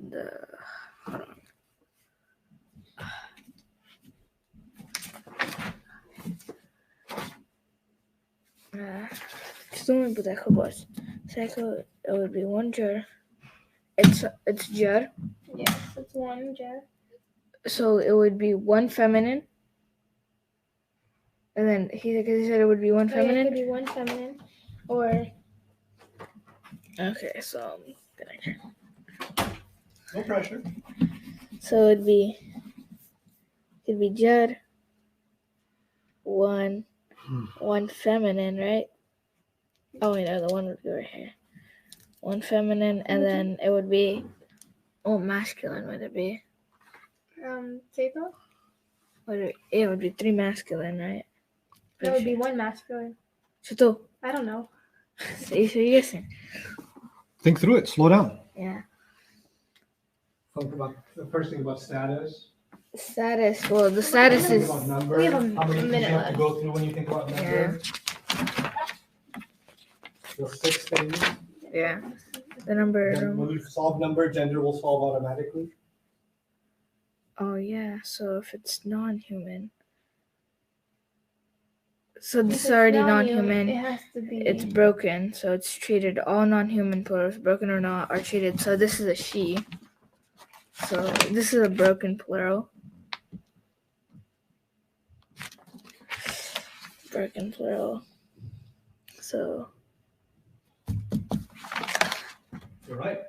the. It would be one jar. It's jar. Yes, it's one jar. So it would be one feminine. And then he said it would be one So it feminine. could be one feminine, or Okay, so No pressure. so it'd be jar. One feminine, right? Oh wait, no, the one would be right here. One feminine, and then it would be masculine. Would it be? Seiko? It would be 3 masculine, right? That would be one masculine. So I don't know. you're guessing. Think through it. Slow down. Yeah. Think about the first thing about status. Status. Well, the status Think is. about number. We have a How many things minute you have to left. go through when you think about number? The 6 things. Yeah. The number. Then when you solve number, gender will solve automatically. Oh yeah. So if it's non-human. So If this it's is already non-human, non-human. It has to be. It's broken, so it's treated. All non-human plurals, broken or not, are treated. So this is a she. So this is a broken plural. Broken plural. So You're right.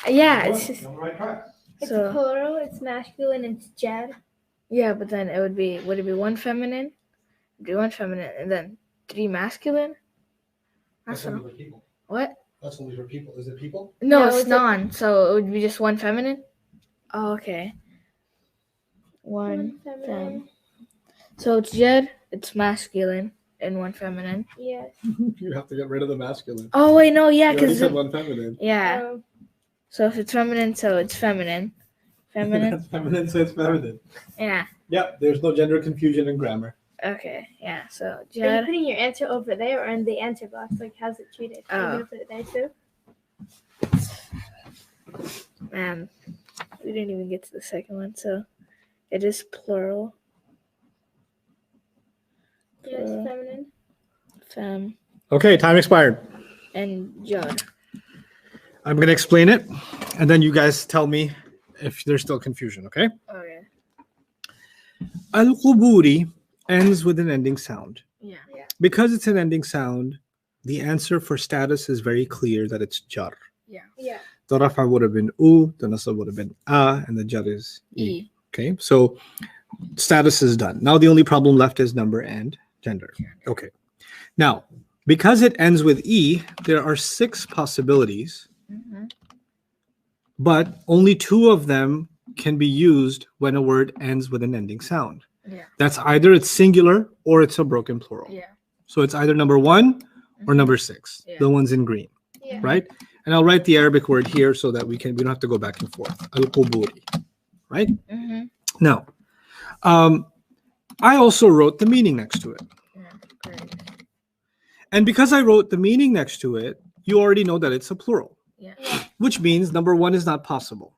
yeah, it's just You're on the right track. It's so plural. It's masculine. It's jar. yeah. But then would it be one feminine? It'd be one feminine and then 3 masculine. That's That's only for people. what? That's only for people. Is it people? No, No, it's it's a- non. So it would be just one feminine. Oh, okay. One feminine. So it's Jed, it's masculine, and one feminine. Yes. You have to get rid of the masculine. Oh wait, no, yeah, You already because said one feminine. yeah. Um, So if it's feminine, so it's feminine. Feminine. That's feminine, so it's feminine. Yeah. Yep, there's no gender confusion in grammar. Okay. Yeah. So Are you Jed. putting your answer over there or in the answer box? Like, how's it treated? Are you Oh. gonna put it there too? Man, we didn't even get to the second one. So it is plural. Yes, Plural. feminine. Fem Okay, time expired. and Jed. I'm going to explain it, and then you guys tell me if there's still confusion, okay? Okay. Al-Quburi ends with an ending sound. Yeah. Because it's an ending sound, the answer for status is very clear that it's jar. Yeah. The rafa would have been u, the nasab would have been a, and the jar is e. E. Okay, so status is done. Now the only problem left is number and gender. Okay. Now, because it ends with e, there are 6 possibilities, Mm-hmm. but only 2 of them can be used when a word ends with an ending sound. Yeah. That's either it's singular or it's a broken plural. Yeah. So it's either number 1 or number 6, Yeah. the ones in green, Yeah. right? And I'll write the Arabic word here so that we don't have to go back and forth. Al-Quburi, right? Mm-hmm. Now, I also wrote the meaning next to it. Yeah. Great. And because I wrote the meaning next to it, you already know that it's a plural, Yeah. which means number 1 is not possible,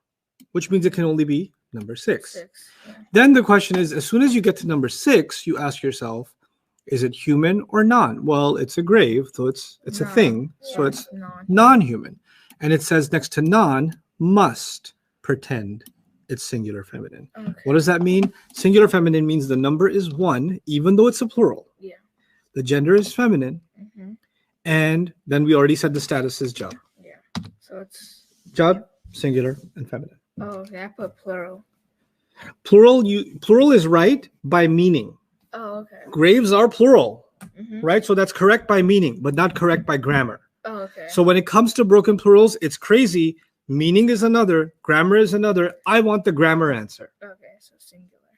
which means it can only be number 6. 6. Yeah. Then the question is, as soon as you get to number 6, you ask yourself, is it human or non? Well, it's a grave, so it's a Non. thing, so Yeah, it's non. non-human. And it says next to non, must pretend it's singular feminine. Okay. What does that mean? Singular feminine means the number is 1, even though it's a plural. Yeah. The gender is feminine, Mm-hmm. and then we already said the status is jar. So it's. Jar, singular, and feminine. Oh, okay. I put plural. Plural is right by meaning. Oh, okay. Graves are plural, Mm-hmm. right? So that's correct by meaning, but not correct by grammar. Oh, okay. So when it comes to broken plurals, it's crazy. Meaning is another, grammar is another. I want the grammar answer. Okay, so singular.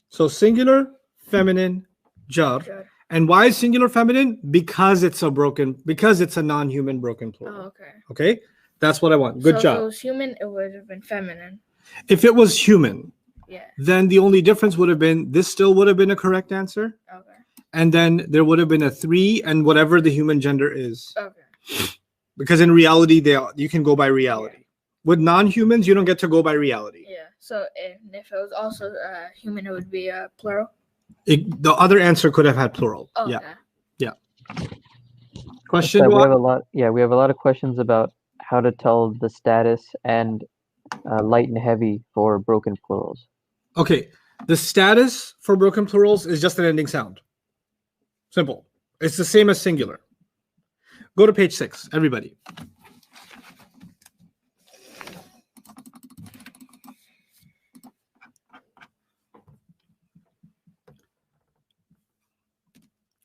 So singular, feminine, jar. Good. And why is singular feminine? Because it's a non-human broken Oh, plural. okay. Okay? That's what I want. Good So job. if it was human, it would have been feminine. If it was human, Yeah. then the only difference would have been this still would have been a correct answer. Okay. And then there would have been a 3 and whatever the human gender is. Okay. Because in reality, you can go by reality. With non-humans, you don't get to go by reality. Yeah. So if it was also human, it would be plural. The other answer could have had plural. Oh, Yeah. okay. Question? So we have a lot. Yeah, we have a lot of questions about how to tell the status and light and heavy for broken plurals. Okay. The status for broken plurals is just an ending sound. Simple. It's the same as singular. Go to page 6, everybody.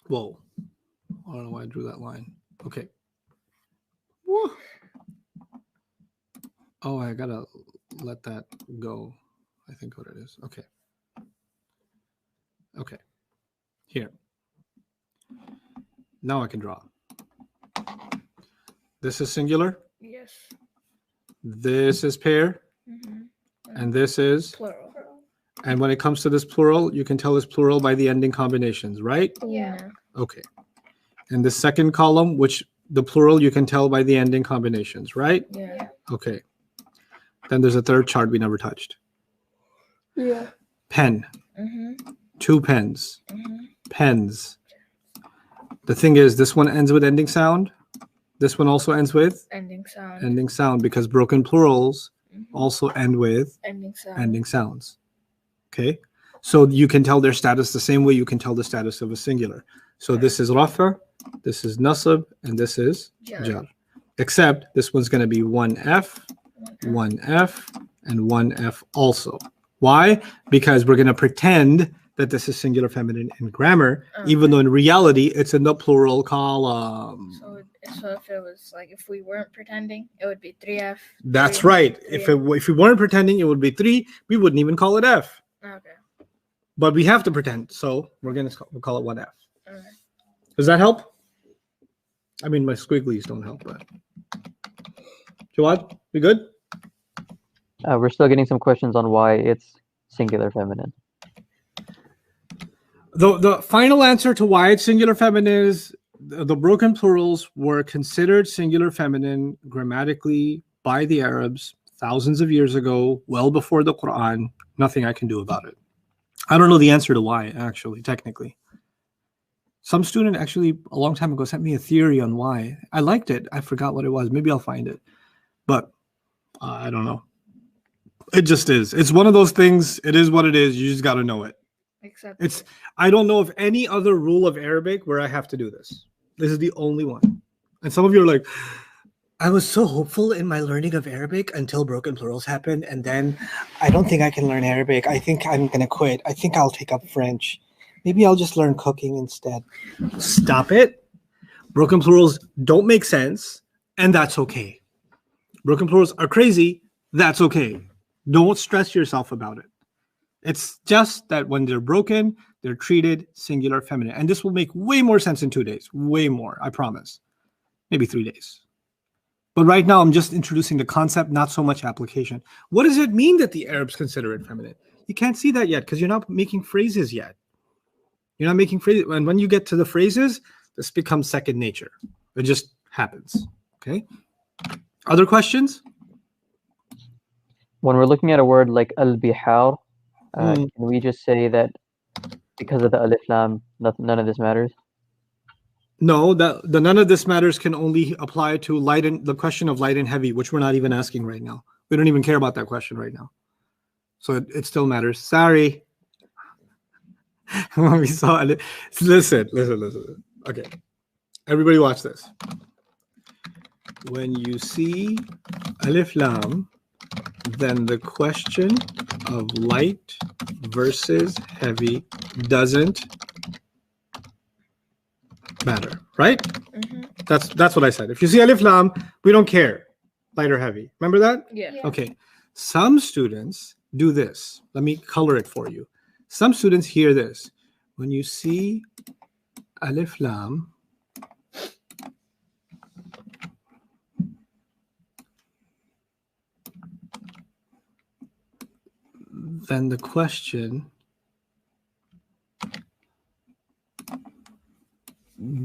Whoa. I don't know why I drew that line. Okay. Woo. Oh, I gotta let that go. I think what it is. Okay. Okay. Here. Now I can draw. This is singular. Yes. This is pair. Mm-hmm. And this is. Plural. And when it comes to this plural, you can tell it's plural by the ending combinations, right? Yeah. Okay. And the second column, which the plural you can tell by the ending combinations, right? Yeah. Okay. Then there's a third chart we never touched. Yeah. Pen. Mm-hmm. 2 pens. Mm-hmm. Pens. The thing is, this one ends with ending sound. This one also ends with Ending sound. ending sound because broken plurals also end with Ending sound. ending sounds. Okay. So you can tell their status the same way you can tell the status of a singular. So this is rafa, this is nasab, and this is jar. Except this one's going to be 1F, 1F, and 1F also. Why? Because we're going to pretend that this is singular feminine in grammar, even though in reality it's in the plural column. So if it was like if we weren't pretending, it would be 3F. That's 3, right. 3F. If we weren't pretending, it would be 3. We wouldn't even call it F. Okay. But we have to pretend, so we'll call it 1F. Okay. Does that help? I mean, my squigglies don't help, but Jawad, we good? We're still getting some questions on why it's singular feminine. The final answer to why it's singular feminine is the broken plurals were considered singular feminine grammatically by the Arabs thousands of years ago, well before the Quran. Nothing I can do about it. I don't know the answer to why, actually, technically. Some student actually a long time ago sent me a theory on why. I liked it. I forgot what it was. Maybe I'll find it. But I don't know. It just is. It's one of those things. It is what it is. You just got to know it. Except I don't know of any other rule of Arabic where I have to do this. This is the only one. And some of you are like, I was so hopeful in my learning of Arabic until broken plurals happened. And then I don't think I can learn Arabic. I think I'm going to quit. I think I'll take up French. Maybe I'll just learn cooking instead. Stop it. Broken plurals don't make sense. And that's okay. Broken plurals are crazy. That's okay. Don't stress yourself about it. It's just that when they're broken, they're treated singular feminine. And this will make way more sense in 2 days. Way more, I promise. Maybe 3 days. But right now, I'm just introducing the concept, not so much application. What does it mean that the Arabs consider it feminine? You can't see that yet because you're not making phrases yet. You're not making phrases. And when you get to the phrases, this becomes second nature. It just happens. Okay? Other questions? When we're looking at a word like al-bihar, can we just say that because of the alif lam, none of this matters? No, the none of this matters can only apply to the question of light and heavy, which we're not even asking right now. We don't even care about that question right now. So it still matters. Sorry. When we saw it, listen. Okay. Everybody watch this. When you see alif lam, then the question of light versus heavy doesn't matter, right? Mm-hmm. That's what I said. If you see alif lam, we don't care, light or heavy. Remember that? Yeah. Okay. Some students do this. Let me color it for you. Some students hear this. When you see alif lam, then the question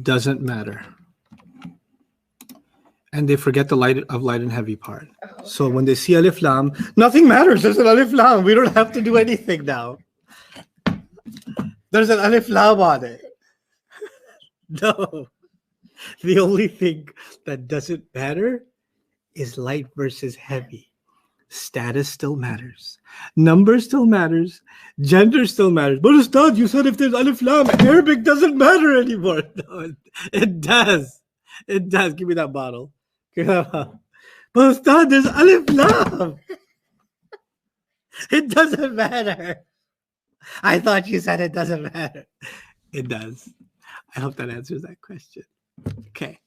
doesn't matter. And they forget the light and heavy part. Oh, So when they see alif lam, nothing matters. There's an alif lam. We don't have to do anything now. There's an alif lam on it. No. The only thing that doesn't matter is light versus heavy. Status still matters. Number still matters. Gender still matters. But Ustad, you said if there's alif lam, Arabic doesn't matter anymore. No, it does. It does. Give me that bottle. Give me that bottle. But Ustad, there's alif lam. It doesn't matter. I thought you said it doesn't matter. It does. I hope that answers that question. Okay.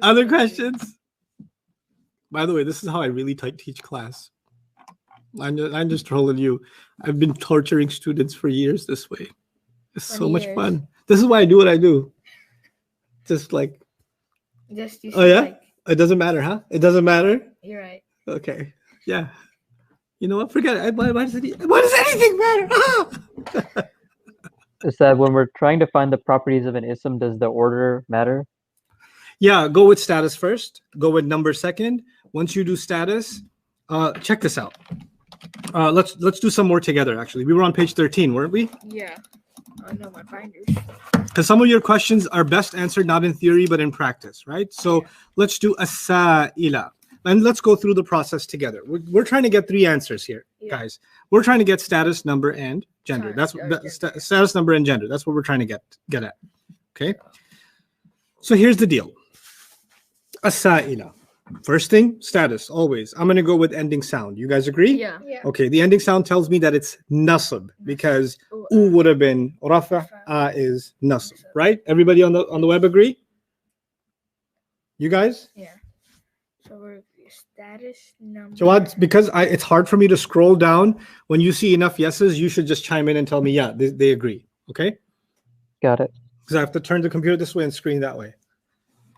Other questions? By the way, this is how I really teach class. I'm just trolling you. I've been torturing students for years this way. It's so much fun. This is why I do what I do. Just like, Just you oh yeah? like, It doesn't matter, huh? It doesn't matter? you're right. Okay. Yeah. You know what? Forget it. Why does anything matter? Ah! Is that when we're trying to find the properties of an ism, does the order matter? Yeah, go with status first. Go with number second. Once you do status, check this out. Let's do some more together. Actually, we were on page 13, weren't we? Yeah. Oh no, my binders. Because some of your questions are best answered not in theory but in practice, right? So let's do as-sa'ila, and let's go through the process together. We're trying to get 3 answers here, guys. We're trying to get status, number, and gender. Status, number, and gender. That's what we're trying to get at. Okay. So here's the deal. As-sa'ila. First thing, status, always. I'm going to go with ending sound. You guys agree? Yeah. Yeah. Okay, the ending sound tells me that it's nasab because u would have been rafa, a is nasab, right? Everybody on the web agree? You guys? Yeah. So we're status number. Jawad, because it's hard for me to scroll down. When you see enough yeses, you should just chime in and tell me, yeah, they agree. Okay? Got it. Because I have to turn the computer this way and screen that way.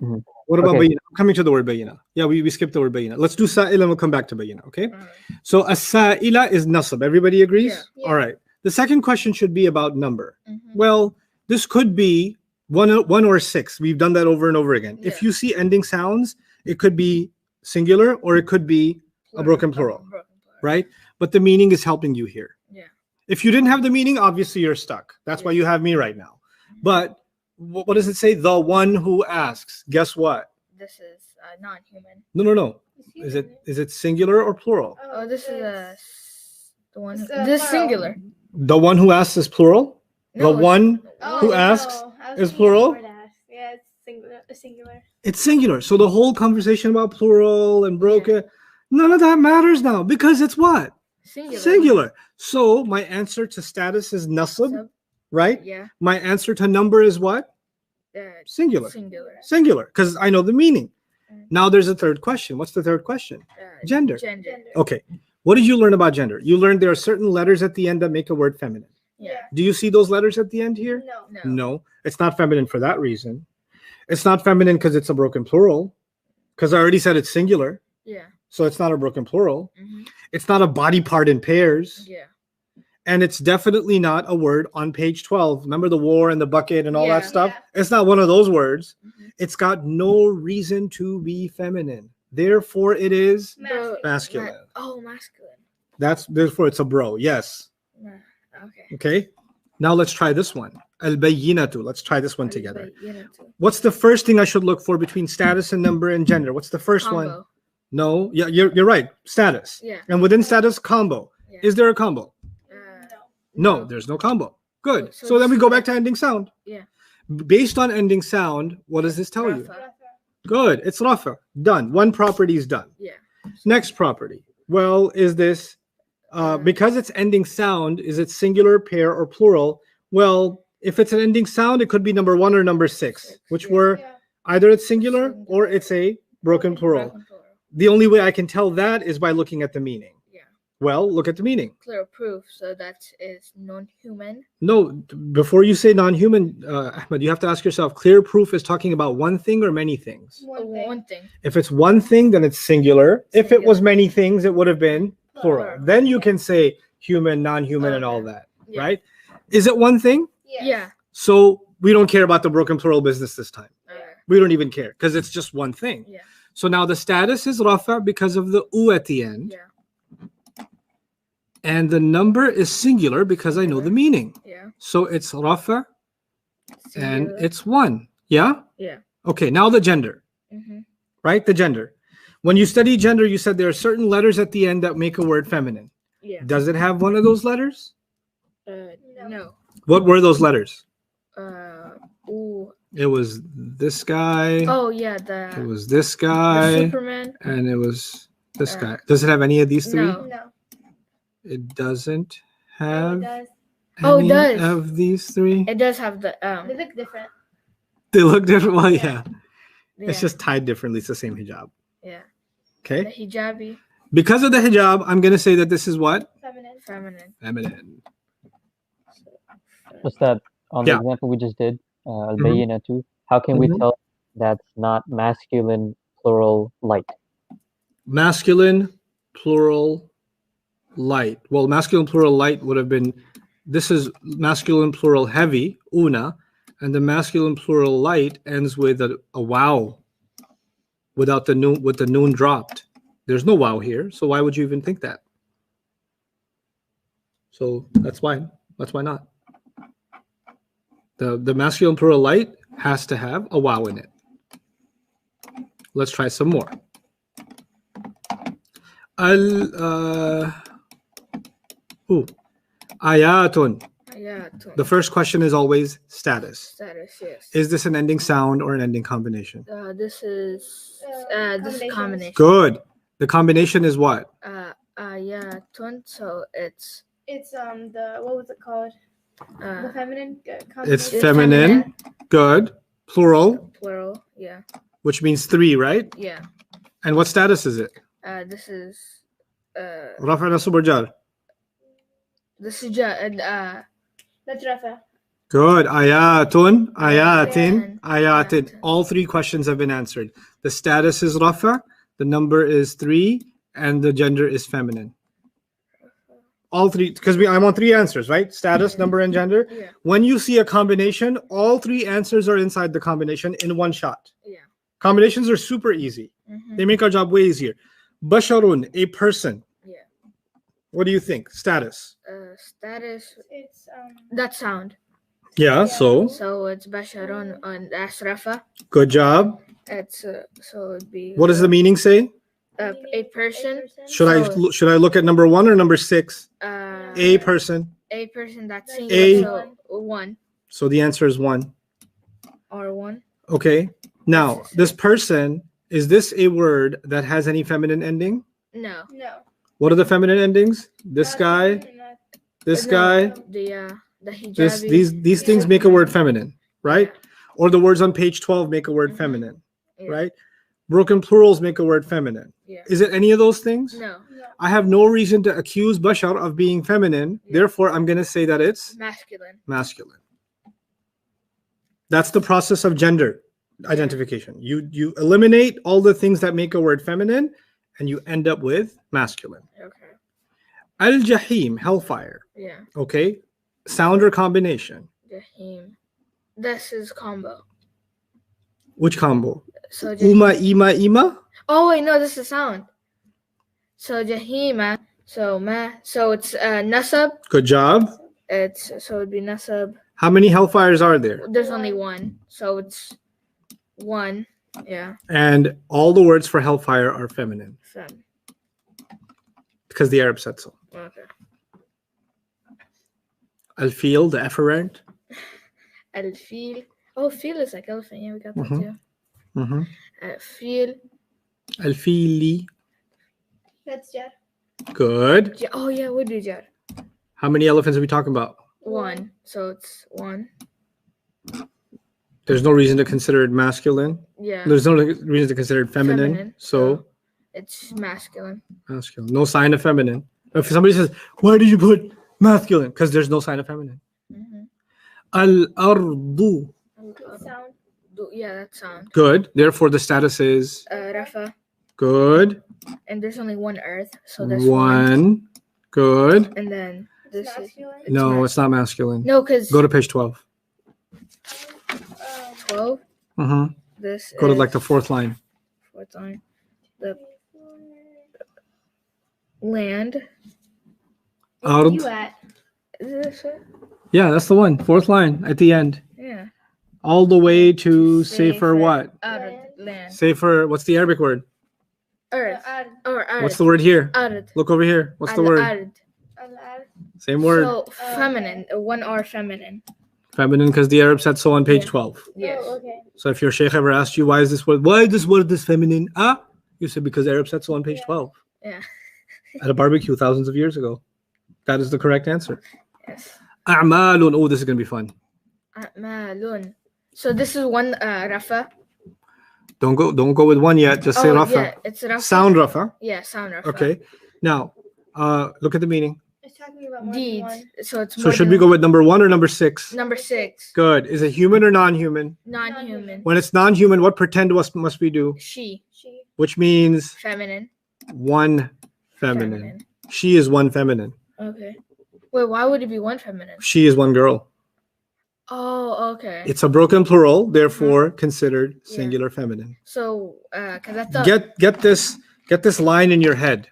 Mm-hmm. What about Okay. bayina? I'm coming to the word bayina. Yeah, we skipped the word bayina. Let's do sa'ila and we'll come back to bayina, okay? Alright. So as-sa'ila is nasab. Everybody agrees? Yeah. All right. The second question should be about number. Mhm. Well, this could be one or 6. We've done that over and over again. If Yeah. you see ending sounds, it could be singular or it could be a broken plural, right? But the meaning is helping you here. Yeah. If you didn't have the meaning, obviously you're stuck. That's why you have me right now. But what does it say? The one who asks. Guess what? This is non-human. No. Is it singular or plural? Oh, this is the one. It's This is plural. singular. The one who asks is plural? No, The it's- one Oh, who no. asks I was is thinking plural? of the word ask. Yeah, it's singular. It's singular. So the whole conversation about plural and broken, none of that matters now because it's what? Singular. Singular. So my answer to status is nasab, Sub- right? Yeah. My answer to number is what? Singular. Singular. Singular, because I know the meaning. Mm. Now there's a third question. What's the third question? Gender. Gender. Okay. What did you learn about gender? You learned there are certain letters at the end that make a word feminine. Yeah. Do you see those letters at the end here? No. No. No, it's not feminine for that reason. It's not feminine because it's a broken plural, because I already said it's singular. Yeah. So it's not a broken plural. Mhm. It's not a body part in pairs. Yeah. And it's definitely not a word on page 12. Remember the war and the bucket and all that Yeah. stuff? Yeah. It's not one of those words. Mhm. It's got no reason to be feminine. Therefore, it is Masculine. masculine. Masculine. Therefore it's a bro. Yes. Okay. Okay. Now let's try this one. Al-bayyinatu. Let's try this one What is together. bayyinatu? What's the first thing I should look for between status and number and gender? What's the first one? Combo. No. Yeah, you're right. Status. Yeah. And within status, combo. Yeah. Is there a combo? No. No, there's no combo. Good. So So then this we go is back to ending sound. Yeah. Based on ending sound, what does this tell you? Rafa. Good. It's rafa. Done. One property is done. Yeah. Next property. Well, is this because it's ending sound, is it singular, pair, or plural? Well, if it's an ending sound, it could be number 1 or number 6, which were Yeah. either it's singular or it's a broken plural. Broken plural. The only way I can tell that is by looking at the meaning. Yeah. Well, look at the meaning. Clear proof. So that is non-human. No, before you say non-human, Ahmed, you have to ask yourself, clear proof is talking about one thing or many things? One thing. If it's one thing, then it's singular. If it was Singular. many things, it would have been plural. Plural. Then you can say human, non-human, and all Okay. that, Yeah. right? Is it one thing? Yes. Yeah. So we don't care about the broken plural business this time. Okay. We don't even care because it's just one thing. Yeah. So now the status is rafa because of the u at the end. Yeah. And the number is singular because I know the meaning. Yeah. So it's rafa and Singular. it's one. Yeah? Yeah. Okay, now the gender, Mm-hmm. right? The gender. When you study gender, you said there are certain letters at the end that make a word feminine. Yeah. Does it have one of those letters? No. What were those letters? Ooh. It was this guy. Oh yeah. It was this The guy. Superman. And it was this guy. Does it have any of these three? No. No. It doesn't No, have it does. Oh, it any does. of these three. It does have the They look different. They look different. Well, yeah. Yeah. It's just tied differently. It's the same hijab. yeah. Okay. The hijabi. Because of the hijab, I'm gonna say that this is what? Feminine. Feminine. Feminine. What's that on Yeah. the example we just did? Al-bayyinatu. How can we Mhm. tell that's not masculine plural light? Masculine plural light. Well, masculine plural light would have been, this is masculine plural heavy, una, and the masculine plural light ends with a wow without the noon, with the noon dropped. There's no wow here, so why would you even think that? So that's why not. The masculine plural light has to have a wow in it. Let's try some more. Ayatun. Yeah. The first question is always status. Status. Yes. Is this an ending sound or an ending combination? This is combination. Good. The combination is what? Yeah. So it's It's the what was it called? The feminine. It's combination. feminine. Good. Plural, plural. Yeah. which means three, right? Yeah. And what status is it? This is Rafa nasb or jar? this is That's Rafa. Good. Ayatun, ayatin, Ayatin, ayatin. ayatin. All three questions have been answered. The status is rafa, the number is 3, and the gender is feminine. All three, because I want 3 answers, right? Status, number, and gender. yeah. When you see a combination, all 3 answers are inside the combination in one shot. Yeah. Combinations are super easy. Mm-hmm. They make our job way easier. Basharun, a person. Yeah. What do you think? Status. It's Status. That sound. Yeah, so So it's Basharun on Asrafa. good job. It's so it'd be. What does the meaning say? A person? Should So- should I look at number 1 or number 6? A person. A person that's A. singular. So one So the answer is 1. or one. Okay. Now, this person, is this a word that has any feminine ending? No. No. What are the feminine endings? This guy, this No, guy, The hijabi. these things make a word feminine, right? Or the words on page 12 make a word Mhm. feminine, Yeah. right? Broken plurals make a word feminine. Yeah. Is it any of those things? No. I have no reason to accuse Bashar of being feminine. Yeah. Therefore, I'm going to say that it's Masculine. masculine. That's the process of gender identification. You eliminate all the things that make a word feminine and you end up with masculine. Okay. Al-Jahim, hellfire. Yeah. Okay. Sound or combination? Jahim. This is combo. Which combo? So Uma, ima, ima? Oh wait, no, this is sound. So Jahima. So it's nasab. Good job. So it'd be nasab. How many hellfires are there? There's only one, so it's one. Yeah. And all the words for hellfire are feminine Fem. because the Arab said so. Okay. Al-Fil, the efferent. Al-fil. Oh, fil is like elephant. Yeah, we got that Mhm. too. Mhm. Fil. Al-Fili. That's Jar. Good. Oh yeah, we do jar. How many elephants are we talking about? One. So it's one. There's no reason to consider it masculine. Yeah. There's no reason to consider it feminine. So it's masculine. masculine. No sign of feminine. If somebody says, why did you put masculine? Because there's no sign of feminine. Mm-hmm. Al-Ardu. Sound. Yeah, that sound. Good. Therefore, the status is Rafa. good. And there's only one earth, so there's One. Good. And then this is Masculine. No, it's not masculine. no, because Go to page 12. 12. Mm-hmm. This Go to is like the fourth line. fourth line. The land. Where Ard. you at? Is this it? Yeah, that's the one. Fourth line at the end. Yeah. All the way to safer what? Ard. Land. Safer. What's the Arabic word? Earth. Or ard. What's the word here? Ard. Look over here. What's the word? Ard. Same word. So feminine. One R feminine. Feminine, because the Arab said so on page Yeah. 12. Yes. Oh, okay. So if your sheikh ever asked you why is this word this feminine? You said because Arab said so on page 12. Yeah. At a barbecue thousands of years ago. That is the correct answer. Yes. A'malun. Oh, this is gonna be fun. A'malun. So this is one rafa. Don't go with one yet. Just say rafa. Yeah, it's rafa. Sound rafa. Yeah, sound rafa. Okay. Now, look at the meaning. It's talking about more than Deeds. one. So it's So more should than we go with number 1 or number 6? number 6? Good. Is it human or non-human? Non-human. When it's non-human, what pretend must we do? She. She. Which means Feminine. one feminine. She is one feminine. Okay. Wait, why would it be one feminine? She is one girl. Oh, okay. It's a broken plural, therefore considered Yeah. singular feminine. So, cause I thought Get this line in your head.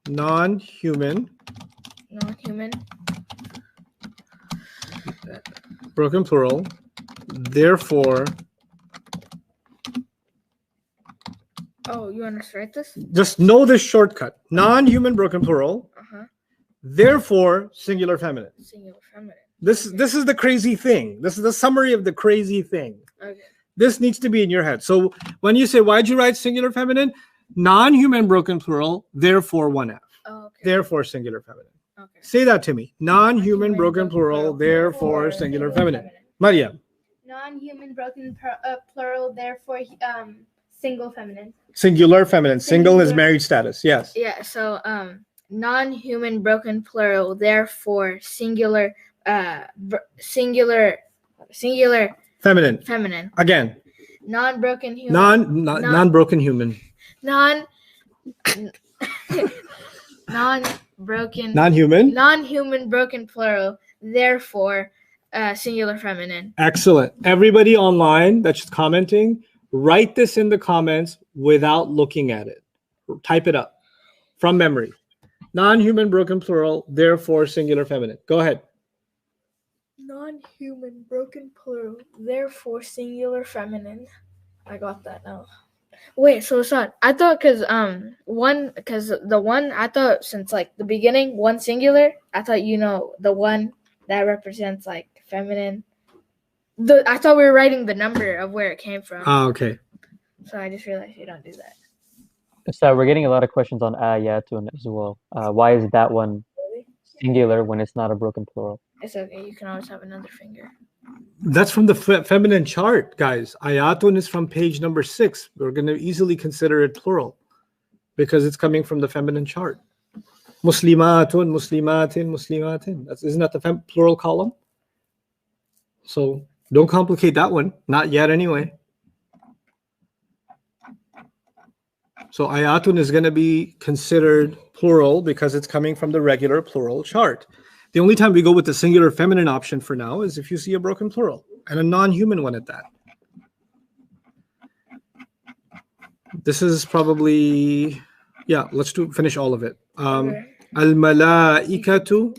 Non-human non-human. broken plural, therefore Oh, you want us to write this? just know this shortcut. Non-human broken plural, therefore singular feminine. Singular feminine. This is the crazy thing. This is the summary of the crazy thing. Okay. This needs to be in your head. So when you say, why'd you write singular feminine? Non-human broken plural, therefore 1F. Oh, okay. Therefore singular feminine. Okay. Say that to me. Non-human broken plural, therefore singular feminine. Maria. Non-human broken plural, therefore single feminine. Singular feminine. Single is married status. Yes. Yeah. So, non-human broken plural, therefore singular, singular Feminine. feminine. Again. Non-broken human. Non-broken human. Non-broken. Non-human. Non-human broken plural, therefore singular feminine. Excellent. Everybody online that's commenting, write this in the comments without looking at it. Type it up from memory. Non-human broken plural, therefore singular feminine. Go ahead. Non-human broken plural, therefore singular feminine. I got that now. Wait, so son, I thought because the one I thought since like the beginning, one singular, I thought the one that represents like feminine. I thought we were writing the number of where it came from. Okay. So I just realized you don't do that. So we're getting a lot of questions on ayatun as well. Why is that one singular when it's not a broken plural? It's okay. You can always have another finger. That's from the feminine chart, guys. Ayatun is from page number 6. We're going to easily consider it plural because it's coming from the feminine chart. Muslimatun, muslimatin, muslimatin. Isn't that the plural column? So don't complicate that one. Not yet anyway. So ayatun is going to be considered plural because it's coming from the regular plural chart. The only time we go with the singular feminine option for now is if you see a broken plural and a non-human one at that. This is probably, yeah, let's finish all of it. Al-malaikatu,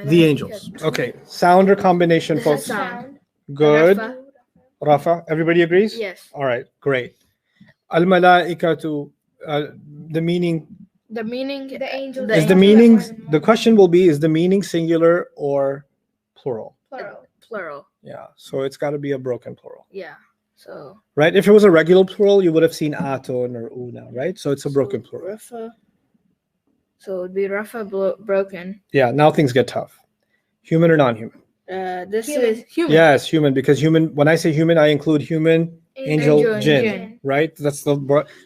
the angels. Okay, sound or combination, This folks? is sound. Good. Rafa. Rafa, everybody agrees? Yes. All right, great. Al-malaikatu, the meaning The angels. is the meaning, the question will be, is the meaning singular or plural? Plural. Plural. Yeah, so it's got to be a broken plural, Yeah. So. right? If it was a regular plural, you would have seen atun or una, right? So it's a broken plural. Rafa. So it would be Rafa broken. Yeah, now things get tough. Human or non-human? This Human. is human. Yes, human, because human, when I say human, I include human, angel, Angel, and jinn, jinn. right? That's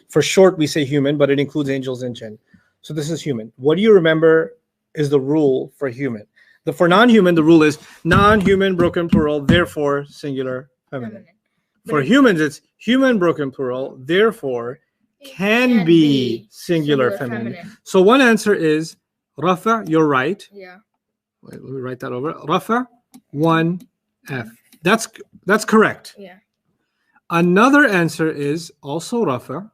for short, we say human, but it includes angels and jinn. So this is human. What do you remember is the rule for human? For non-human, the rule is non-human broken plural, therefore singular feminine. For humans, it's human broken plural, therefore can be singular feminine. So one answer is rafa, you're right. Yeah. Wait, let me write that over. Rafa, 1F. That's correct. Yeah. Another answer is also rafa,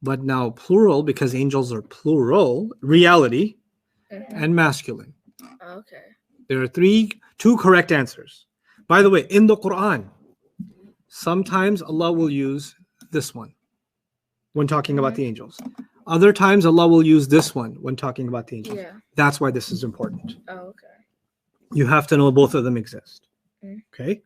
but now plural because angels are plural, reality, and masculine. Okay. There are two correct answers. By the way, in the Quran, sometimes Allah will use this one when talking about the angels. Other times Allah will use this one when talking about the angels. Yeah. That's why this is important. Oh, okay. You have to know both of them exist. Okay?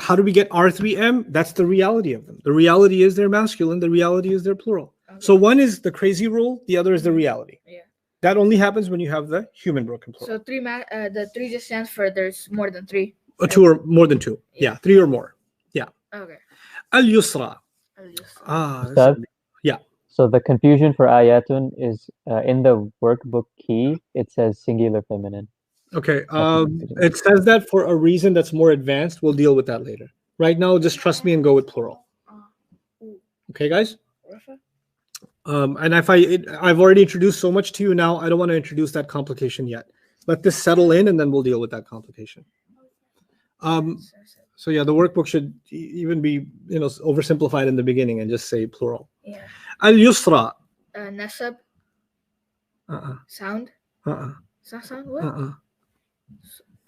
How do we get R3M? That's the reality of them. The reality is they're masculine, the reality is they're plural. Okay. So one is the crazy rule, the other is the reality. Yeah. That only happens when you have the human broken plural. So the 3 just stands for there's more than 3. Two or more than 2. Yeah, 3 or more. Yeah. Okay. Al-Yusra. Ustad? Yeah. So the confusion for ayatun is in the workbook key, it says singular feminine. Okay. It says that for a reason that's more advanced. We'll deal with that later. Right now, just trust me and go with plural. Okay, guys? And if I've already introduced so much to you now, I don't want to introduce that complication yet. Let this settle in and then we'll deal with that complication. So yeah, the workbook should even be, oversimplified in the beginning and just say plural. Yeah. Al-Yusra. Nasab. Sound. It's not sound. What?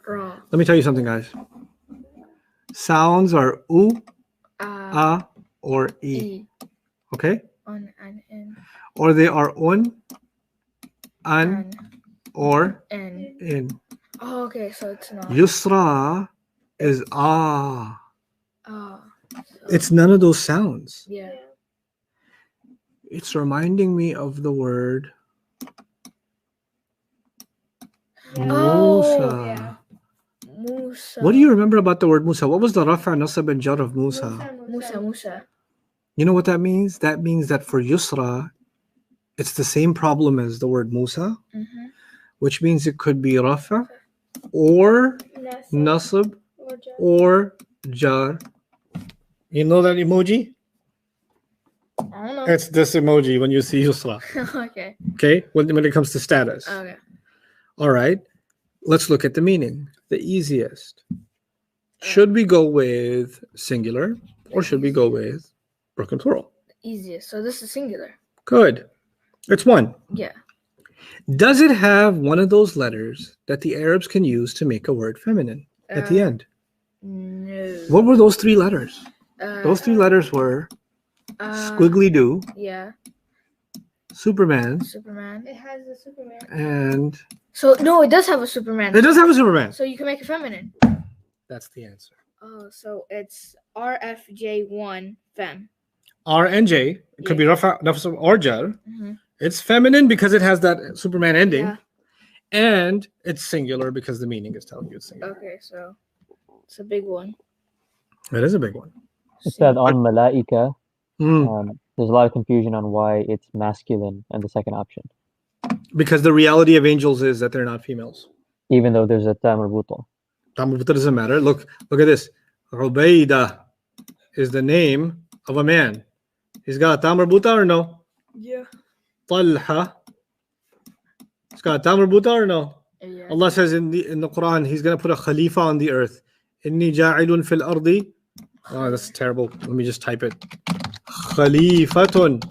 Raw. Let me tell you something, guys. Sounds are u, or e. Okay? On and in. Or they are un, an, or N. in. Oh, okay. So it's not. Yusra is ah. So, It's none of those sounds. yeah. It's reminding me of the word Musa. Musa. What do you remember about the word Musa? What was the rafa, nasab, and jar of Musa? Musa. You know what that means? That means that for Yusra, it's the same problem as the word Musa, which means it could be rafa or nasab or jar. You know that emoji? I don't know. It's this emoji when you see Yusra. Okay. Okay? When it comes to status. Okay. All right. Let's look at the meaning. The easiest. Should we go with singular or should we go with broken plural? Easiest. So this is singular. Good. It's one. Yeah. Does it have one of those letters that the Arabs can use to make a word feminine at the end? No. What were those 3 letters? Those 3 letters were squiggly doo, Yeah. Superman, Superman. It has a Superman. and So no, it does have a Superman. it does have a Superman. So you can make it feminine. That's the answer. Oh, so it's RFJ1 fem. R and J. It could be rafa, nafs, or jar. It's feminine because it has that Superman ending. Yeah. And it's singular because the meaning is telling you it's singular. Okay, so it's a big one. It is a big one. Ustad, on malaika, Mm. there's a lot of confusion on why it's masculine and the second option, Because the reality of angels is that they're not females. even though there's a ta marbuta. It doesn't matter. Look at this. Ubayda is the name of a man. He's got a ta marbuta or no? Yeah. Talha. He's got a ta marbuta or no? Yeah. Allah says in the Quran, He's going to put a khalifa on the earth. Inni ja'ilun fil ardi. Oh, that's terrible. Let me just type it. Khalifatun.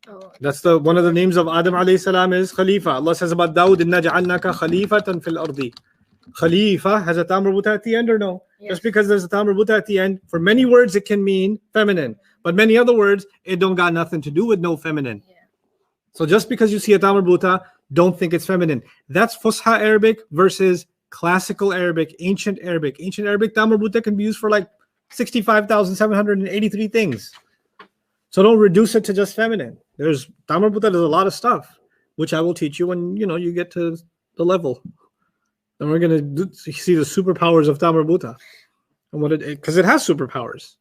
Oh. That's one of the names of Adam alayhi salam is Khalifa. Allah says about Dawud, Inna ja'alnaka khalifatan fil ardi. Khalifa has a ta marbuta at the end or no? Yes. Just because there's a ta marbuta at the end, for many words it can mean feminine. But many other words, it don't got nothing to do with no feminine. Yeah. So just because you see a ta marbuta, don't think it's feminine. That's Fusha Arabic versus classical Arabic, ancient Arabic. Ancient Arabic ta marbuta can be used for like 65,783 things. So don't reduce it to just feminine. There's ta marbuta, there's a lot of stuff, which I will teach you when you get to the level. And we're gonna see the superpowers of ta marbuta. And because it has superpowers.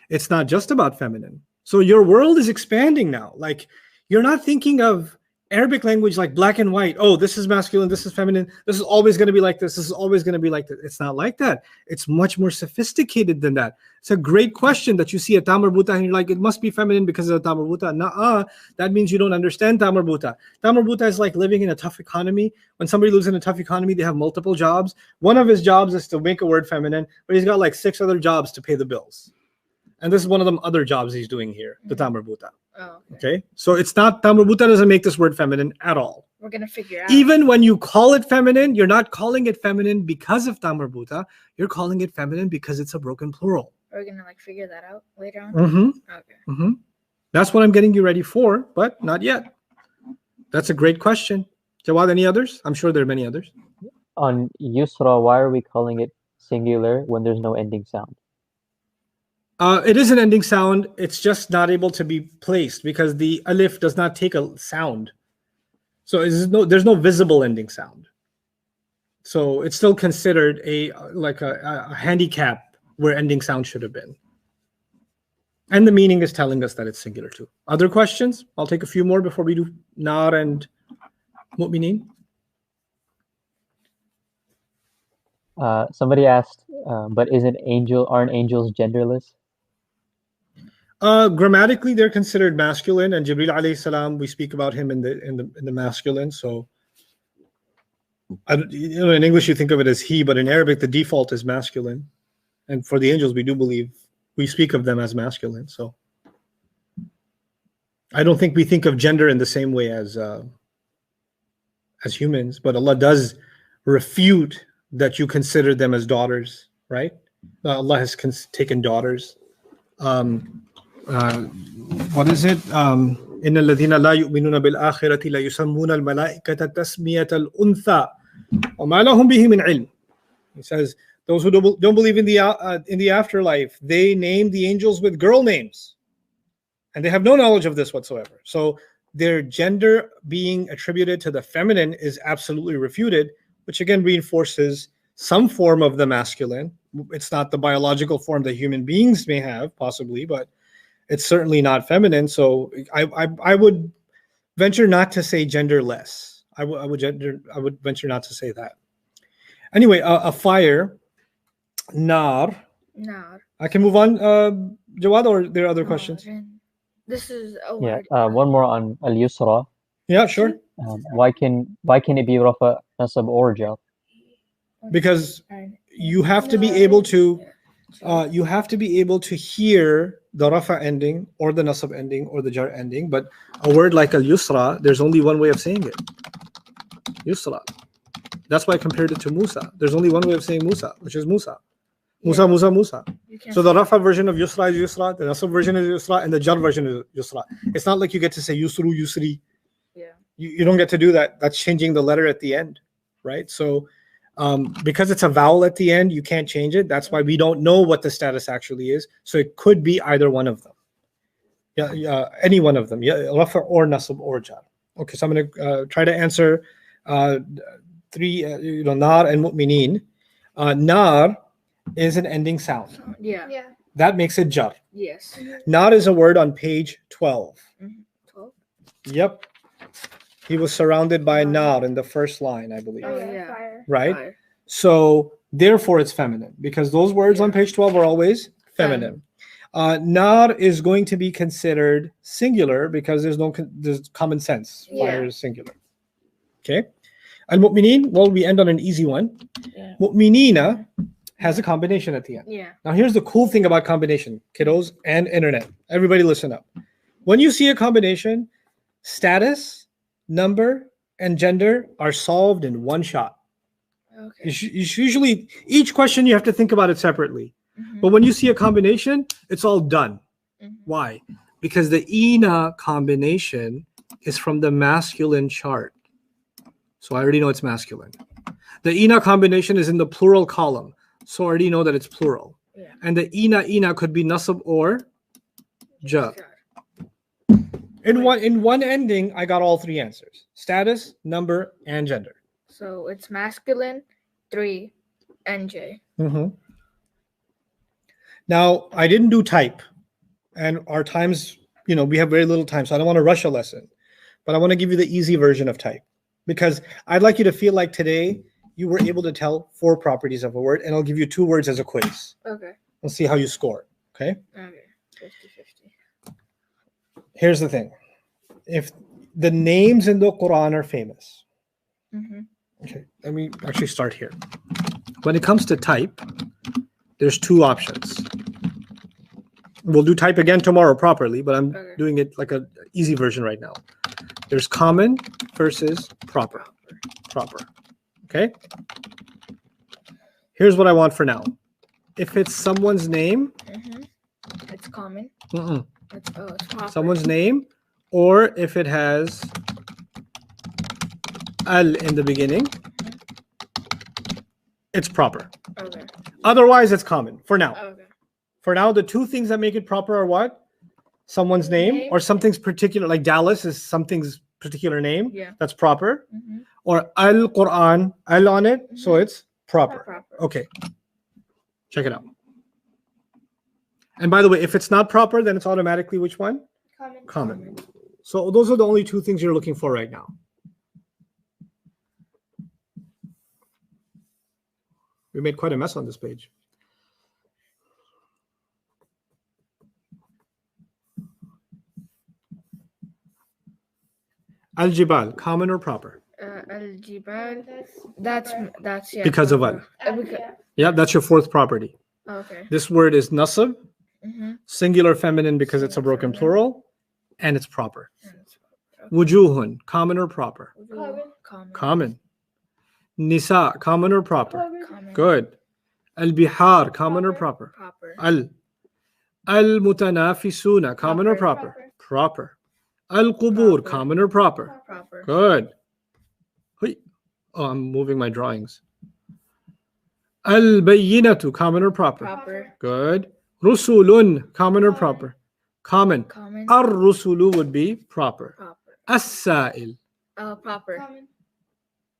It's not just about feminine. So your world is expanding now. Like you're not thinking of Arabic language like black and white. Oh, this is masculine, this is feminine, this is always going to be like this is always going to be like this. It's not like that. It's much more sophisticated than that. It's a great question that you see a tamarbuta and you're like, it must be feminine because of the tamarbuta. Nah, that means you don't understand tamarbuta. Tamarbuta is like living in a tough economy. When somebody lives in a tough economy, they have multiple jobs. One of his jobs is to make a word feminine, but he's got like 6 other jobs to pay the bills. And this is one of them other jobs he's doing here, the tamarbuta. Oh, Okay, so it's not, tamarbuta doesn't make this word feminine at all. we're gonna figure out. Even when you call it feminine, you're not calling it feminine because of tamarbuta. You're calling it feminine because it's a broken plural. We're gonna like figure that out later on. Mm-hmm. Okay. That's what I'm getting you ready for, but not yet. That's a great question. Jawad, any others? I'm sure there are many others. On Yusra, why are we calling it singular when there's no ending sound? It is an ending sound. It's just not able to be placed because the alif does not take a sound. So there's no visible ending sound. So it's still considered a handicap where ending sound should have been. And the meaning is telling us that it's singular too. Other questions? I'll take a few more before we do nar and mu'mineen. Somebody asked, but aren't angels genderless? Grammatically, they're considered masculine, and Jibril alayhi salam, we speak about him in the masculine. So, in English you think of it as he, but in Arabic the default is masculine, and for the angels we speak of them as masculine. So, I don't think we think of gender in the same way as humans, but Allah does refute that you consider them as daughters, right? Allah has taken daughters. What is it? إن الذين لا يؤمنون بالآخرة لا يسمون الملائكة تسمية الأنثى وما لهم به من علم. He says those who don't believe in the afterlife, they name the angels with girl names, and they have no knowledge of this whatsoever. So their gender being attributed to the feminine is absolutely refuted, which again reinforces some form of the masculine. It's not the biological form that human beings may have, possibly, but it's certainly not feminine. So I would venture not to say genderless. I would venture not to say that. Anyway, a fire, nar. Nar. I can move on, Jawad, or there are other questions? This is a Yeah. word. One more on al-Yusra. Yeah, sure. Why can it be rafa, nasab, or jar? Because you have to be able to hear the rafa ending or the nasab ending or the jar ending. But a word like al-Yusra, there's only one way of saying it. Yusra. That's why I compared it to Musa. There's only one way of saying Musa, which is Musa. Musa, Musa, Musa. So the rafa version of Yusra is Yusra, the nasab version is Yusra, and the jar version is Yusra. It's not like you get to say Yusru, Yusri. Yeah. You don't get to do that. That's changing the letter at the end, right? So because it's a vowel at the end, you can't change it. That's why we don't know what the status actually is. So it could be either one of them. Yeah, any one of them. Yeah, rafa or nasab or jar. Okay, so I'm going to try to answer three, nar and mu'mineen. Nar is an ending sound. Yeah. Yeah. That makes it jar. Yes. Nar is a word on page 12. 12. Yep. He was surrounded by nar in the first line, I believe. Oh, yeah. yeah. Fire. Right? Fire. So therefore it's feminine because those words on page 12 are always feminine. Nar is going to be considered singular because there's common sense. Fire is singular. Okay. Al-Mu'mineen, well, we end on an easy one. Yeah. Mu'minina has a combination at the end. Yeah. Now here's the cool thing about combination, kiddos and internet. Everybody listen up. When you see a combination, status, number, and gender are solved in one shot. Okay. It's usually, each question you have to think about it separately. Mhm. But when you see a combination, it's all done. Mhm. Why? Because the ina combination is from the masculine chart. So I already know it's masculine. The ina combination is in the plural column. So I already know that it's plural. Yeah. And the ina could be nasab or jar. In one ending, I got all three answers: status, number, and gender. So it's masculine, 3, NJ. Now, I didn't do type, and our times, we have very little time, so I don't want to rush a lesson. but I want to give you the easy version of type because I'd like you to feel like today you were able to tell 4 properties of a word, and I'll give you 2 words as a quiz. Okay. We'll see how you score. Okay. Okay. 50-50. Here's the thing. If the names in the Quran are famous, Mm-hmm. okay, let me actually start here. When it comes to type, there's 2 options. We'll do type again tomorrow properly, but I'm Okay. doing it like a easy version right now. There's common versus proper. Proper. Okay? Here's what I want for now. If it's someone's name, Mm-hmm. It's common. mm-mm, It's proper. someone's name, or if it has al in the beginning, it's proper. Okay. Otherwise, it's common for now. Okay. For now, the 2 things that make it proper are what? Someone's name Name. or something's particular, like Dallas is something's particular name. Yeah. That's proper. Mm-hmm. Or Al-Quran, Al on it, so it's proper. Proper. Okay. Check it out. And by the way, if it's not proper, then it's automatically which one? Common. Common. So those are the only 2 things you're looking for right now. We made quite a mess on this page. Al-Jibal, common or proper? Al-Jibal. That's That's yeah. Because of proper. yeah. Yeah, that's your 4th property. Okay. This word is nasab, Mm-hmm. singular feminine because it's a broken Singular plural, and it's proper. Wujuhun, common or proper? Common. Common. Nisa, common or proper? Common. Good. Al-Bihar, common or proper? Proper. Al-Mutanafisuna, common or proper? Proper. Al-Qubur, Proper. common or proper? Proper. Good. Hui. Oh, I'm moving my drawings. Al-Bayyinatu, common or proper? Proper. Good. Rusulun, common or proper? Common. Common. Ar-Rusulu would be proper. Proper. As-Sa'il. Proper. Common.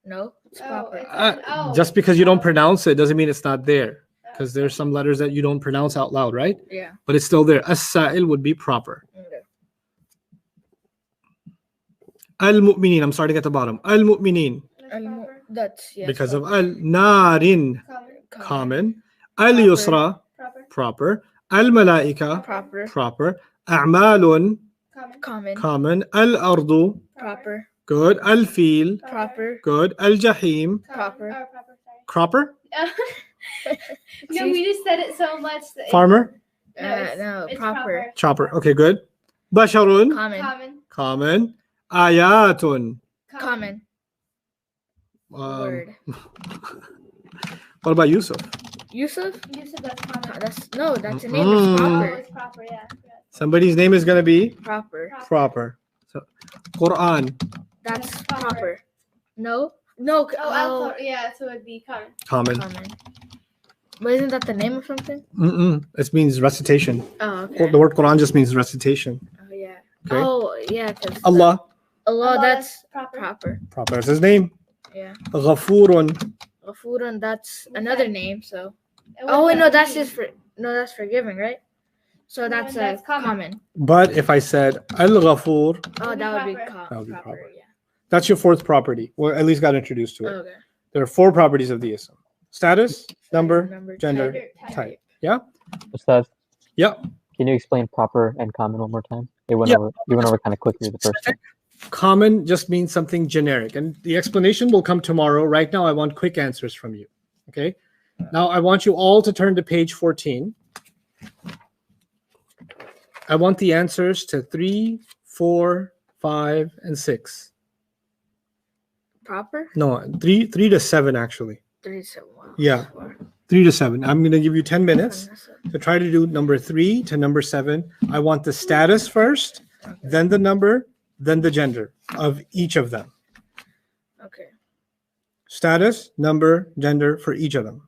No, it's Oh, proper. it's- Just because you don't pronounce it doesn't mean it's not there. Because there's some letters that you don't pronounce out loud, right? Yeah. But it's still there. As-Sa'il would be proper. Okay. Al-Mu'minin, I'm starting at the bottom. Al-Mu'minin, That's yeah. because of Al-Narin, common. Al-Yusra, Proper. proper. Al-Malaika, Proper. proper. A'malun, Common. Common. common. Al-Ardu, Proper. good. Al-Fil, Proper. good. Al-Jahim, Proper. Oh, proper. cropper. Sorry. No, we just said it so much. That Farmer, No, proper. chopper. Okay, good. Basharun, Common. Common. common. Ayatun. Common. Word. What about Yusuf? Yusuf? Yusuf, that's common. That's a name. Mm. It's Oh, proper. it's proper, yeah. Somebody's name is gonna be Proper. proper. So, Quran, That's That's proper. proper. No. No. Oh, yeah, so it'd be common. common. Common. But isn't that the name of something? It means recitation. Oh, okay. The word Quran just means recitation. Oh, yeah. Okay. Oh, yeah. 'Cause Allah, Allah, that's proper. proper. proper. That's his name. Yeah. Ghafurun, Ghafurun, that's another name. So. It Oh, wait, would no, be- that's just for. No, that's forgiving, right? So that's that's common. common. but if I said Al-Ghafur, Oh, Would be that would be proper. That would be proper. proper. Yeah. that's your 4th property. Well, at least got introduced to it. Okay. There are 4 properties of the ism: status, number, gender, Type. type. Yeah. Ustaz, Yeah. can you explain proper and common one more time? You went Yeah. over kind of quickly the first time. Common just means something generic, and the explanation will come tomorrow. Right now, I want quick answers from you. Okay. Now, I want you all to turn to page 14. I want the answers to 3, 4, 5, and 6. Proper? No, 3 to 7 actually. 3 to 1. Yeah. 3 to 7. I'm going to give you 10 minutes to try to do number 3 to number 7. I want the status first, then the number, then the gender of each of them. Okay. Status, number, gender for each of them.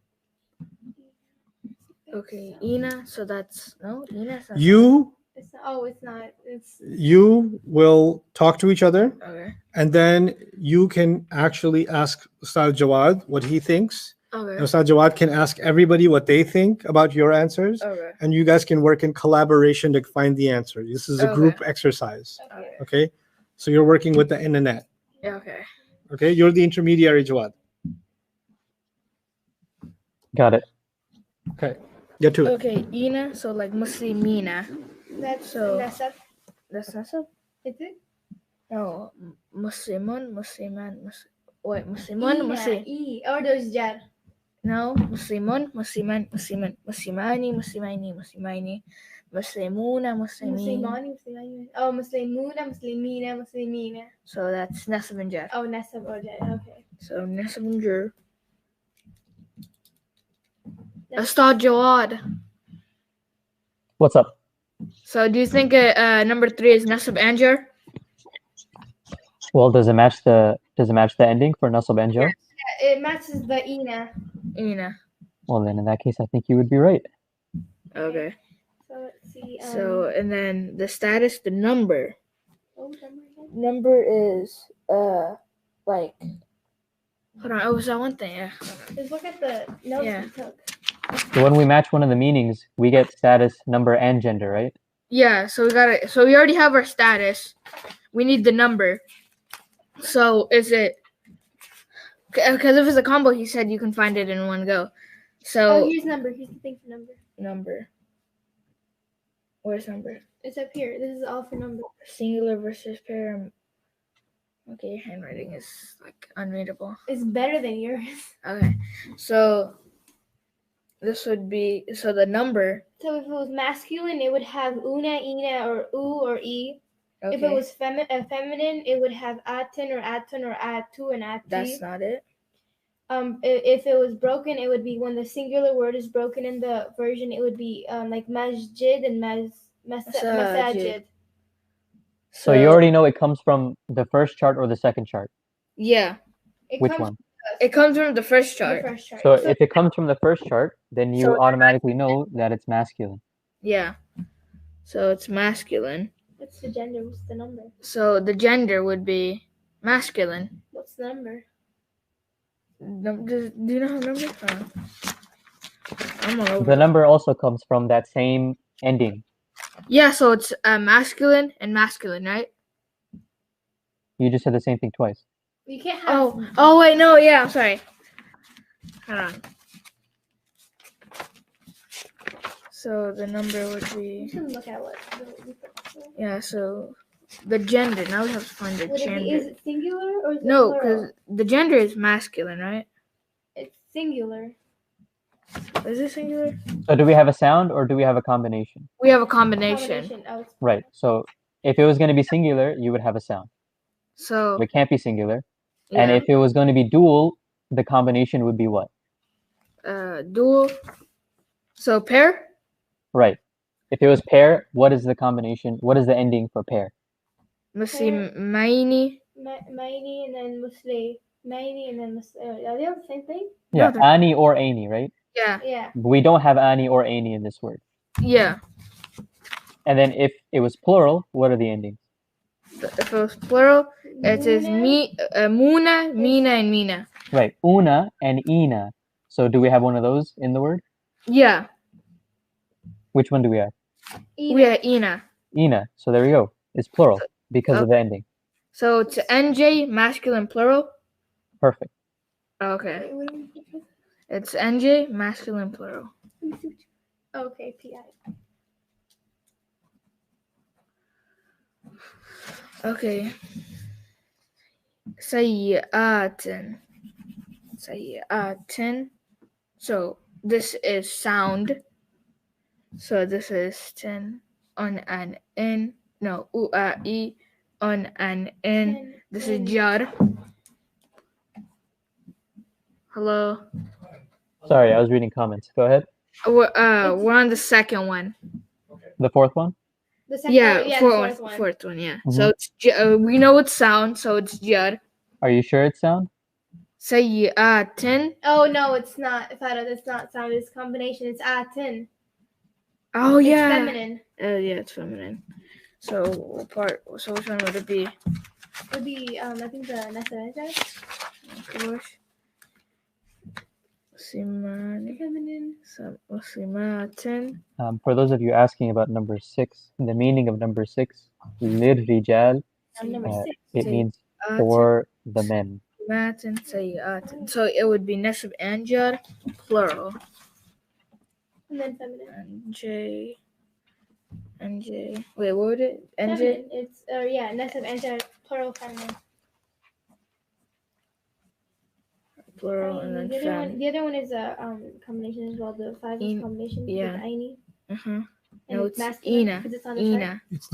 Okay. Ina, so that's. No, Ina's not. You It's not. It's will talk to each other, Okay. and then you can actually ask Ustad Jawad what he thinks. And Okay. Ustad Jawad can ask everybody what they think about your answers, Okay. and you guys can work in collaboration to find the answer. This is a Okay. group exercise. Okay. Okay? So you're working with the internet. Yeah, okay. Okay, you're the intermediary, Jawad. Got it. Okay, get to it. Okay, Ina, so like Muslimina. That's So- nasab. That's not so. Is it? No, Muslimun, Musliman, Muslimun, Muslim. E. Or there's jar. No, Muslimun, Musliman, Musliman, Muslimani, Muslimaini, Muslimaini, Muslimuna, Muslimin. Muslimani. Oh, Muslimuna, Muslimina, Muslimina. So that's Nasab and Jar. Oh, nasab or jar. Okay. So Nasab and Jar. Ustad Jawad. What's up? So do you think number 3 is Nasab and Jar? Well, does it match the ending for Nasab and Jar? Yeah, it matches the ina. Ina. Well, then in that case, I think you would be right. Okay. So let's see. So and then the status, the number. oh, number again? Number is like. Hold on. Oh, was that one thing? Yeah. Just look at the notes Yeah. we took. So when we match one of the meanings, we get status, number, and gender, right? Yeah. So we got it. So we already have our status. We need the number. So is it? Because if it's a combo, he said you can find it in one go. Oh, So here's number. Here's the thing for number. number. Where's number? It's up here. This is all for number. Singular versus pair. Okay, your handwriting is like unreadable. It's better than yours. Okay, so this would be the number. So if it was masculine, it would have una, ina, or u or e. Okay, If it was feminine, it would have atin or atun or atu and ati. that's not it. If it was broken, it would be when the singular word is broken in the version. It would be like masjid and masajid. So you already know it comes from the first chart or the second chart. Yeah, Which one? it comes from the first The chart. first chart. So if it comes from the first chart, then you So- automatically know that it's masculine. Yeah, so it's masculine. What's the gender? What's the number? So the gender would be masculine. What's the number? Do you know how numbers? I'm all over. The number also comes from that same ending. Yeah, so it's masculine and masculine, right? You just said the same thing twice. You can't have. Oh wait, no, yeah, I'm sorry. Hold on. So the number would You be can look at what. yeah. So the gender. Now we have to find the Would it gender. be, is it singular or is it No, plural? because the gender is masculine, right? It's singular. Is it singular? So do we have a sound or do we have a combination? We have a combination. Oh, it's Right. So if it was going to be singular, you would have a sound. So It can't be singular. yeah, And if it was going to be dual, the combination would be what? dual. So pair. Right. If it was pair, what is the combination? What is the ending for pair? Muslimaini. Maini and then Muslim. Maini and then Muslim. Are they all the same thing? Yeah, they're- ani or ani, right? Yeah, Yeah. We don't have ani or ani in this word. yeah. And then if it was plural, what are the endings? If it was plural, it is Muna. Muna, Mina, and Mina. Right. Una and ina. So do we have one of those in the word? Yeah, Which one do we have? we are Ina. Ina. So there we go. It's plural because of the ending. So it's NJ, masculine plural. Perfect. Okay. Wait, what do we do? It's NJ, masculine plural. Let me see what you- Okay, PI. Okay. Sayyi'atin. Sayyi'atin. So this is sound. So this is tin on an in. No, u'a'i on an in. This is jar. Hello. Sorry, I was reading comments. Go ahead. We're on the second one. The fourth one? The second Yeah, the fourth one. Fourth one, yeah. So it's we know it's sound, so it's jar. Are you sure it's sound? Sayyi'atin. Oh no, it's not. Farah, it's not sound. It's combination. It's atin. Oh It's yeah. feminine. Yeah, it's feminine. So what part? So which one would it be? It would be I think the Nasaraja. Gosh. Simani. Feminine. Muslimatin. For those of you asking about number 6, the meaning of number 6, lir rijal Number Uh, 6. it means Atin, for the men. Matin, Sayatin. So it would be Nasib and Jar, plural. And then feminine. NJ. Wait, what would it? NJ? Feminine. It's Nasib and Jar, plural feminine. Plural and then fem. The other one is a combination as well. The 5 is combination. yeah. With Aini. Uh-huh. And No, it's it's masculine Ina. because it's on the chart. Ina. It's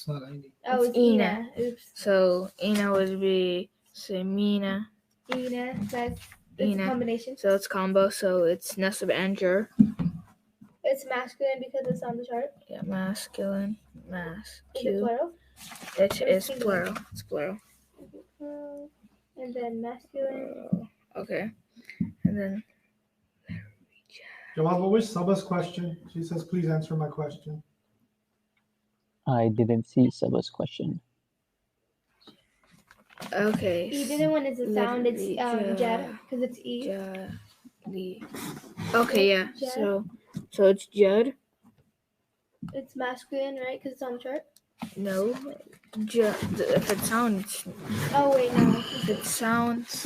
not any. Oh, It's it's Ina. Oops. So Ina would be Semina. Ina. That's Ina. a combination. So it's combo. So it's Nasib and Jar. It's masculine because it's on the chart. Yeah, masculine. Is it plural? It Or is singular? plural. It's plural. And then masculine. Okay. And then Jawad, what was Saba's question? She says, please answer my question. I didn't see Saba's question. okay. The other one is a sound. It's Literally, Jad because it's E. Okay, yeah. Jad. So it's Judd. It's masculine, right? Because it's on the chart. No. If it sounds, Oh wait, no. if it sounds.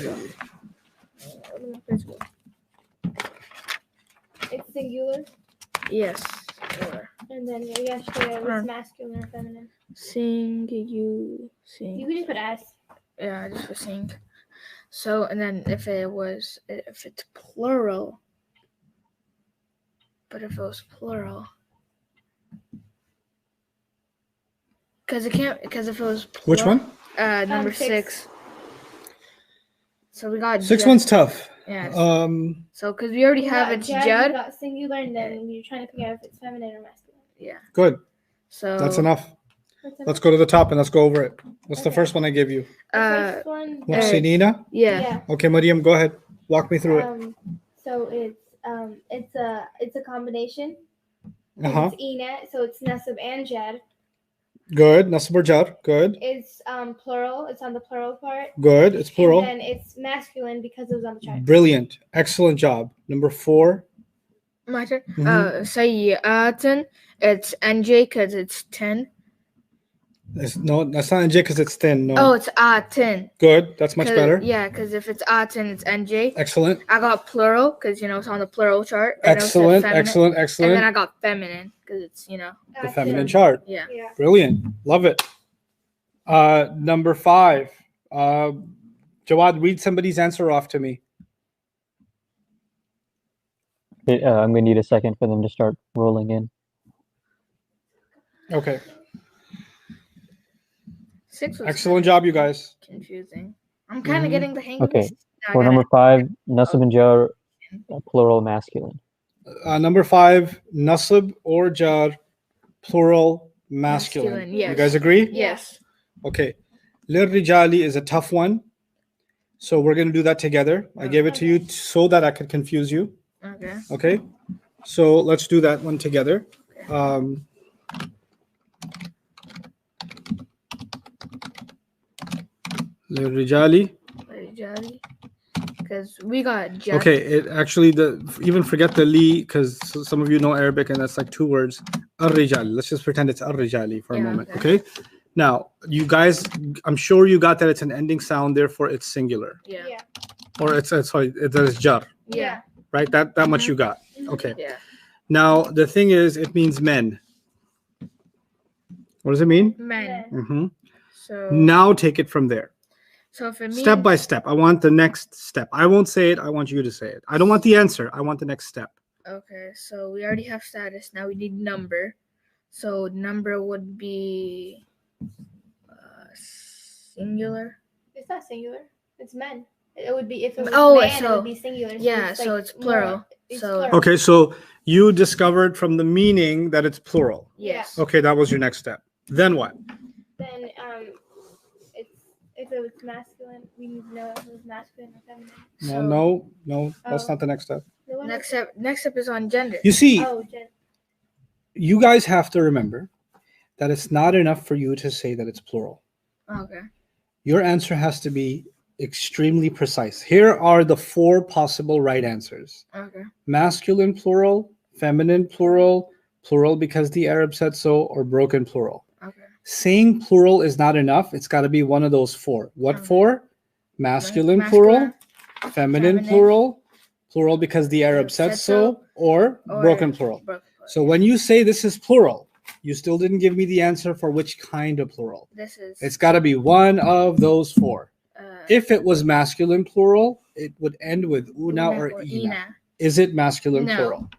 It's singular. Yes. Or And then yesterday it was masculine or feminine. sing. You can just put S. Yeah, just for sing. So and then if it's plural. But if it was plural. Because if it was plural, Which one? Number 6. 6. So we got 6 Judd. one's tough. Yeah. Um, So because we already have it's You Judd. got singular, and then you're trying to figure out if it's feminine or masculine. Yeah. good. So That's enough. What's the Let's go to the top and let's go over it. What's the Okay. first one I gave you? first one? What, Sinina? yeah. Okay, Mariam, go ahead. Walk me through it. So it's a combination. Uh-huh. It's Ina, so it's Nasib and Jad. Good. Nasib or jar. Good. It's plural. It's on the plural part. Good. It's plural. And then it's masculine because it was on the chart. Brilliant. Excellent job. Number 4. My turn. Mhm. Sayyatin. It's NJ because it's 10. No, that's not NJ because it's thin. No. Oh, it's Atin. Good. That's much better. Yeah, because if it's Atin, it's NJ. Excellent. I got plural because it's on the plural chart. And it said Excellent. feminine. Excellent. And then Excellent. I got feminine because it's The feminine chart. yeah. Yeah. Brilliant. Love it. Number 5. Jawad, read somebody's answer off to me. I'm gonna need a second for them to start rolling in. Okay. 6 was Excellent job, you guys. confusing. I'm kind of Mhm. getting the hang Okay. of this. Now I For gotta- number 5, Nasib and Jar, plural masculine. Number 5, nasib or jar, plural masculine. Masculine, You yes. guys agree? Yes. Okay. Lirrijali is a tough one. So we're going to do that together. I gave it to you so that I could confuse you. Okay. Okay. So let's do that one together. Lirrijali. Because we got Jad. Okay, it actually even forget the li because some of you know Arabic and that's like 2 words. Ar-rijali. Let's just pretend it's ar-rijali for a Yeah, moment. okay. Okay. Now, you guys, I'm sure you got that it's an ending sound, therefore it's singular, Yeah. Yeah. or it's sorry, that is jar, Yeah. right? That much you got. Okay. Yeah. Now the thing is, it means men. What does it mean? Men. Hmm. So Now take it from there, so if it means step by step. I want the next step. I won't say it. I want you to say it. I don't want the answer. I want the next step. okay, so we already have status. Now we need number. So number would be singular. It's not singular. It's men. It would be if it was Oh, man, it so- would be singular. yeah, so it's plural. more- it's So- plural. Okay, so you discovered from the meaning that it's plural. Yes. Okay, that was your next step. Then what? Then it's if it was masculine, we need to know if it was masculine or feminine. No, that's Oh. not the next step. The one Next step is on gender. You see, Oh, Jen. you guys have to remember that it's not enough for you to say that it's plural. Okay. Your answer has to be extremely precise. Here are the 4 possible right answers: Okay. masculine plural, feminine plural, plural because the Arab said so, or broken plural. Okay. saying plural is not enough. It's got to be one of those four. What Okay. four? Masculine plural, feminine plural, plural because the Arab said so, or broken plural. Broken plural. So when you say this is plural, you still didn't give me the answer for which kind of plural. This is. It's got to be one of those four. uh, If it was masculine plural, it would end with una or ina. Is it masculine No. plural?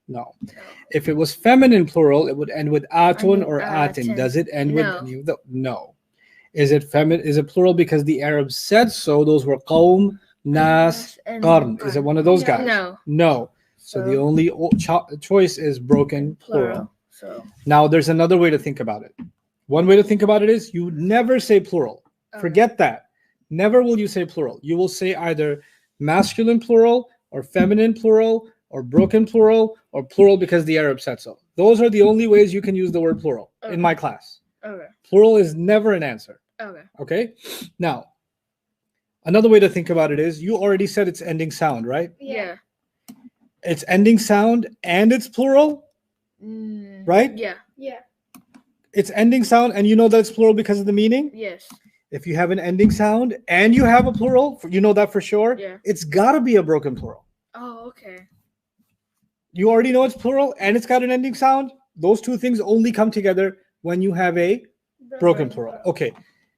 No. No. If it was feminine plural, it would end with atun or atin. Atin. Does it end No. with any of the? No. Is it feminine? Is it plural because the Arabs said so? Those were qawm, nas, and qarn. Is it one of those No. guys? No. No. So the only choice is broken plural. So. Now there's another way to think about it. One way to think about it is you never say plural. Forget that. Never will you say plural. You will say either masculine plural or feminine plural or broken plural or plural because the Arab said so. Those are the only ways you can use the word plural in my class. Okay. Plural is never an answer. Okay. Okay? Now, another way to think about it is you already said it's ending sound, right? Yeah. It's ending sound and it's plural, right? Yeah. Yeah. It's ending sound and you know that it's plural because of the meaning. Yes. If you have an ending sound and you have a plural, you know that for sure. Yeah. It's got to be a broken plural. Oh, okay. You already know it's plural and it's got an ending sound. Those two things only come together when you have a broken plural. Okay.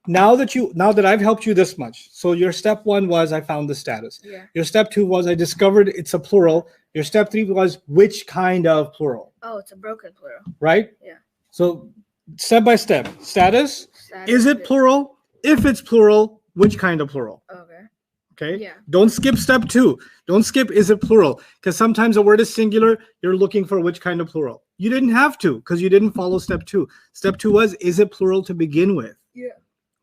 Now that I've helped you this much. So your step 1 was I found the status. Yeah. Your step 2 was I discovered it's a plural. Your step 3 was which kind of plural, Oh, it's a broken plural. right? Yeah. So step by step. Status, Status is it plural? If it's plural, which kind of plural? Okay. Okay. Yeah. Don't skip step 2. Don't skip is it plural? Because sometimes a word is singular. You're looking for which kind of plural. You didn't have to because you didn't follow step 2. Step 2 was is it plural to begin with? Yeah.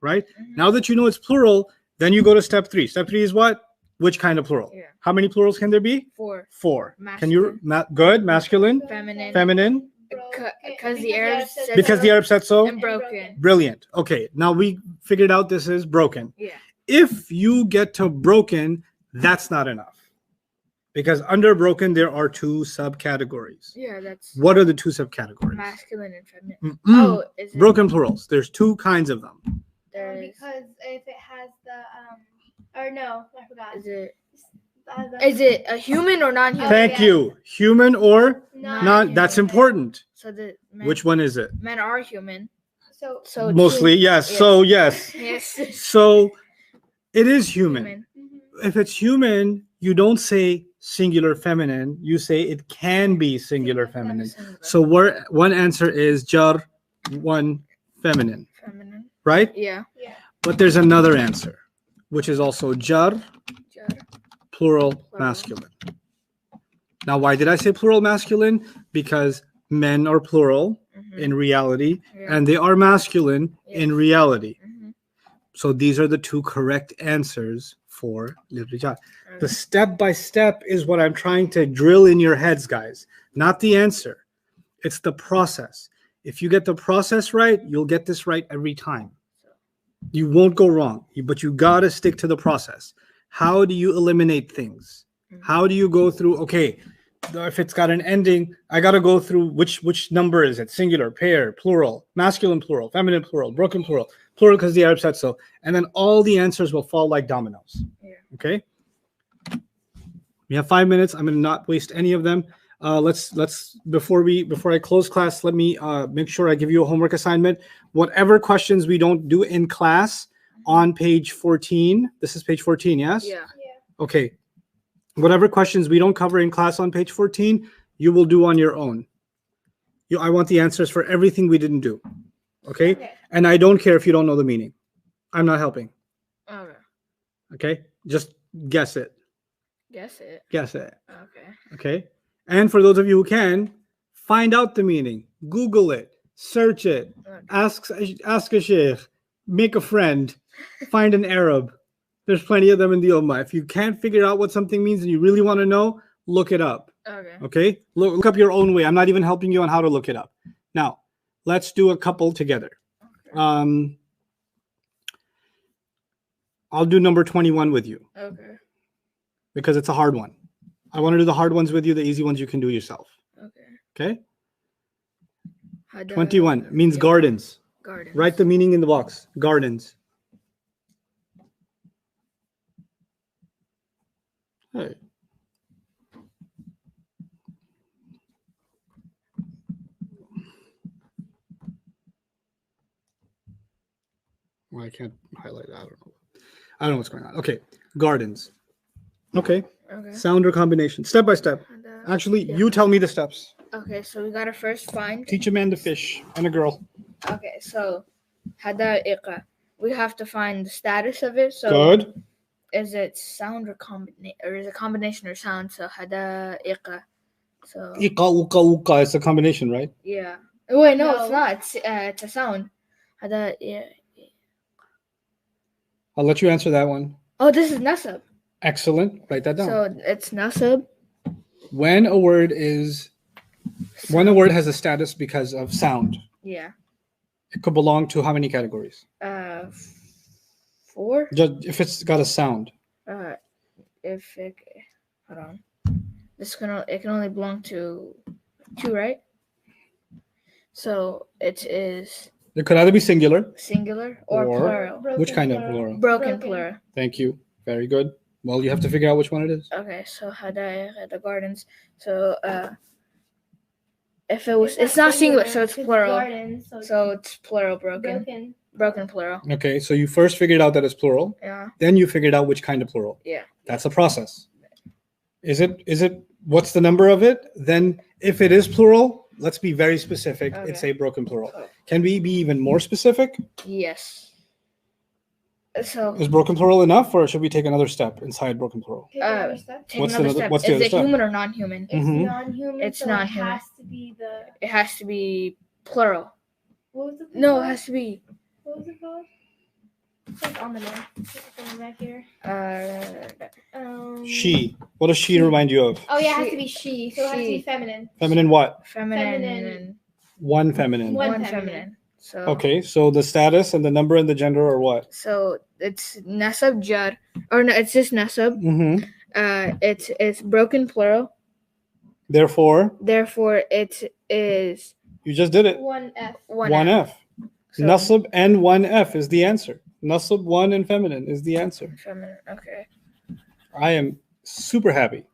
Right? Mhm. Now that you know it's plural, then you go to step 3. Step 3 is what? Which kind of plural? Yeah. How many plurals can there be? 4. 4. Can you Masculine. good? Masculine, Feminine. feminine, Because the Arabs said because the Arab said so. and broken. Brilliant. Okay, now we figured out this is broken. Yeah. If you get to broken, that's not enough. Because under broken, there are 2 subcategories. Yeah, that's What are the 2 subcategories? masculine and feminine. Mm-mm. Oh, is it? Broken plurals. There's 2 kinds of them. There's, Because if it has the or no, I forgot. is it a human or non-human? Thank yeah. you. Human or Non- not? That's important. So the men, Which one is it? men are human. So So Mostly, yes. So, yes. Yes. So, it is human. Human. If it's human, you don't say singular feminine. You say it can be singular feminine. So, one answer is jar, one feminine, Feminine. right? Yeah. But there's another answer, which is also jar, Jar. plural masculine. Now, why did I say plural masculine? Because men are plural Mhm. in reality, Yeah. and they are masculine in Yes. reality. Mhm. So these are the 2 correct answers for للرجال. The Okay. step by step is what I'm trying to drill in your heads, guys. Not the answer. It's the process. If you get the process right, you'll get this right every time. You won't go wrong, but you gotta stick to the process. How do you eliminate things? How do you go through? Okay, if it's got an ending, I gotta go through which number is it? Singular, pair, plural, masculine plural, feminine plural, broken plural, plural because the Arab said so, and then all the answers will fall like dominoes. Yeah. Okay. We have 5 minutes. I'm gonna not waste any of them. Let's before I close class, let me make sure I give you a homework assignment. Whatever questions we don't do in class on page 14. This is page 14, yes? Yeah. Okay. Whatever questions we don't cover in class on page 14, you will do on your own. I want the answers for everything we didn't do. Okay? And I don't care if you don't know the meaning. I'm not helping. Okay. Okay? Just guess it. Guess it. Guess it. Okay. Okay? And for those of you who can, find out the meaning. Google it. Search it. Okay. Ask a sheikh. Make a friend. Find an Arab. There's plenty of them in the Ummah. If you can't figure out what something means and you really want to know, look it up. Okay. Okay? Look up your own way. I'm not even helping you on how to look it up. Now, let's do a couple together. I'll do number 21 with you Okay. because it's a hard one. I want to do the hard ones with you. The easy ones you can do yourself. Okay. Okay? Hada- 21 means yeah. gardens. Gardens. Write the meaning in the box. Gardens. Hey. Well, I can't highlight that. I don't know. I don't know what's going on. Okay. Gardens. Okay. Okay. Sound or combination. Step by step. Actually, Yeah. you tell me the steps. Okay, so we gotta first find. Teach a man to fish and a girl. Okay, so hada'iqa. We have to find the status of it. So Good. is it sound or is it combination or sound? So hada'iqa. So Iqa, uqa, uqa. It's a combination, right? yeah. Wait, no, No. it's not. It's a sound. Yeah. I'll let you answer that one. Oh, this is nasab. Excellent. Write that down. So it's nasab. When a word has a status because of sound, Yeah. it could belong to how many categories? 4. Just if it's got a sound. If it, hold on. It can only belong to 2, right? So it is It could either be singular. singular or Or- plural. Which kind of plural? Broken plural. Thank you. Very good. Well, you have to figure out which one it is. Okay, so hadaiq, the gardens. So if it was, it's not singular, so it's plural. Gardens, So it's plural, broken plural. Okay, so you first figured out that it's plural. Yeah. Then you figured out which kind of plural. Yeah. That's a process. Is it what's the number of it? Then if it is plural, let's be very specific. Okay. It's a broken plural. Okay. Can we be even more specific? Yes. So Is broken plural enough, or should we take another step inside broken plural? take What's another the- step. what's the Is other it step? human or non-human? It's Mhm. non-human. It's so non-human. It has to be the. It has to be plural. What was it? No, it called? has to be What was it called? It's like on the map. It's going back here. She. What does she remind you of? Oh yeah, it has She- to be she. So it has to she. be feminine. Feminine what? feminine. Feminine. One feminine. One One feminine. feminine. So Okay, so the status and the number and the gender are what? So it's nasab jar, or no, it's just nasab. Mm-hmm. It's broken plural. Therefore, Therefore, it is you just did it. One F. One F. So, Nasab and one F is the answer. Nasab one and feminine is the answer. feminine. Okay. I am super happy.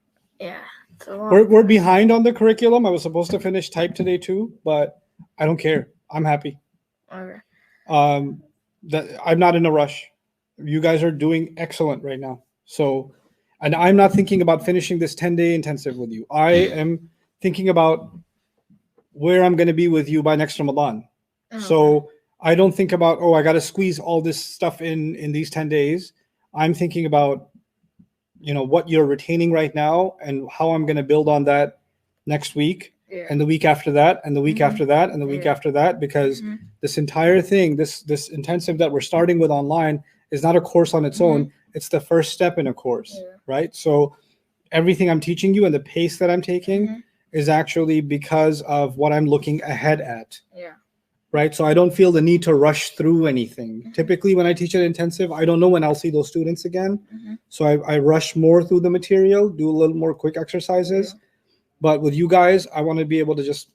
Yeah. It's a lot. We're behind on the curriculum. I was supposed to finish type today too, but I don't care. I'm happy. Okay. That I'm not in a rush. You guys are doing excellent right now. So, and I'm not thinking about finishing this 10-day intensive with you. I am thinking about where I'm going to be with you by next Ramadan. Okay. So I don't think about, oh, I got to squeeze all this stuff in these 10 days. I'm thinking about, what you're retaining right now and how I'm going to build on that next week Yeah. and the week after that and the week Mhm. after that and the week Yeah. after that, because Mhm. this entire thing, this intensive that we're starting with online is not a course on its own. It's the first step in a course, Yeah. right? So everything I'm teaching you and the pace that I'm taking Mhm. is actually because of what I'm looking ahead at. Yeah. Right. So I don't feel the need to rush through anything. Mhm. Typically, when I teach an intensive, I don't know when I'll see those students again. Mhm. So I rush more through the material, do a little more quick exercises. But with you guys, I want to be able to just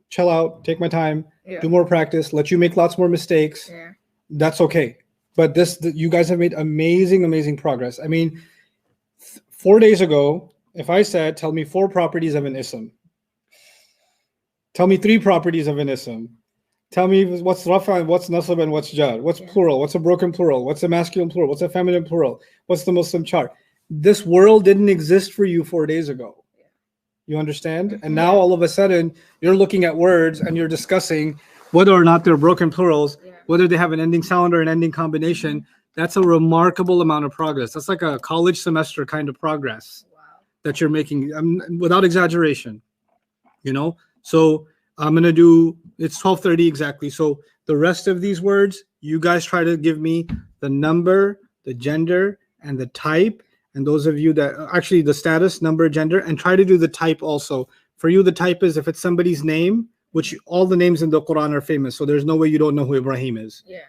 chill out, take my time, Yeah. do more practice, let you make lots more mistakes. Yeah. That's okay. But you guys have made amazing progress. I mean, 4 days ago, if I said, tell me 4 properties of an ism, tell me 3 properties of an ism, tell me what's rafa and what's nasab and what's jar, what's Yeah. plural, what's a broken plural, what's a masculine plural, what's a feminine plural, what's the Muslim chart. This world didn't exist for you 4 days ago. You understand? Mhm. And now all of a sudden you're looking at words and you're discussing whether or not they're broken plurals, Yeah. whether they have an ending sound or an ending combination. That's a remarkable amount of progress. That's like a college semester kind of progress Wow. that you're making, without exaggeration. So I'm gonna do, it's 12:30 exactly. So the rest of these words, you guys try to give me the number, the gender, and the type. And those of you that actually the status, number, gender, and try to do the type also. For you, the type is if it's somebody's name, which all the names in the Quran are famous. So there's no way you don't know who Ibrahim is. Yeah.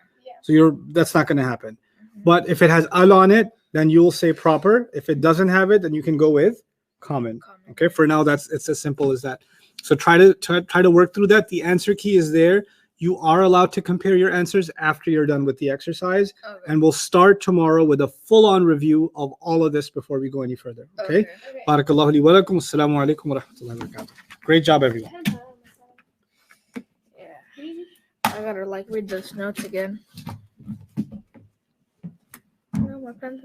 So that's not gonna happen. Mhm. But if it has al on it, then you'll say proper. If it doesn't have it, then you can go with common. Common. Okay, for now it's as simple as that. So try to work through that. The answer key is there. You are allowed to compare your answers after you're done with the exercise. Okay. And we'll start tomorrow with a full-on review of all of this before we go any further. Okay? Barakallahu li wa lakum. Assalamu alaikum wa rahmatullahi wa barakatuh. Great job, everyone. Yeah. I gotta like read those notes again. No, my pen's